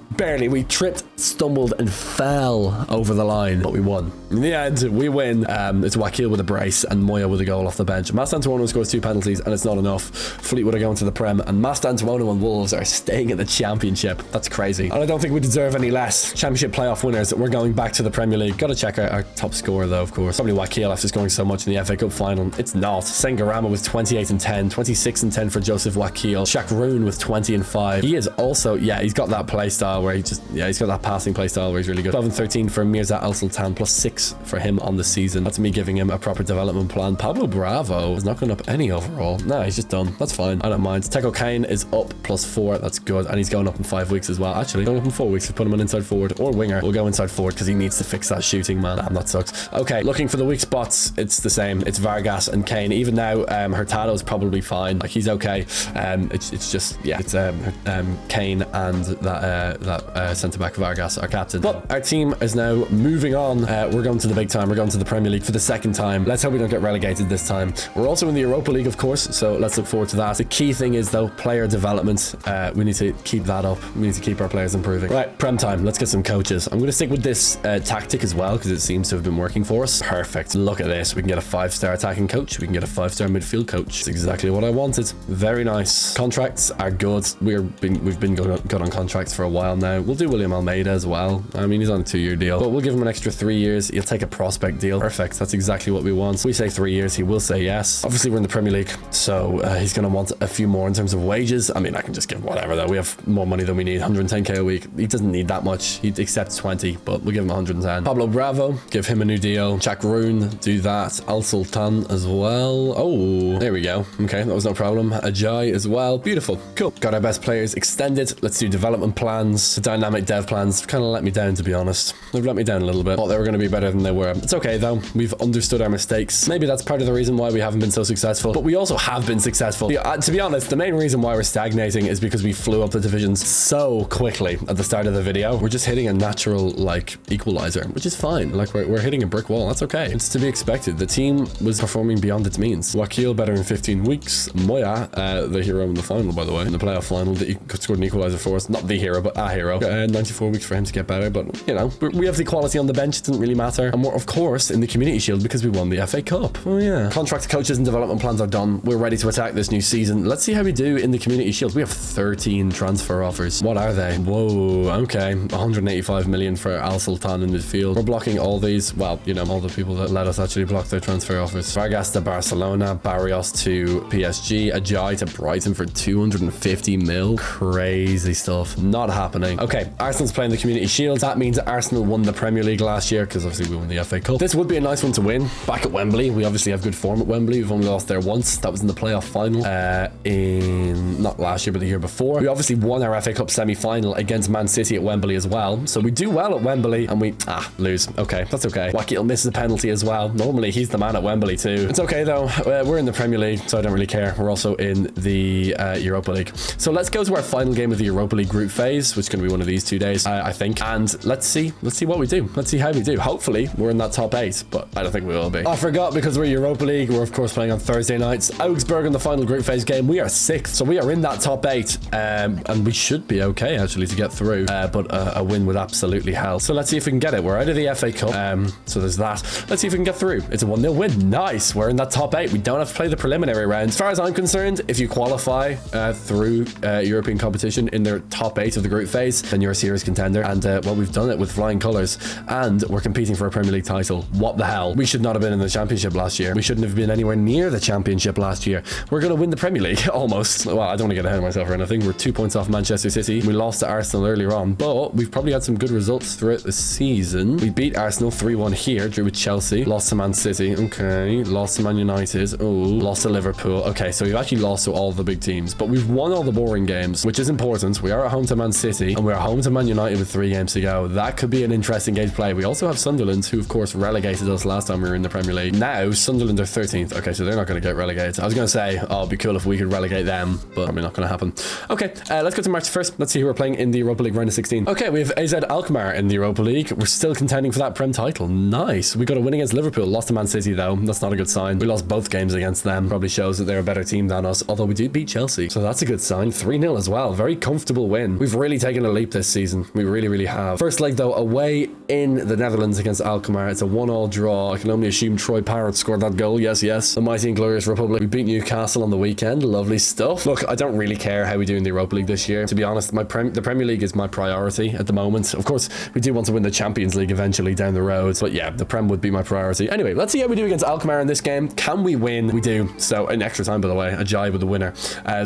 We tripped, stumbled, and fell over the line, but we won. In the end, we win. It's Wakil with a brace and Moya with a goal off the bench. Mastantuono scores 2 penalties, and it's not enough. Fleetwood are going to the Prem, and Mastantuono and Wolves are staying in the Championship. That's crazy. And I don't think we deserve any less. Championship playoff winners. We're going back to the Premier League. Got to check out our top scorer, though, of course. Probably Wakil after scoring so much in the FA Cup final. It's not. Sengarama with 28 and 10, 26 and 10 for Joseph Wakil. Shakrun with 20 and 5. He is also, yeah, he's got that play style where he's got that passing play style where he's really good. 12 and 13 for Mirza Al Sultan, plus 6 for him on the season. That's me giving him a proper development plan. Pablo Bravo is not going up any overall. No, he's just done. That's fine. I don't mind. Teko Kane is up plus 4. That's good. And he's going up in 5 weeks as well. Actually, going up in 4 weeks. We put him on inside forward or winger. We'll go inside forward because he needs to fix that shooting, man. Damn, that sucks. Okay, looking for the weak spots. It's the same. It's Vargas and Kane. Even now, Hurtado's probably fine. Like, he's okay. It's just, yeah, it's Kane and that centre-back Vargas, our captain. But our team is now moving on. We're going to the big time. We're going to the Premier League for the 2nd time. Let's hope we don't get relegated this time. We're also in the Europa League, of course, so let's look forward to that. The key thing is, though, player development. We need to keep that up. We need to keep our players improving. Right, Prem time. Let's get some coaches. I'm going to stick with this tactic as well because it seems to have been working for us. Perfect. Look at this. We can get a 5-star attacking coach. We can get a 5-star midfield coach. It's exactly what I wanted. Very nice. Contracts are good. We've been good on contracts for a while now. We'll do William Almeida as well. I mean, he's on a 2-year deal, but we'll give him an extra 3 years. He'll take a prospect deal. Perfect. That's exactly what we want. We say 3 years. He will say yes. Obviously, we're in the Premier League, so he's going to want a few more in terms of wages. I mean, I can just give whatever, though. We have more money than we need. 110k a week. He doesn't need that much. He'd accept 20, but we'll give him 110. Pablo Bravo, give him a new deal. Chakrun, do that. Al Sultan as well. Oh, there we go. Okay, that was no problem. Ajay as well. Beautiful. Cool. Got our best players extended. Let's do development plans. Dynamic dev plans. Kind of let me down, to be honest. They've let me down a little bit. Thought they were going to be better than they were. It's okay, though. We've understood our mistakes. Maybe that's part of the reason why we haven't been so successful, but we also have been successful. To be honest, the main reason why we're stagnating is because we flew up the divisions so quickly at the start of the video. We're just hitting a natural, like, equalizer, which is fine. Like, we're hitting a brick wall. That's okay. It's to be expected. The team was performing beyond its means. Wakil better in 15 weeks. Moya, the hero in the final, by the way, in the playoff final, scored an equalizer for us. Not the hero, but a hero. 94 weeks for him to get better, but, you know, we have the quality on the bench. It doesn't really matter. And we're, of course, in the Community Shield because we won the FA Cup. Oh, yeah. Contract coaches and development plans are done. We're ready to attack this new season. Let's see how we do in the Community Shield. We have 13 transfer offers. What are they? Whoa, okay. 185 million for Al Sultan in midfield. We're blocking all these. Well, you know, all the people that let us actually block their transfer offers. Vargas to Barcelona, Barrios to PSG, Ajay to Brighton for 250 mil. Crazy stuff. Not happening. Okay, Arsenal's playing the Community Shield. That means Arsenal won the Premier League last year because obviously we won the FA Cup. This would be a nice one to win. Back at Wembley, we obviously have good form at Wembley. We've only lost there once. That was in the playoff final in not last year, but the year before. We obviously won our FA Cup semi-final against Man City at Wembley as well. So we do well at Wembley and we, lose. Okay, that's okay. Wackeel misses a penalty as well. Normally he's the man at Wembley too. It's okay though. We're in the Premier League, so I don't really care. We're also in the Europa League. So let's go to our final game of the Europa League group phase, which is going to be one of these 2 days, I think. And let's see what we do. Let's see how we do. Hopefully we're in that top 8, but I don't think we will be. I forgot, because we're Europa League. We're of course playing on Thursday nights. Augsburg in the final group phase game. We are 6th, so we are in that top 8, and we should be okay actually to get through. But a win would absolutely help. So let's see if we can get it. We're out of the FA Cup, so there's that. Let's see if we can get through. It's a 1-0 win. Nice. We're in that top 8. We don't have to play the preliminary round. As far as I'm concerned, if you qualify through European competition in their top 8 of the group phase, then you're a serious contender. And well, we've done it with flying colours, and we're competing for a Premier League title. What the hell? We should not have been in the Championship last year. We shouldn't have been anywhere near the Championship last year. We're going to win the Premier League almost. Well, I don't want to get ahead of myself or anything. We're 2 points off Manchester City. We lost to Arsenal earlier on, but we've probably had some good results throughout the season. We beat Arsenal 3-1 here, drew with Chelsea, lost to Man City, okay, lost to Man United, oh, lost to Liverpool. Okay, so we've actually lost to all the big teams, but we've won all the boring games, which is important. We are at home to Man City, and we're at home to Man United with 3 games to go. That could be an interesting game to play. We also have Sunderland, who of course relegated us last time we were in the Premier League. Now Sunderland are 13th. Okay, so they're not going to get relegated. I was going to say, oh, it'd be cool if we could relegate them, but probably not going to happen. Okay, let's go to March 1st. Let's see who we're playing in the Europa League round of 16. Okay, we have AZ Alkmaar in the Europa League. We're still contending for that Prem title. Nice. We got a win against Liverpool. Lost to Man City though. That's not a good sign. We lost both games against them. Probably shows that they're a better team than us, although we do beat Chelsea, so that's a good sign. 3-0 as well. Very comfortable win. We've really taken a leap this season. We really have. First leg though, away in the Netherlands against Alkmaar. It's a 1-1 draw. I can only assume Troy Parrott scored that goal. Yes. The mighty and glorious Republic. We beat Newcastle on the weekend. Lovely stuff. Look, I don't really care how we do in the Europa League this year. To be honest, the Premier League is my priority at the moment. Of course, we do want to win the Champions League eventually down the road, but yeah, the Prem would be my priority. Anyway, let's see how we do against Alkmaar in this game. Can we win? We do. So in extra time, by the way, a jibe with the winner.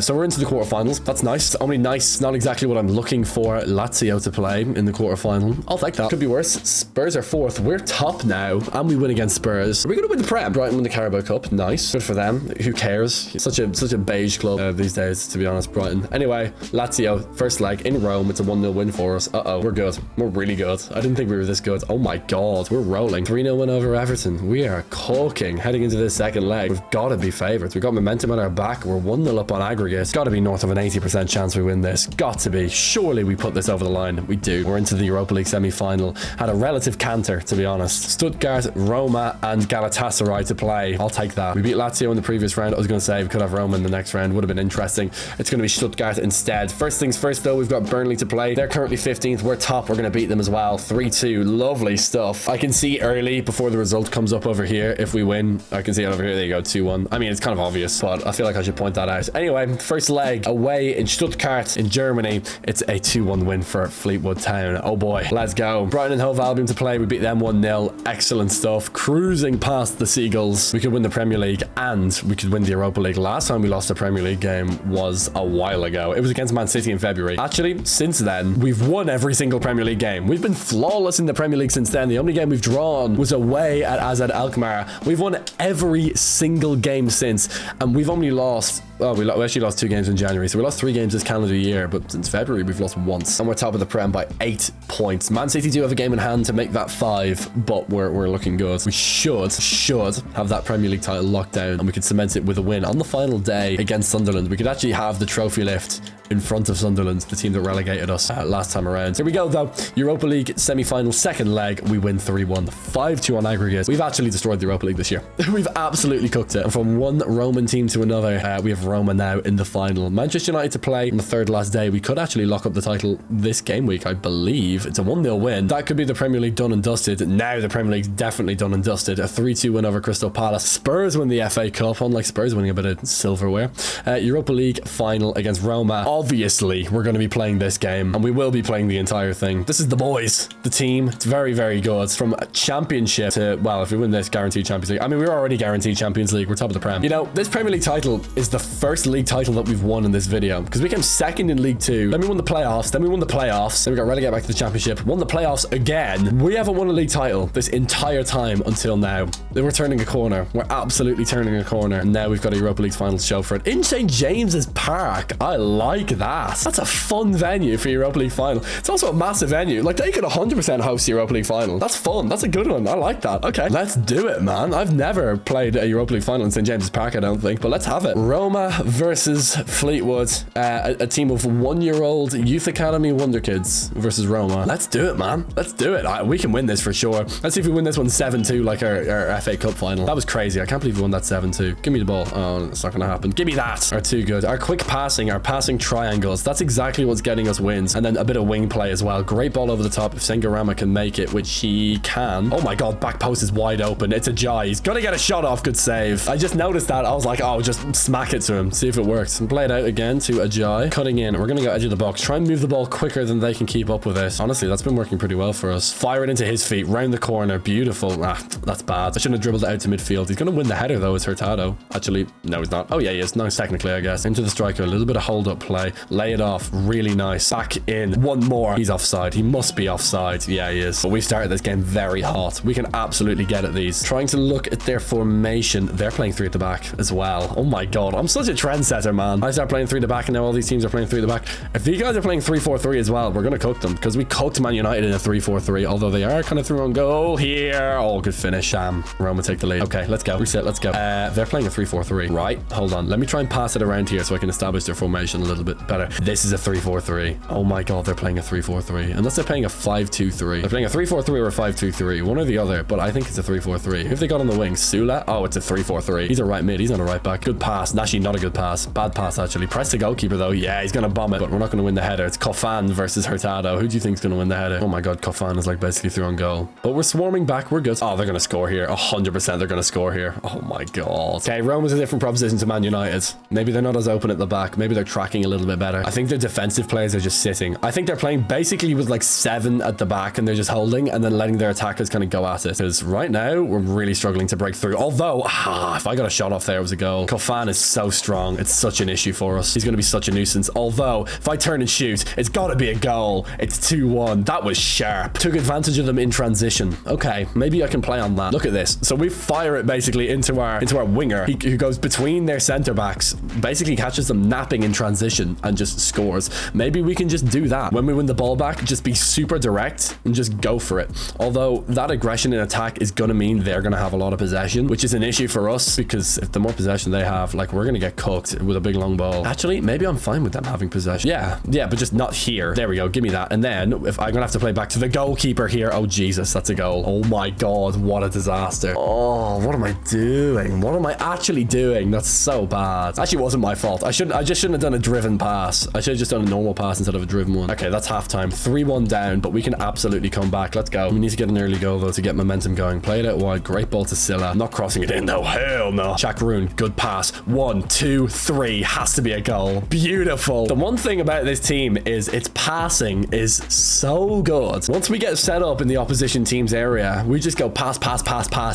So we're into the quarterfinals. That's nice. Only nice, not exactly what I'm looking for. Lazio to play in the quarterfinal. I'll take that. Could be worse. Spurs are 4th. We're top now, and we win against Spurs. Are we going to win the Prem? Brighton win the Carabao Cup. Nice. Good for them. Who cares? Such a beige club these days, to be honest, Brighton. Anyway, Lazio, first leg in Rome. It's a 1-0 win for us. Uh-oh, we're good. We're really good. I didn't think we were this good. Oh my god, we're rolling. 3-0 win over Everton. We are cooking. Heading into this second leg, we've got to be favourites. We've got momentum at our back. We're 1-0 up on aggregate. It's got to be north of an 80% chance we win this. Got to be. Surely we put this over the line. We do. We're into the Europa League semi-final. Had a relative canter, to be honest. Stuttgart, Roma, and Galatasaray to play. I'll take that. We beat Lazio in the previous round. I was going to say we could have Roma in the next round. Would have been interesting. It's going to be Stuttgart instead. First things first, though, we've got Burnley to play. They're currently 15th. We're top. We're going to beat them as well. 3-2. Lovely stuff. I can see early before the result comes up over here. If we win, I can see it over here. There you go. 2-1. I mean, it's kind of obvious, but I feel like I should point that out. Anyway, first leg away in Stuttgart in Germany. It's a 2-1 win for Fleetwood Town. Oh boy. Let's go. Brighton and Hove Albion to play. We beat them 1-0. Excellent stuff. Cruising past the Seagulls. We could win the Premier League and we could win the Europa League. Last time we lost a Premier League game was a while ago. It was against Man City in February. Actually, since then, we've won every single Premier League game. We've been flawless in the Premier League since then. The only game we've drawn was away at AZ Alkmaar. We've won every single game since, and we've only lost... Oh, we actually lost 2 games in January, so we lost 3 games this calendar year, but since February we've lost once, and we're top of the Prem by 8 points. Man City do have a game in hand to make that 5, but we're looking good. We should have that Premier League title locked down, and we could cement it with a win on the final day against Sunderland. We could actually have the trophy lift in front of Sunderland, the team that relegated us last time around. Here we go though. Europa League semi-final second leg. We win 3-1, 5-2 on aggregate. We've actually destroyed the Europa League this year. We've absolutely cooked it. And from one Roman team to another, we have Roma now in the final. Manchester United to play on the third last day. We could actually lock up the title this game week, I believe. It's a 1-0 win. That could be the Premier League done and dusted. Now the Premier League's definitely done and dusted. A 3-2 win over Crystal Palace. Spurs win the FA Cup, unlike Spurs winning a bit of silverware. Europa League final against Roma. obviously we're going to be playing this game, and we will be playing the entire thing. This is the boys, the team. It's very, very good. From a championship to, well, if we win this, guaranteed Champions League. I mean, we're already guaranteed Champions League. We're top of the Prem. You know, this Premier League title is the first league title that we've won in this video, because we came second in League 2. Then we won the playoffs. Then we won the playoffs. Then we got relegated back to the championship. Won the playoffs again. We haven't won a league title this entire time until now. We're turning a corner. We're absolutely turning a corner. And now we've got a Europa League final to show for it in St. James's Park. I like that. That's a fun venue for Europa League final. It's also a massive venue. Like, they could 100% host the Europa League final. That's fun. That's a good one. I like that. Okay, let's do it, man. I've never played a Europa League final in St. James's Park, I don't think, but let's have it. Roma versus Fleetwood, a team of 1-year-old youth academy Wonderkids versus Roma. Let's do it, man. Let's do it. We can win this for sure. Let's see if we win this one 7-2 like our FA Cup final. That was crazy. I can't believe we won that 7-2. Give me the ball. Oh, it's not gonna happen. Give me that. Are too good. Our quick passing, our passing triangles, that's exactly what's getting us wins. And then a bit of wing play as well. Great ball over the top. If Ramman can make it, which he can. Oh my god, back post is wide open. It's a Jai. He's gonna get a shot off. Good save. I just noticed that. I was like, oh, just smack it to him. See if it works. And play it out again to a Jai. Cutting in. We're gonna go edge of the box. Try and move the ball quicker than they can keep up with it. Honestly, that's been working pretty well for us. Fire it into his feet. Round the corner. Beautiful. Ah, that's bad. I shouldn't have dribbled it out to midfield. He's gonna win the header though. It's Hurtado. Actually, no, he's not. Oh yeah, he is. Nice technically, I guess. Into the striker. A little bit of hold up play. Lay it off. Really nice. Back in. One more. He's offside. He must be offside. Yeah, he is. But we started this game very hot. We can absolutely get at these. Trying to look at their formation. They're playing 3 at the back as well. Oh my god. I'm such a trendsetter, man. I start playing 3 at the back and now all these teams are playing 3 at the back. If these guys are playing 3-4-3 as well, we're going to cook them, because we cooked Man United in a 3-4-3, although they are kind of through on goal here. Oh, good finish. Roma take the lead. Okay, let's go. Reset, let's go. They're playing a 3-4-3. Right, hold on. Let me try and pass it around here so I can establish their formation a little bit better. This is a 3-4-3. Oh my god, they're playing a 3-4-3. Unless they're playing a 5-2-3. They're playing a 3-4-3 or a 5-2-3. One or the other, but I think it's a 3-4-3. Who have they got on the wing? Sula? Oh, it's a 3-4-3. He's a right mid. He's on a right back. Good pass. Actually, not a good pass. Bad pass, actually. Press the goalkeeper, though. Yeah, he's going to bomb it, but we're not going to win the header. It's Kofan versus Hurtado. Who do you think is going to win the header? Oh my god, Kofan is like basically through on goal. But we're swarming back. We're good. Oh, they're going to score here. 100% they're going to score here. Oh my god. Okay, Roma's a different proposition to Man United. Maybe they're not as open at the back. Maybe they're tracking a little bit better. I think their defensive players are just sitting. I think they're playing basically with like 7 at the back and they're just holding and then letting their attackers kind of go at it. Because right now, we're really struggling to break through. Although, if I got a shot off there, it was a goal. Kofan is so strong. It's such an issue for us. He's going to be such a nuisance. Although, if I turn and shoot, it's got to be a goal. It's 2-1. That was sharp. Took advantage of them in transition. Okay, maybe I can play on that. Look at this. So we fire it basically into our winger, who goes between their center backs, basically catches them napping in transition and just scores. Maybe we can just do that. When we win the ball back, just be super direct and just go for it. Although that aggression in attack is going to mean they're going to have a lot of possession, which is an issue for us, because if the more possession they have, like, we're going to get cooked with a big long ball. Actually, maybe I'm fine with them having possession. Yeah, but just not here. There we go. Give me that. And then if I'm going to have to play back to the goalkeeper here. Oh, Jesus, that's a goal. Oh my god, what a disaster. Oh, what am I doing? What am I actually doing? That's so bad. Actually, it wasn't my fault. I just shouldn't have done a driven pass. I should have just done a normal pass instead of a driven one. Okay, that's halftime. 3-1 down, but we can absolutely come back. Let's go. We need to get an early goal though to get momentum going. Play it out wide. Great ball to Silla. Not crossing it in though. Hell no. Chakroon, good pass. 1, 2, 3. Has to be a goal. Beautiful. The one thing about this team is its passing is so good. Once we get set up in the opposition team's area, we just go pass,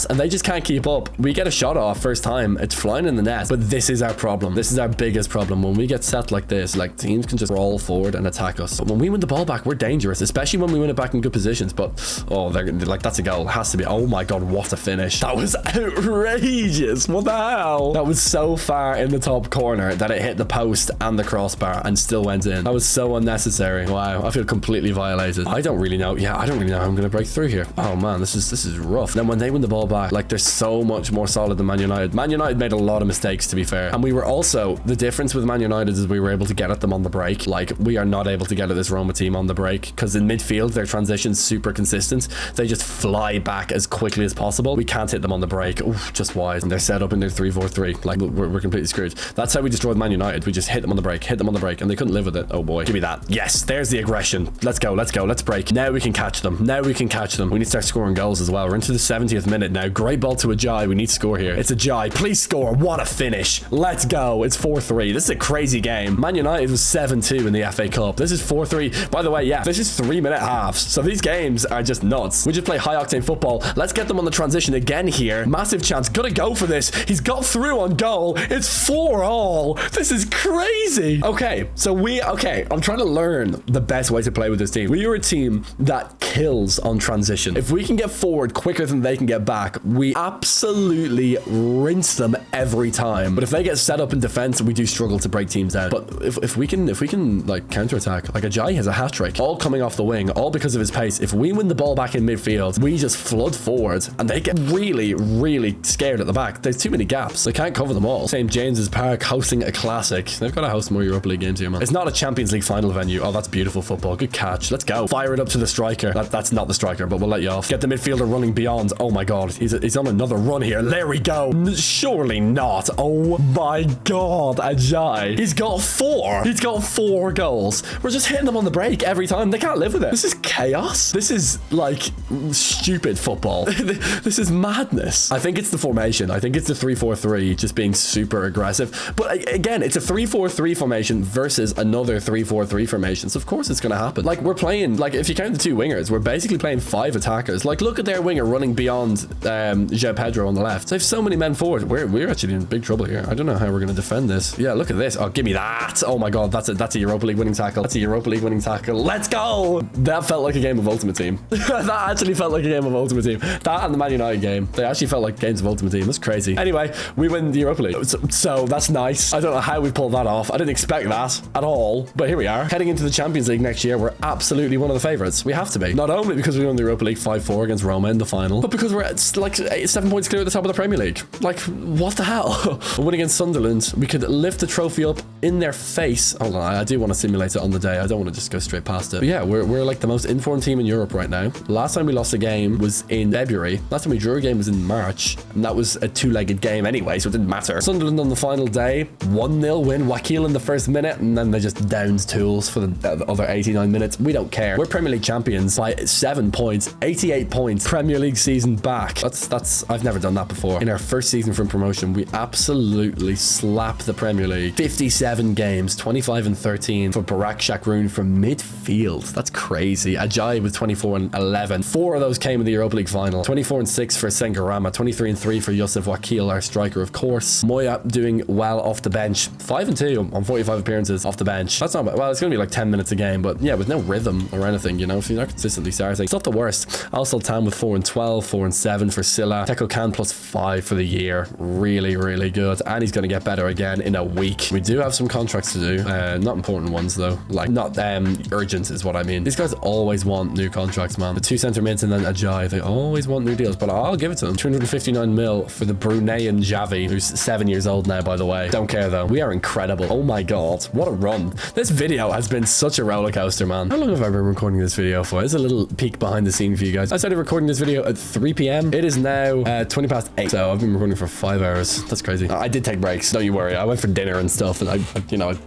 and they just can't keep up. We get a shot off first time. It's flying in the net, but this is our problem. This is our biggest problem. When we get set like this, like, teams can just roll forward and attack us. But when we win the ball back, we're dangerous, especially when we win it back in good positions. But oh, they're like, that's a goal. It has to be. Oh my god, what a finish. That was outrageous. What the hell? That was so far in the top corner that it hit the post and the crossbar and still went in. That was so unnecessary. Wow, I feel completely violated. I don't really know. Yeah, I don't really know how I'm gonna break through here. Oh man, this is rough. Then when they win the ball back, like, they're so much more solid than Man United. Man United made a lot of mistakes, to be fair, and we were also, the difference with Man United is we were able to get at them on the break. Like, we are not able to get at this Roma team on the break, because in midfield their transition's super consistent. They just fly back as quickly as possible. We can't hit them on the break. Oof, just wise. And they're set up in their 3-4-3. Like, we're completely screwed. That's how we destroyed Man United. We just hit them on the break, and they couldn't live with it. Oh boy, give me that. Yes, there's the aggression. Let's go, let's break. Now we can catch them. We need to start scoring goals as well. We're into the 70th minute now. Great ball to Ajay. We need to score here. It's Ajay. Please score. What a finish. Let's go. It's 4-3. This is a crazy game. Man Man United was 7-2 in the FA Cup. This is 4-3. By the way, yeah, this is 3-minute halves. So these games are just nuts. We just play high octane football. Let's get them on the transition again here. Massive chance. Gotta go for this. He's got through on goal. It's 4-all. This is crazy. Okay, so I'm trying to learn the best way to play with this team. We are a team that kills on transition. If we can get forward quicker than they can get back, we absolutely rinse them every time. But if they get set up in defense, we do struggle to break teams down. But if we can like counterattack, like Ajayi has a hat trick, all coming off the wing, all because of his pace. If we win the ball back in midfield, we just flood forward and they get really, really scared at the back. There's too many gaps. They can't cover them all. St. James's Park hosting a classic. They've got to host more Europa League games here, man. It's not a Champions League final venue. Oh, that's beautiful football. Good catch. Let's go. Fire it up to the striker. That's not the striker, but we'll let you off. Get the midfielder running beyond. Oh my God. He's on another run here. There we go. Surely not. Oh my God. Ajayi. He's got 4. He's got 4 goals. We're just hitting them on the break every time. They can't live with it. This is chaos. This is like stupid football. This is madness. I think it's the formation. I think it's the 3-4-3 just being super aggressive. But again, it's a 3-4-3 formation versus another 3-4-3 formation. So of course it's going to happen. Like we're playing, like if you count the 2 wingers, we're basically playing 5 attackers. Like look at their winger running beyond João Pedro on the left. They have so many men forward. We're actually in big trouble here. I don't know how we're going to defend this. Yeah, look at this. Oh, give me that. Oh my God, that's a Europa League winning tackle. That's a Europa League winning tackle. Let's go. That felt like a game of Ultimate Team. That actually felt like a game of Ultimate Team. That and the Man United game, they actually felt like games of Ultimate Team. That's crazy. Anyway, we win the Europa League. So that's nice. I don't know how we pulled that off. I didn't expect that at all, but here we are. Heading into the Champions League next year, we're absolutely one of the favorites. We have to be. Not only because we won the Europa League 5-4 against Roma in the final, but because we're at like 7 points clear at the top of the Premier League. Like, what the hell? A win against Sunderland, we could lift the trophy up in their face. Hold on, I do want to simulate it on the day. I don't want to just go straight past it. But yeah, we're like the most informed team in Europe right now. Last time we lost a game was in February. Last time we drew a game was in March, and that was a 2-legged game anyway, so it didn't matter. Sunderland on the final day, 1-0 win. Wakil in the first minute, and then they just downed tools for the other 89 minutes. We don't care. We're Premier League champions by 7 points, 88 points. Premier League season back. That's I've never done that before. In our first season from promotion, we absolutely slapped the Premier League. 57 games, 25-13 for Barak Shakrun from midfield. That's crazy. Ajayi with 24-11. 4 of those came in the Europa League final. 24-6 for Sengarama. 23-3 for Yusuf Wakil, our striker, of course. Moya doing well off the bench. 5-2 on 45 appearances off the bench. That's not bad. Well, it's going to be like 10 minutes a game, but yeah, with no rhythm or anything, you know, if you're not consistently starting. It's not the worst. Al Sultan with 4-12, 4-7 for Silla. Teko Khan +5 for the year. Really, really good. And he's going to get better again in a week. We do have some contracts to do. Not important ones, though. Like, not urgent is what I mean. These guys always want new contracts, man. The 2 centre mids and then Ajayi, they always want new deals, but I'll give it to them. 259 mil for the Bruneian Javi, who's 7 years old now, by the way. Don't care, though. We are incredible. Oh my God. What a run. This video has been such a roller coaster, man. How long have I been recording this video for? It's a little peek behind the scene for you guys. I started recording this video at 3 p.m. It is now 20 past 8. So I've been recording for 5 hours. That's crazy. I did take breaks. Don't you worry. I went for dinner and stuff, and I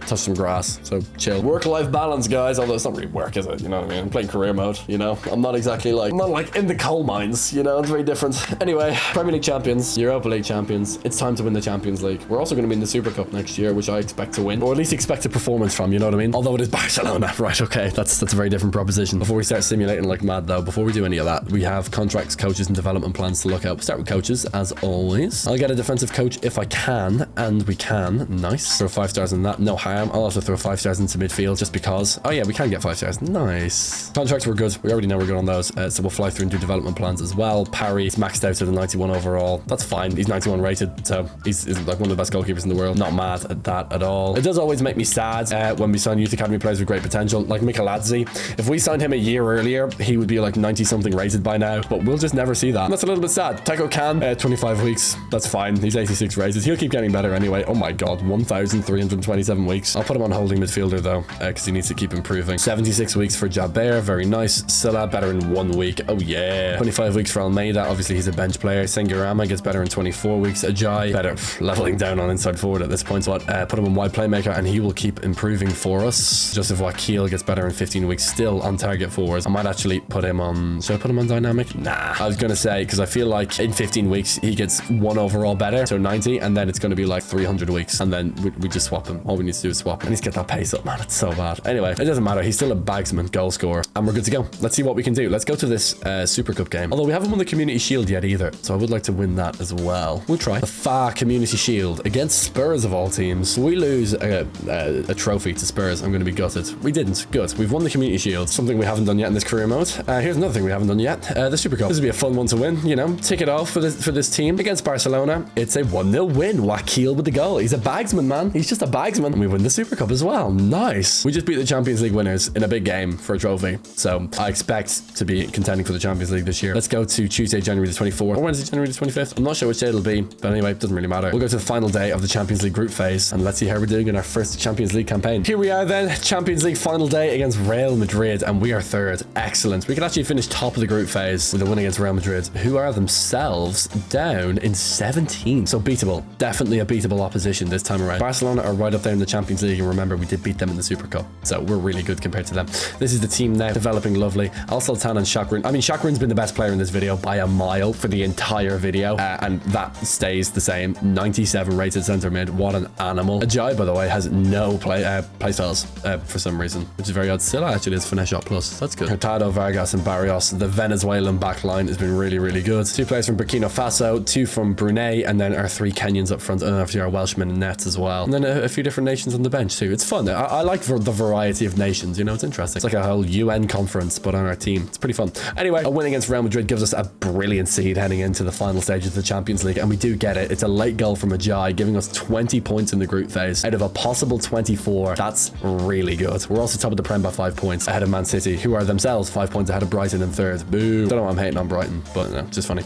touched some grass. So chill. Work-life balance, guys. Although it's not really work, is it? You know what I mean? I'm playing career mode, you know? I'm not exactly like, I'm not like in the coal mines, you know? It's very different. Anyway, Premier League champions, Europa League champions. It's time to win the Champions League. We're also going to be in the Super Cup next year, which I expect to win, or at least expect a performance from, you know what I mean? Although it is Barcelona. Right, okay. That's a very different proposition. Before we start simulating like mad, though, before we do any of that, we have contracts, coaches, and development plans to look at. We'll start with coaches, as always. I'll get a defensive coach if I can, and we can. Nice. Throw 5 stars in that. No harm. I'll also throw 5 stars into midfield just because. Oh, yeah, we can get 5 stars. Nice. Contracts were good. We already know we're good on those, so we'll fly through and do development plans as well. Parry is maxed out to the 91 overall. That's fine. He's 91 rated, so he's like one of the best goalkeepers in the world. Not mad at that at all. It does always make me sad when we sign youth academy players with great potential, like Mikaladze. If we signed him a year earlier, he would be like 90 something rated by now, but we'll just never see that. And that's a little bit sad. Teko Khan, 25 weeks. That's fine. He's 86 rated. He'll keep getting better anyway. Oh my God, 1,327 weeks. I'll put him on holding midfielder though, because he needs to keep improving. 76 weeks for Jaber. Very nice. Silla, better in 1 week. Oh yeah. 25 weeks for Almeida. Obviously, he's a bench player. Sengarama gets better in 24 weeks. Ajayi, better. Leveling down on inside forward at this point. So put him in wide playmaker, and he will keep improving for us. Joseph Wakil gets better in 15 weeks. Still on target forwards. I might actually put him on... Should I put him on dynamic? Nah. I was going to say, because I feel like in 15 weeks, he gets 1 overall better. So 90, and then it's going to be like 300 weeks. And then we just swap him. All we need needs to do a swap. He needs to get that pace up, man. It's so bad. Anyway, it doesn't matter. He's still a bagsman, goal scorer, and we're good to go. Let's see what we can do. Let's go to this Super Cup game. Although we haven't won the Community Shield yet either, so I would like to win that as well. We'll try. The FA Community Shield against Spurs of all teams. We lose a trophy to Spurs. I'm going to be gutted. We didn't. Good. We've won the Community Shield. Something we haven't done yet in this career mode. Here's another thing we haven't done yet. The Super Cup. This would be a fun one to win. You know, tick it off for this team against Barcelona. It's a 1-0 win. Wakil with the goal. He's a bagsman, man. He's just a bagsman. And we win the Super Cup as well. Nice. We just beat the Champions League winners in a big game for a trophy. So I expect to be contending for the Champions League this year. Let's go to Tuesday, January the 24th, or Wednesday, January the 25th. I'm not sure which day it'll be, but anyway, it doesn't really matter. We'll go to the final day of the Champions League group phase, and let's see how we're doing in our first Champions League campaign. Here we are then, Champions League final day against Real Madrid, and we are third. Excellent. We could actually finish top of the group phase with a win against Real Madrid, who are themselves down in 17. So beatable. Definitely a beatable opposition this time around. Barcelona are right up there in the Champions League, and remember, we did beat them in the Super Cup, so we're really good compared to them. This is the team now, developing lovely. Al Sultan and Shakrin. I mean, Shakrin's been the best player in this video by a mile for the entire video, and that stays the same. 97 rated center mid. What an animal. Ajay, by the way, has no play styles for some reason, which is very odd. Still actually has finesse shot plus. That's good. Hurtado, Vargas, and Barrios. The Venezuelan back line has been really, really good. 2 players from Burkina Faso, 2 from Brunei, and then our 3 Kenyans up front, and obviously our Welshmen in nets as well. And then a few different nations on the bench too. It's fun. I like the variety of nations, you know, it's interesting. It's like a whole UN conference, but on our team. It's pretty fun. Anyway, a win against Real Madrid gives us a brilliant seed heading into the final stages of the Champions League, and we do get it. It's a late goal from Ajay, giving us 20 points in the group phase out of a possible 24. That's really good. We're also top of the Prem by 5 points ahead of Man City, who are themselves 5 points ahead of Brighton in third. Boo. Don't know why I'm hating on Brighton, but no, just funny.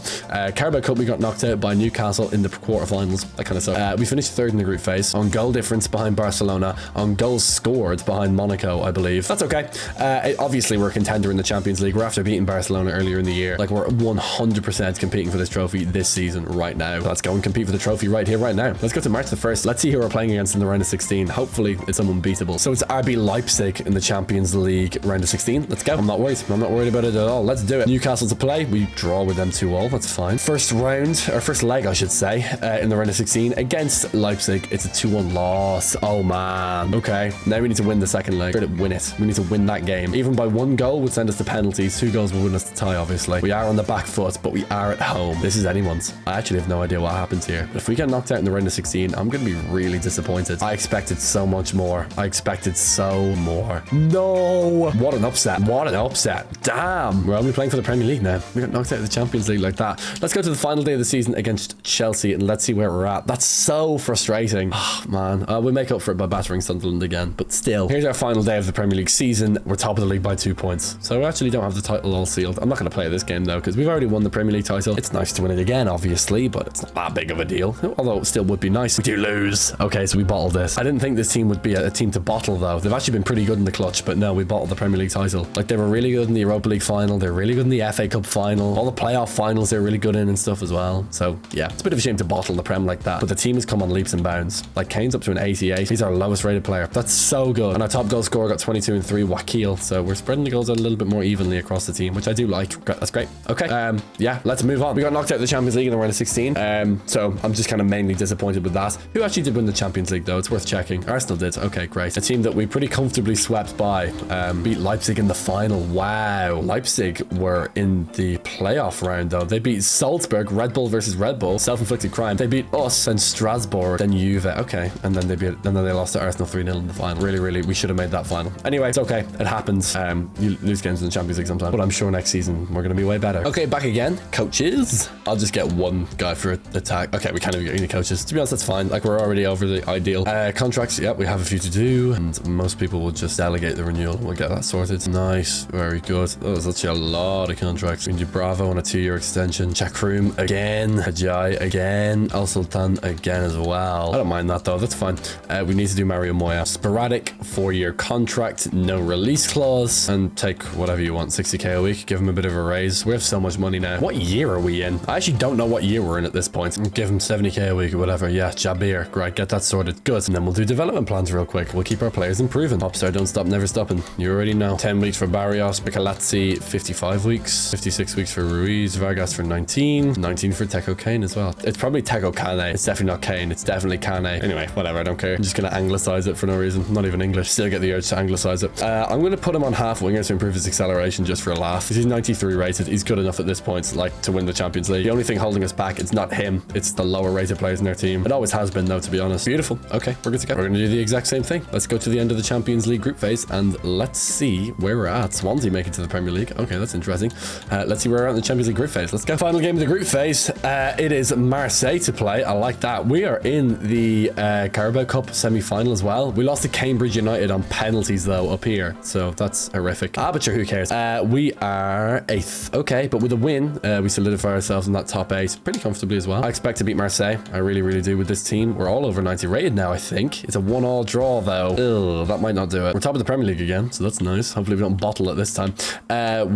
Carabao Cup, we got knocked out by Newcastle in the quarterfinals. That kind of sucked. We finished third in the group phase on goal difference behind Barcelona, on goals scored behind Monaco, I believe. That's okay. Obviously, we're a contender in the Champions League. We're after beating Barcelona earlier in the year. Like, we're 100% competing for this trophy this season right now. Let's go and compete for the trophy right here, right now. Let's go to March the 1st. Let's see who we're playing against in the round of 16. Hopefully, it's unbeatable. So it's RB Leipzig in the Champions League round of 16. Let's go. I'm not worried. I'm not worried about it at all. Let's do it. Newcastle to play. We draw with them 2-2. That's fine. First round, or first leg, I should say, in the round of 16 against Leipzig. It's a 2-1 loss. Oh, man. Okay. Now we need to win the second leg. We're to win it. We need to win that game. Even by 1 goal would send us to penalties. 2 goals will win us to tie, obviously. We are on the back foot, but we are at home. This is anyone's. I actually have no idea what happens here. But if we get knocked out in the round of 16, I'm going to be really disappointed. I expected so much more. I expected so more. No! What an upset. What an upset. Damn. We're only playing for the Premier League now. We got knocked out of the Champions League like that. Let's go to the final day of the season against Chelsea and let's see where we're at. That's so frustrating. Oh, man. We'll make up for it by battering Sunderland again, but still. Here's our final day of the Premier League season. We're top of the league by 2 points. So we actually don't have the title all sealed. I'm not going to play this game though, because we've already won the Premier League title. It's nice to win it again, obviously, but it's not that big of a deal. Although it still would be nice. We do lose. Okay, so we bottled this. I didn't think this team would be a team to bottle though. They've actually been pretty good in the clutch, but no, we bottled the Premier League title. Like, they were really good in the Europa League final. They're really good in the FA Cup final. All the playoff finals they're really good in and stuff as well. So yeah, it's a bit of a shame to bottle the Prem like that, but the team has come on leaps and bounds. Like, Kane's up to an 88. He's our lowest rated player. That's so good. And our top goal scorer got 22 and 3, Wakil. So we're spreading the goals out a little bit more evenly across the team, which I do like. That's great. Okay. Yeah, let's move on. We got knocked out of the Champions League in the round of 16. So I'm just kind of mainly disappointed with that. Who actually did win the Champions League though? It's worth checking. Arsenal did. Okay, great. A team that we pretty comfortably swept by. Beat Leipzig in the final. Wow. Leipzig were in the playoff round though. They beat Salzburg, Red Bull versus Red Bull, self-inflicted crime. They beat us and Strasbourg, then Juve. Okay, and then they lost to Arsenal 3-0 in the final. Really, we should have made that final. Anyway, it's okay. It happens. You lose games in the Champions League sometimes, but I'm sure next season we're going to be way better. Okay, back again. Coaches. I'll just get one guy for attack. Okay, we can't even get any coaches. To be honest, that's fine. Like, we're already over the ideal. Contracts. Yep, we have a few to do, and most people will just delegate the renewal. We'll get that sorted. Nice. Very good. Oh, there's actually a lot of contracts. We can do Bravo on a 2-year extension. Chakroom again. Ajay again. Al Sultan again as well. I don't mind that though. That's fine. We need to do Mario Moya. Sporadic 4-year contract. No release clause. And take whatever you want. 60k a week. Give him a bit of a raise. We have so much money now. What year are we in? I actually don't know what year we're in at this point. Give him 70k a week or whatever. Yeah, Jabir. Right, get that sorted. Good. And then we'll do development plans real quick. We'll keep our players improving. Popstar, don't stop, never stopping. You already know. 10 weeks for Barrios. Bicalazzi, 55 weeks. 56 weeks for Ruiz. Vargas for 19. 19 for Teco Kane as well. It's probably Teco Kane. It's definitely not Kane. It's definitely Kane. Anyway, whatever. I don't care. I'm just gonna anglicize it for no reason. Not even English. Still get the urge to anglicize it. I'm gonna put him on half winger to improve his acceleration just for a laugh. He's 93 rated. He's good enough at this point, like, to win the Champions League. The only thing holding us back, it's not him. It's the lower rated players in our team. It always has been, though, to be honest. Beautiful. Okay, we're good to go. We're gonna do the exact same thing. Let's go to the end of the Champions League group phase and let's see where we're at. Swansea make it to the Premier League. Okay, that's interesting. Let's see where we're at in the Champions League group phase. Let's go. Final game of the group phase. It is Marseille to play. I like that. We are in the Carabao Cup semi-final as well. We lost to Cambridge United on penalties, though, up here. So that's horrific. But sure, who cares? We are 8th. Okay, but with a win, we solidify ourselves in that top 8 pretty comfortably as well. I expect to beat Marseille. I really, really do with this team. We're all over 90 rated now, I think. It's a 1-1 draw, though. Ugh, that might not do it. We're top of the Premier League again, so that's nice. Hopefully we don't bottle it this time.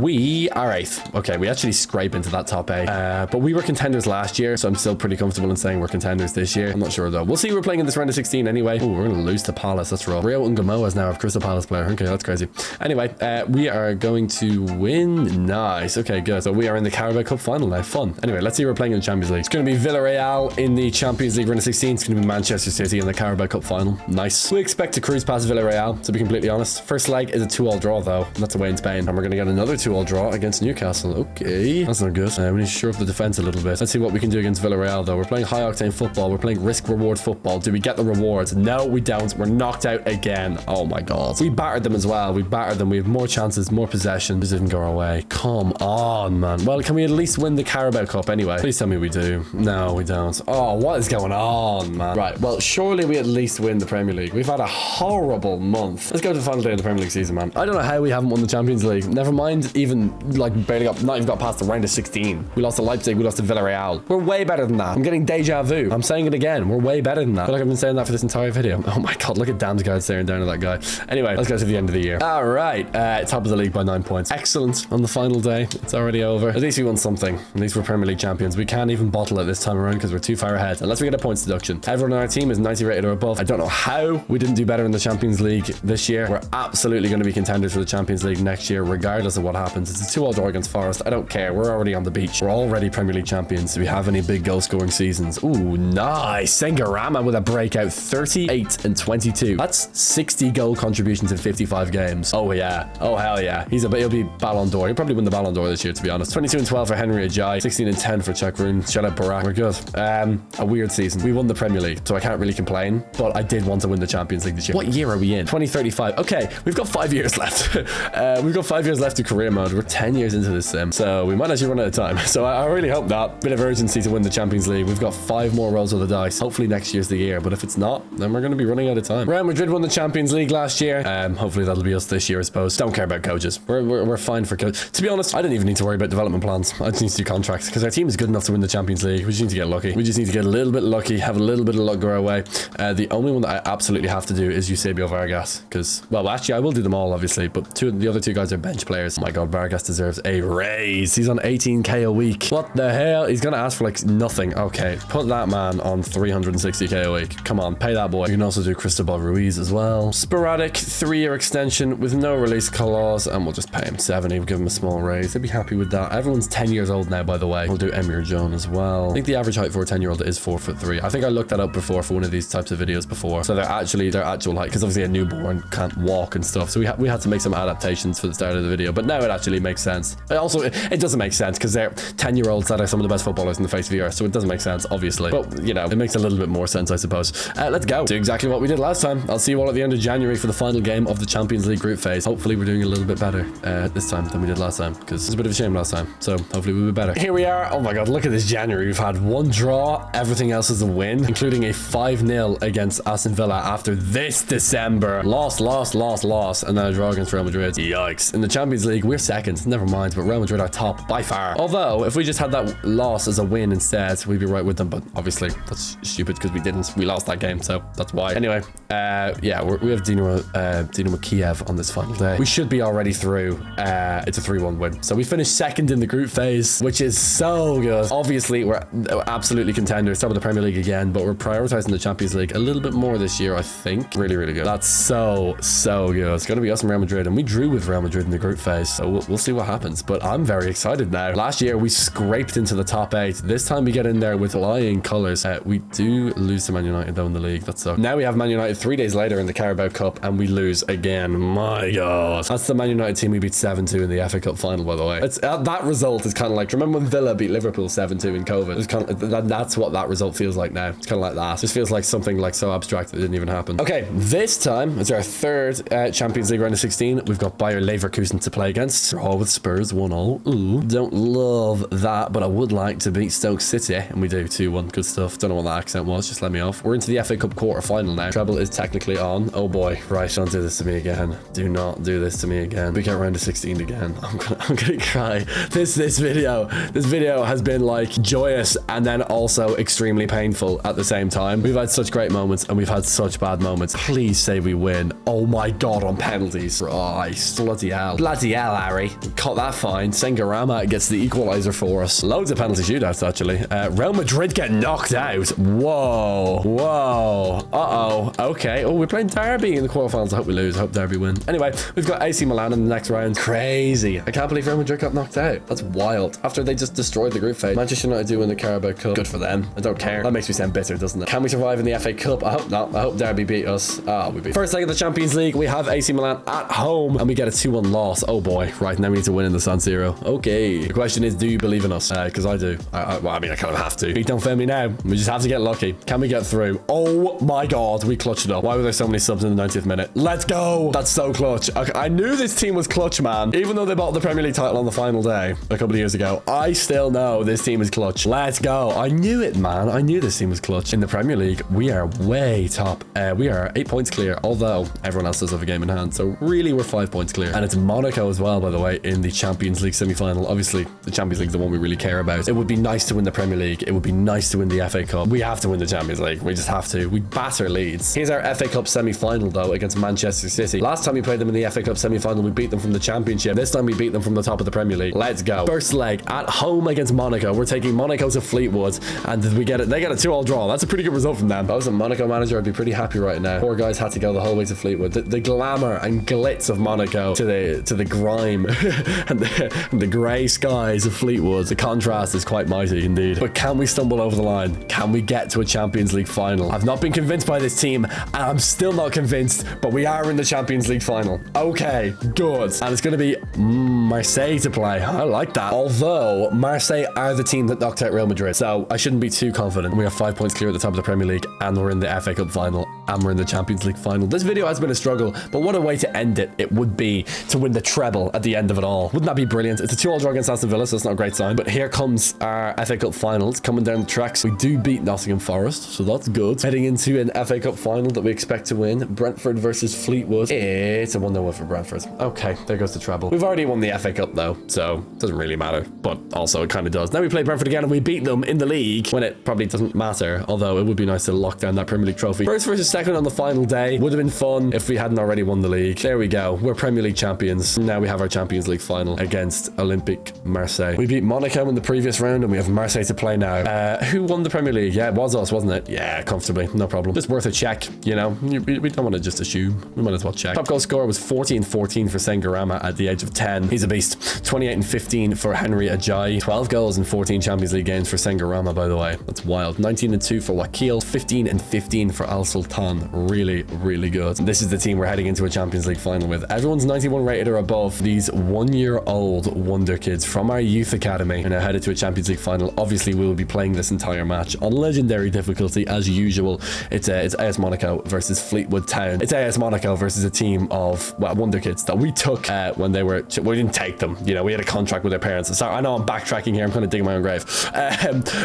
We are 8th. Okay, we actually scrape into that top 8. But we were contenders last year, so I'm still pretty comfortable in saying we're contenders this year. I'm not sure, though. We'll see who we're playing in this round of 16 anyway. Oh, we're going to lose to Palace. That's rough. Rio Ngamoa is now a Crystal Palace player. Okay, that's crazy. Anyway, we are going to win. Nice. Okay, good. So we are in the Carabao Cup final now. Fun. Anyway, let's see who we're playing in the Champions League. It's going to be Villarreal in the Champions League round of 16. It's going to be Manchester City in the Carabao Cup final. Nice. We expect to cruise past Villarreal, to be completely honest. First leg is a 2-2 draw, though, and that's away in Spain. And we're going to get another 2-2 draw against Newcastle. Okay, that's not good. We need to shore up the defense a little bit. Let's see what we can do against Villarreal, though. We're playing high-octane football. We're playing risk-reward football. Do we get the rewards? No, we don't. We're knocked out again. Oh, my God. We battered them as well. We battered them. We have more chances, more possession. This didn't go our way. Come on, man. Well, can we at least win the Carabao Cup anyway? Please tell me we do. No, we don't. Oh, what is going on, man? Right, well, surely we at least win the Premier League. We've had a horrible month. Let's go to the final day of the Premier League season, man. I don't know how we haven't won the Champions League. Never mind even, like, barely got, not even got past the round of 16. We lost to Leipzig. We lost to Villarreal. We're way better than that. I'm getting deja vu. I'm saying it again. We're way better than that. I feel like I've been saying that for this entire video. Oh my God, look at Dan's guy staring down at that guy. Anyway, let's go to the end of the year. All right, top of the league by 9 points. Excellent. On the final day, it's already over. At least we won something. At least we're Premier League champions. We can't even bottle it this time around because we're too far ahead, unless we get a points deduction. Everyone on our team is 90 rated or above. I don't know how we didn't do better in the Champions League this year. We're absolutely going to be contenders for the Champions League next year, regardless of what happens. It's a 2-2 draw against Forest. I don't care. We're already on the beach. We're already Premier League champions. Do we have any big goal scoring seasons? Ooh, nice. Ramman with a breakout, 38 and 22. That's 60 goal contributions in 55 games. Oh yeah. Oh hell yeah. He'll be Ballon d'Or. He'll probably win the Ballon d'Or this year, to be honest. 22 and 12 for Henry Ajayi. 16 and 10 for Chakroon. Shout out Barak. We're good. A weird season. We won the Premier League, so I can't really complain, but I did want to win the Champions League this year. What year are we in? 2035. Okay, we've got 5 years left. We've got 5 years left to career mode. We're 10 years into this sim, so we might actually run out of time. So I really hope not. Bit of urgency to win the Champions League. We've got 5 more rolls of the dice. Hopefully next year's the year, but if it's not, then we're going to be running out of time. Real Madrid won the Champions League last year. Hopefully that'll be us this year, I suppose. Don't care about coaches. We're fine for coaches. To be honest, I don't even need to worry about development plans. I just need to do contracts because our team is good enough to win the Champions League. We just need to get lucky. We just need to get a little bit lucky, have a little bit of luck go our way. The only one that I absolutely have to do is Eusebio Vargas because, well, actually I will do them all, obviously, but the other 2 guys are bench players. Oh my God, Vargas deserves a raise. He's on 18k a week. What the hell? He's gonna ask for like nothing. Okay, put that man on 360k a week. Come on, pay that boy. You can also do Cristobal Ruiz as well. Sporadic 3-year extension with no release clause, and we'll just pay him 70. We'll give him a small raise. I'd be happy with that. Everyone's 10 years old now, by the way. We'll do Emir John as well. I think the average height for a 10-year-old is 4'3". I think I looked that up before for one of these types of videos before. So they're actual height, because obviously a newborn can't walk and stuff. So we had to make some adaptations for the start of the video, but now it actually makes sense. It doesn't make sense because they're 10-year-olds that are some of the best footballers in the face of the earth. So it doesn't make sense, obviously. But, you know, it makes a little bit more sense, I suppose. Let's go. Do exactly what we did last time. I'll see you all at the end of January for the final game of the Champions League group phase. Hopefully we're doing a little bit better this time than we did last time, because it's a bit of a shame last time. So hopefully we'll be better. Here we are. Oh my God, look at this January. We've had 1 draw. Everything else is a win, including a 5-0 against Aston Villa after this December. Loss, and then a draw against Real Madrid. Yikes. In the Champions League, we're second. Never mind, but Real Madrid are top by far. Although, if we just had that loss as a win instead, we'd be right with them. But obviously, that's stupid because we didn't. We lost that game, so that's why. Anyway, yeah, we have Dynamo Kiev on this final day. We should be already through. It's a 3-1 win. So we finished second in the group phase, which is so good. Obviously, we're absolutely contenders, top of the Premier League again, but we're prioritizing the Champions League a little bit more this year, I think. Really, really good. That's so good. It's going to be us and Real Madrid, and we drew with Real Madrid in the group phase, so we'll see what happens. But I'm very excited now. Last year, we scraped into the top 8. This time, we get in there with flying colors. We do lose to Man United, though, in the league. That's So now we have Man United 3 days later in the Carabao Cup, and we lose again. My God. That's the Man United team we beat 7-2 in the FA Cup final, by the way. It's that result is kind of like, remember when Villa beat Liverpool 7-2 in COVID? It's kind of, that's what that result feels like now. It's kind of like that. It just feels like something like so abstract that it didn't even happen. Okay, this time it's our third Champions League round of 16. We've got Bayer Leverkusen to play against. Draw with Spurs 1-0. Ooh, don't love that, but I would like to beat Stoke City, and we do 2-1. Good stuff. Don't know what that accent was. Just let me off. We're into the FA Cup quarter final now. Treble is technically on. Oh boy. Right, don't do this to me again. Do not do this to me again. We get round to 16 again. I'm gonna cry. This video has been like joyous and then also extremely painful at the same time. We've had such great moments and we've had such bad moments. Please say we win. Oh my God, on penalties. Christ. Bloody hell. Bloody hell, Harry. Caught that fine. Sengarama gets the equalizer for us. Loads of penalty shootouts, actually. Real Madrid get knocked out. Whoa. Whoa. Uh-oh. Okay. Oh, we're playing Derby in the quarterfinals. I hope we lose. I hope Derby win. Anyway, we've got AC Milan in the next round. Crazy. I can't believe Real Madrid got knocked out. That's wild. After they just destroyed the group phase. Manchester United do win the Carabao Cup. Good for them. I don't care. That makes me sound bitter, doesn't it? Can we survive in the FA Cup? I hope not. I hope Derby beat us. Ah, we beat. First leg of the Champions League, we have AC Milan at home and we get a 2-1 loss. Oh boy. Right, now we need to win in the San Siro. Okay. The question is, do you believe in us? Because I do. Well, I mean, I kind of have to. Beat down firmly now. We just have to get lucky. Can we get through? Oh my God. We clutched it up. Why were there so many subs in the 90th minute? Let's go. That's so clutch. Okay, I knew this team was clutch, man. Even though they bought the Premier League title on the final day a couple of years ago, I still know this team is clutch. Let's go. I knew it, man. I knew this team was clutch. In the Premier League, we are way top. We are 8 points clear, although everyone else does have a game in hand. So really, we're 5 points clear. And it's Monaco as well, by the way, in the Champions League semi-final. Obviously, the Champions League is the one we really care about. It would be nice to win the Premier League. It would be nice to win the FA Cup. We have to win the Champions League. We just have to. We batter Leeds. Here's our FA Cup semi-final, though, against Manchester City. Last time we played them in the FA Cup semi-final, we beat them from the Championship. This time we beat them from the top of the Premier League. Let's go. First leg at home against Monaco. We're taking Monaco to Fleetwood, and we get it. They get a 2-2 draw. That's a pretty good result from them. If I was a Monaco manager, I'd be pretty happy right now. Poor guys had to go the whole way to Fleetwood. The glamour and glitz of Monaco to the grime and the grey skies of Fleetwood. The contrast is quite mighty indeed. But can we stumble over the line? Can we get to a Champions League final? I've not been convinced by this team, and I'm still not convinced, but we are in the Champions League final. Okay, good. And it's going to be Marseille to play. I like that. Although Marseille are the team that knocked out Real Madrid, so I shouldn't be too confident. We are 5 points clear at the top of the Premier League, and we're in the FA Cup final, and we're in the Champions League final. This video has been a struggle, but what a way to end it. It would be to win the treble at the end of it all. Wouldn't that be brilliant? It's a 2-2 draw against Aston Villa, so it's not a great sign. But here comes our FA Cup finals coming down the tracks. We do beat Nottingham Forest, so that's good. Heading into an FA Cup final that we expect to win. Brentford versus Fleetwood. It's a 1-0 win for Brentford. Okay, there goes the treble. We've already won the FA Cup though, so it doesn't really matter. But also it kind of does. Now we play Brentford again and we beat them in the league when it probably doesn't matter. Although it would be nice to lock down that Premier League trophy. First versus second on the final day. Would have been fun if we hadn't already won the league. There we go. We're Premier League champions. Now we have our Champions League final against Olympique Marseille. We beat Monaco in the previous round and we have Marseille to play now. Who won the Premier League? Yeah, it was us, wasn't it? Yeah, comfortably. No problem. Just worth a check, you know? We don't want to just assume. We might as well check. Top goal scorer was 14-14 for Sengarama at the age of 10. He's a beast. 28-15 for Henry Ajayi. 12 goals in 14 Champions League games for Sengarama, by the way. That's wild. 19-2 for Wakil. 15-15 for Al Sultan. Really, really good. This is the team we're heading into a Champions League final with. Everyone's 91 rated or above. These 1-year-old Wonderkids from our youth academy are now headed to a Champions League final. Obviously, we will be playing this entire match on legendary difficulty as usual. It's AS Monaco versus Fleetwood Town. It's AS Monaco versus a team of, well, Wonderkids that we took when they were, we didn't take them. You know, we had a contract with their parents. Sorry, I know I'm backtracking here. I'm kind of digging my own grave.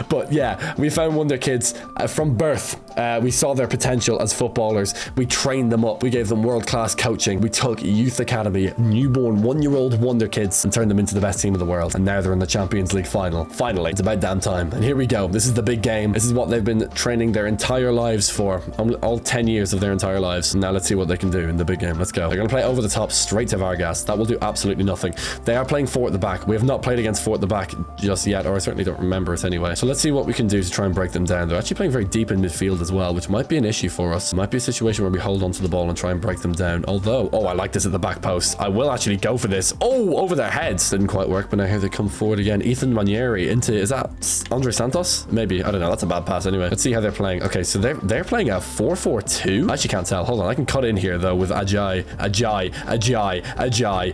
But yeah, we found Wonderkids from birth. We saw their potential as footballers. We trained them up. We gave them world-class coaching. We took youth academy, newborn 1-year-old Wonderkids and turned them into the best team in the world. And now they're in the Champions League final. Finally, it's about damn time. And here we go. This is the big game. This is what they've been training their entire lives for. All 10 years of their entire lives. Now let's see what they can do in the big game. Let's go. They're going to play over the top straight to Vargas. That will do absolutely nothing. They are playing 4 at the back. We have not played against 4 at the back just yet, or I certainly don't remember it anyway. So let's see what we can do to try and break them down. They're actually playing very deep in midfield as well, which might be an issue for us. Barrios. Might be a situation where we hold onto the ball and try and break them down. Although, oh, I like this at the back post. I will actually go for this. Oh, over their heads. Didn't quite work, but now here they come forward again. Ethan Manieri into, is that Andre Santos? Maybe. I don't know. That's a bad pass anyway. Let's see how they're playing. Okay, so they're playing a 4-4-2. I actually can't tell. Hold on. I can cut in here, though, with Ajay.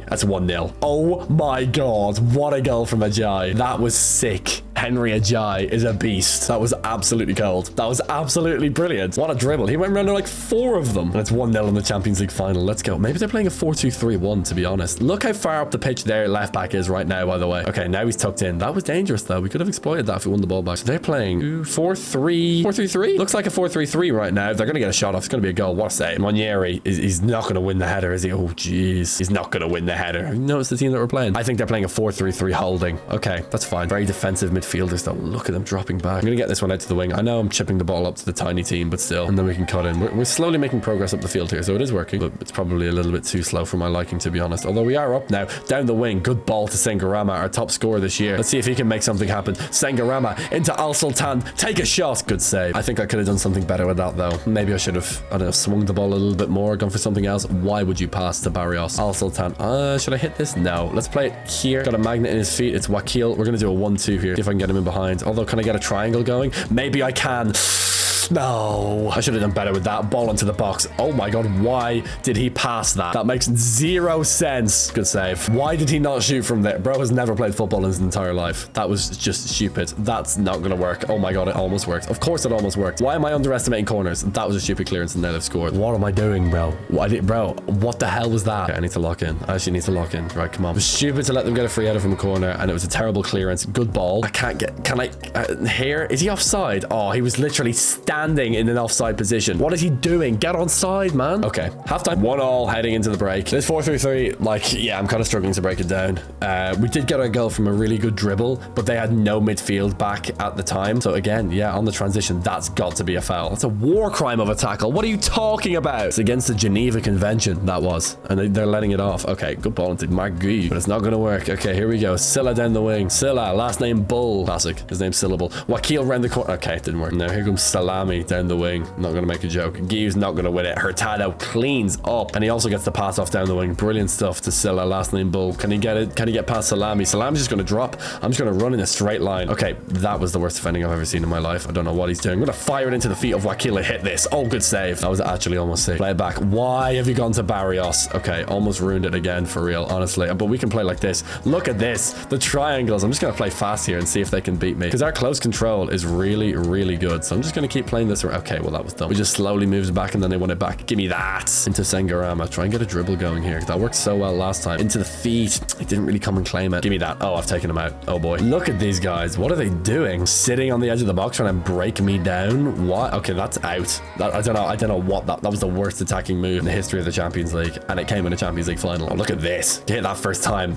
That's 1-0. Oh, my God. What a goal from Ajay. That was sick. Henry Ajay is a beast. That was absolutely cold. That was absolutely brilliant. What a dribble. He went around like 4 of them. And it's 1-0 in the Champions League final. Let's go. Maybe they're playing a 4-2-3-1, to be honest. Look how far up the pitch their left back is right now, by the way. Okay, now he's tucked in. That was dangerous, though. We could have exploited that if we won the ball back. So they're playing 4-3-3. Looks like a 4-3-3 right now. They're going to get a shot off. It's going to be a goal. What a save. Manieri, he's not going to win the header, is he? Oh, jeez. He's not going to win the header. You notice the team that we're playing? I think they're playing a 4-3-3 holding. Okay, that's fine. Very defensive midfielders, though. Look at them dropping back. I'm going to get this one out to the wing. I know I'm chipping the ball up to the tiny team, but still. And then we can cut in. We're slowly making progress up the field here, so it is working, but it's probably a little bit too slow for my liking, to be honest. Although we are up now. Down the wing. Good ball to Sengarama, our top scorer this year. Let's see if he can make something happen. Sengarama into Al Sultan. Take a shot. Good save. I think I could have done something better with that, though. Maybe I should have, I don't know, swung the ball a little bit more, gone for something else. Why would you pass to Barrios? Al Sultan. Should I hit this? No. Let's play it here. Got a magnet in his feet. It's Wakil. We're going to do a 1-2 here. See if I can get him in behind. Although, can I get a triangle going? Maybe I can. No, I should have done better with that. Ball into the box. Oh my God, why did he pass that? That makes 0 sense. Good save. Why did he not shoot from there? Bro has never played football in his entire life. That was just stupid. That's not gonna work. Oh my God, it almost worked. Of course it almost worked. Why am I underestimating corners? That was a stupid clearance and now they've scored. What am I doing, bro? Bro, what the hell was that? Okay, I need to lock in. I actually need to lock in. Right, come on. It was stupid to let them get a free header from a corner and it was a terrible clearance. Good ball. I can't get, can I, here? Is he offside? Oh, he was literally standing in an offside position. What is he doing? Get on side, man. Okay, halftime. 1-1 heading into the break. This 4-3-3, like, yeah, I'm kind of struggling to break it down. We did get our goal from a really good dribble, but they had no midfield back at the time. So again, yeah, on the transition, that's got to be a foul. That's a war crime of a tackle. What are you talking about? It's against the Geneva Convention, that was. And they're letting it off. Okay, good ball into mkii, but it's not going to work. Okay, here we go. Silla down the wing. Silla, last name Bull. Classic. His name's Syllable. Wakil round the corner. Okay, it didn't work. Now here comes Salami down the wing. Not gonna make a joke. Giu's not gonna win it. Hurtado cleans up, and he also gets the pass off down the wing. Brilliant stuff to Silla. Last name Bull. Can he get it? Can he get past Salami? Salami's just gonna drop. I'm just gonna run in a straight line. Okay, that was the worst defending I've ever seen in my life. I don't know what he's doing. I'm gonna fire it into the feet of Wakil and hit this. Oh, good save. That was actually almost sick. Play it back. Why have you gone to Barrios? Okay, almost ruined it again for real, honestly. But we can play like this. Look at this. The triangles. I'm just gonna play fast here and see if they can beat me, because our close control is really, really good. So I'm just gonna keep playing this. Okay, well, that was dumb. We just slowly moves back and then they want it back. Give me that. Into Sengarama. Try and get a dribble going here. That worked so well last time. Into the feet. He didn't really come and claim it. Give me that. Oh, I've taken him out. Oh boy. Look at these guys. What are they doing? Sitting on the edge of the box trying to break me down. What? Okay, that's out. I don't know what that was the worst attacking move in the history of the Champions League. And it came in a Champions League final. Oh, look at this. Hit that first time.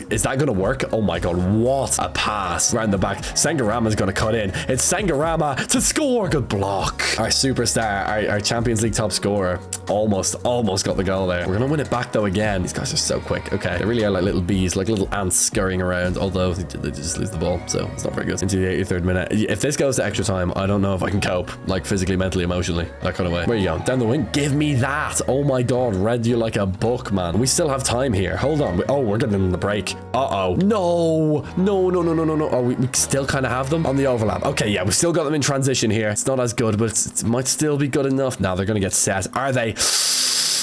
Is that gonna work? Oh my God. What a pass. Round the back. Sengarama's gonna cut in. It's Sengarama to score. Good block. Our superstar, our Champions League top scorer, almost got the goal there. We're gonna win it back though again. These guys are so quick. Okay, they really are like little bees, like little ants scurrying around, although they just lose the ball, so it's not very good. Into the 83rd minute. If this goes to extra time, I don't know if I can cope, like physically, mentally, emotionally, that kind of way. Where are you going? Down the wing? Give me that. Oh my God, read you like a book, man. We still have time here. Hold on. Oh, we're getting in the break. Uh-oh. No. Oh, we still kind of have them on the overlap. Okay, yeah, we've still got them in transition here. It's not as good, but it might still be good enough. Now they're going to get set. Are they?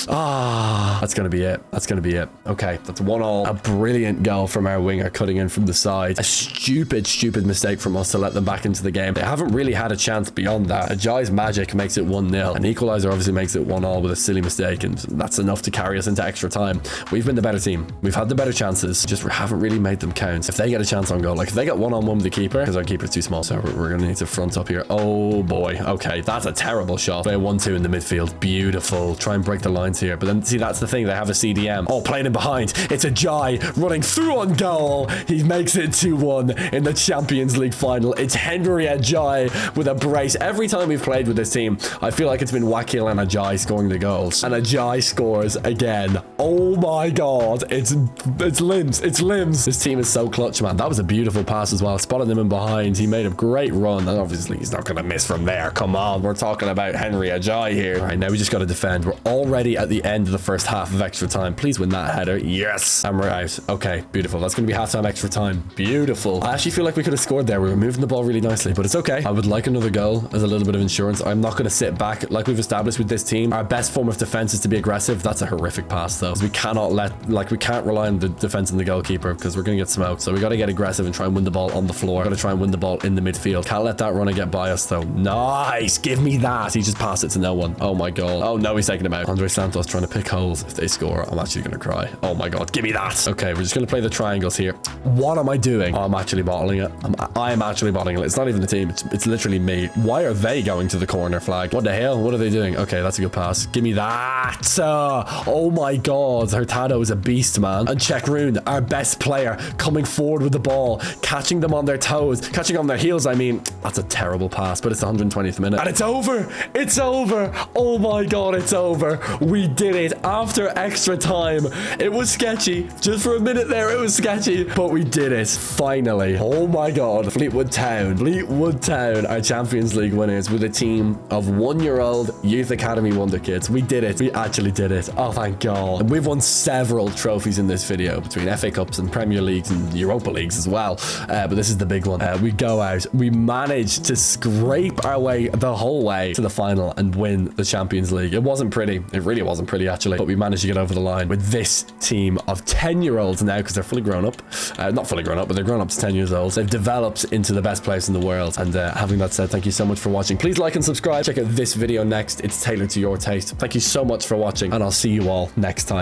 Ah, that's going to be it. That's going to be it. Okay, that's 1-1. A brilliant goal from our winger cutting in from the side. A stupid mistake from us to let them back into the game. They haven't really had a chance beyond that. Ajay's magic makes it 1-0. An equalizer obviously makes it 1-1 with a silly mistake, and that's enough to carry us into extra time. We've been the better team. We've had the better chances. Just we haven't really made them count. If they get a chance on goal, like if they get one-on-one with the keeper, because our keeper's too small, so we're going to need to front up here. Oh boy. Okay, that's a terrible shot. Play a 1-2 in the midfield. Beautiful. Try and break the lines here. But then, see, that's the thing. They have a CDM. Oh, playing in behind. It's a Jai running through on goal. He makes it 2-1 in the Champions League final. It's Henry Ajayi with a brace. Every time we've played with this team, I feel like it's been Wakil and Ajayi scoring the goals. And Ajayi scores again. Oh my god. It's limbs. It's limbs. This team is so clutch, man. That was a beautiful pass as well. Spotted him in behind. He made a great run. And obviously, he's not going to miss from there. Come on. We're talking about Henry Ajayi here. All right, now we just got to defend. We're already at the end of the first half of extra time. Please win that header. Yes. And we're out. Okay, beautiful. That's going to be halftime extra time. Beautiful. I actually feel like we could have scored there. We were moving the ball really nicely, but it's okay. I would like another goal as a little bit of insurance. I'm not going to sit back. Like we've established with this team, our best form of defense is to be aggressive. That's a horrific pass though. We cannot we can't rely on the defense and the goalkeeper because we're going to get smoked. So we got to get aggressive and try and win the ball on the floor. Got to try and win the ball in the midfield. Can't let that runner get by us though. Nice. Give me that. He just passed it to no one. Oh my god. Oh no, he's taking him out. Andre Santos trying to pick holes. If they score, I'm actually going to cry. Oh my god. Give me that. Okay, we're just going to play the triangles here. What am I doing? Oh, I'm actually bottling it. I am actually bottling it. It's not even the team. It's literally me. Why are they going to the corner flag? What the hell? What are they doing? Okay, that's a good pass. Give me that. Oh my god. Hurtado is a beast, man. And Checkroon, our best player, coming forward with the ball, catching them on their toes, catching on their heels. I mean, that's a terrible pass, but it's the 120th minute. And it's over. It's over. Oh my god, it's over. We did it after extra time. It was sketchy. Just for a minute there, it was sketchy, but we did it. Finally. Oh my god. Fleetwood Town, our Champions League winners with a team of 1-year-old Youth Academy Wonderkids. We did it. We actually did it. Oh, thank god. And we've won several trophies in this video between FA Cups and Premier Leagues and Europa Leagues as well. But this is the big one. We go out. We managed to scrape our way the whole way to the final and win the Champions League. It wasn't pretty. It really wasn't pretty, actually. But we managed to get over the line with this team of 10-year-olds now because they're fully grown up. Not fully grown up, but they're grown up to 10 years old. They've developed into the best players in the world. And having that said, thank you so much for watching. Please like and subscribe. Check out this video next. It's tailored to your taste. Thank you so much for watching, and I'll see you all next time.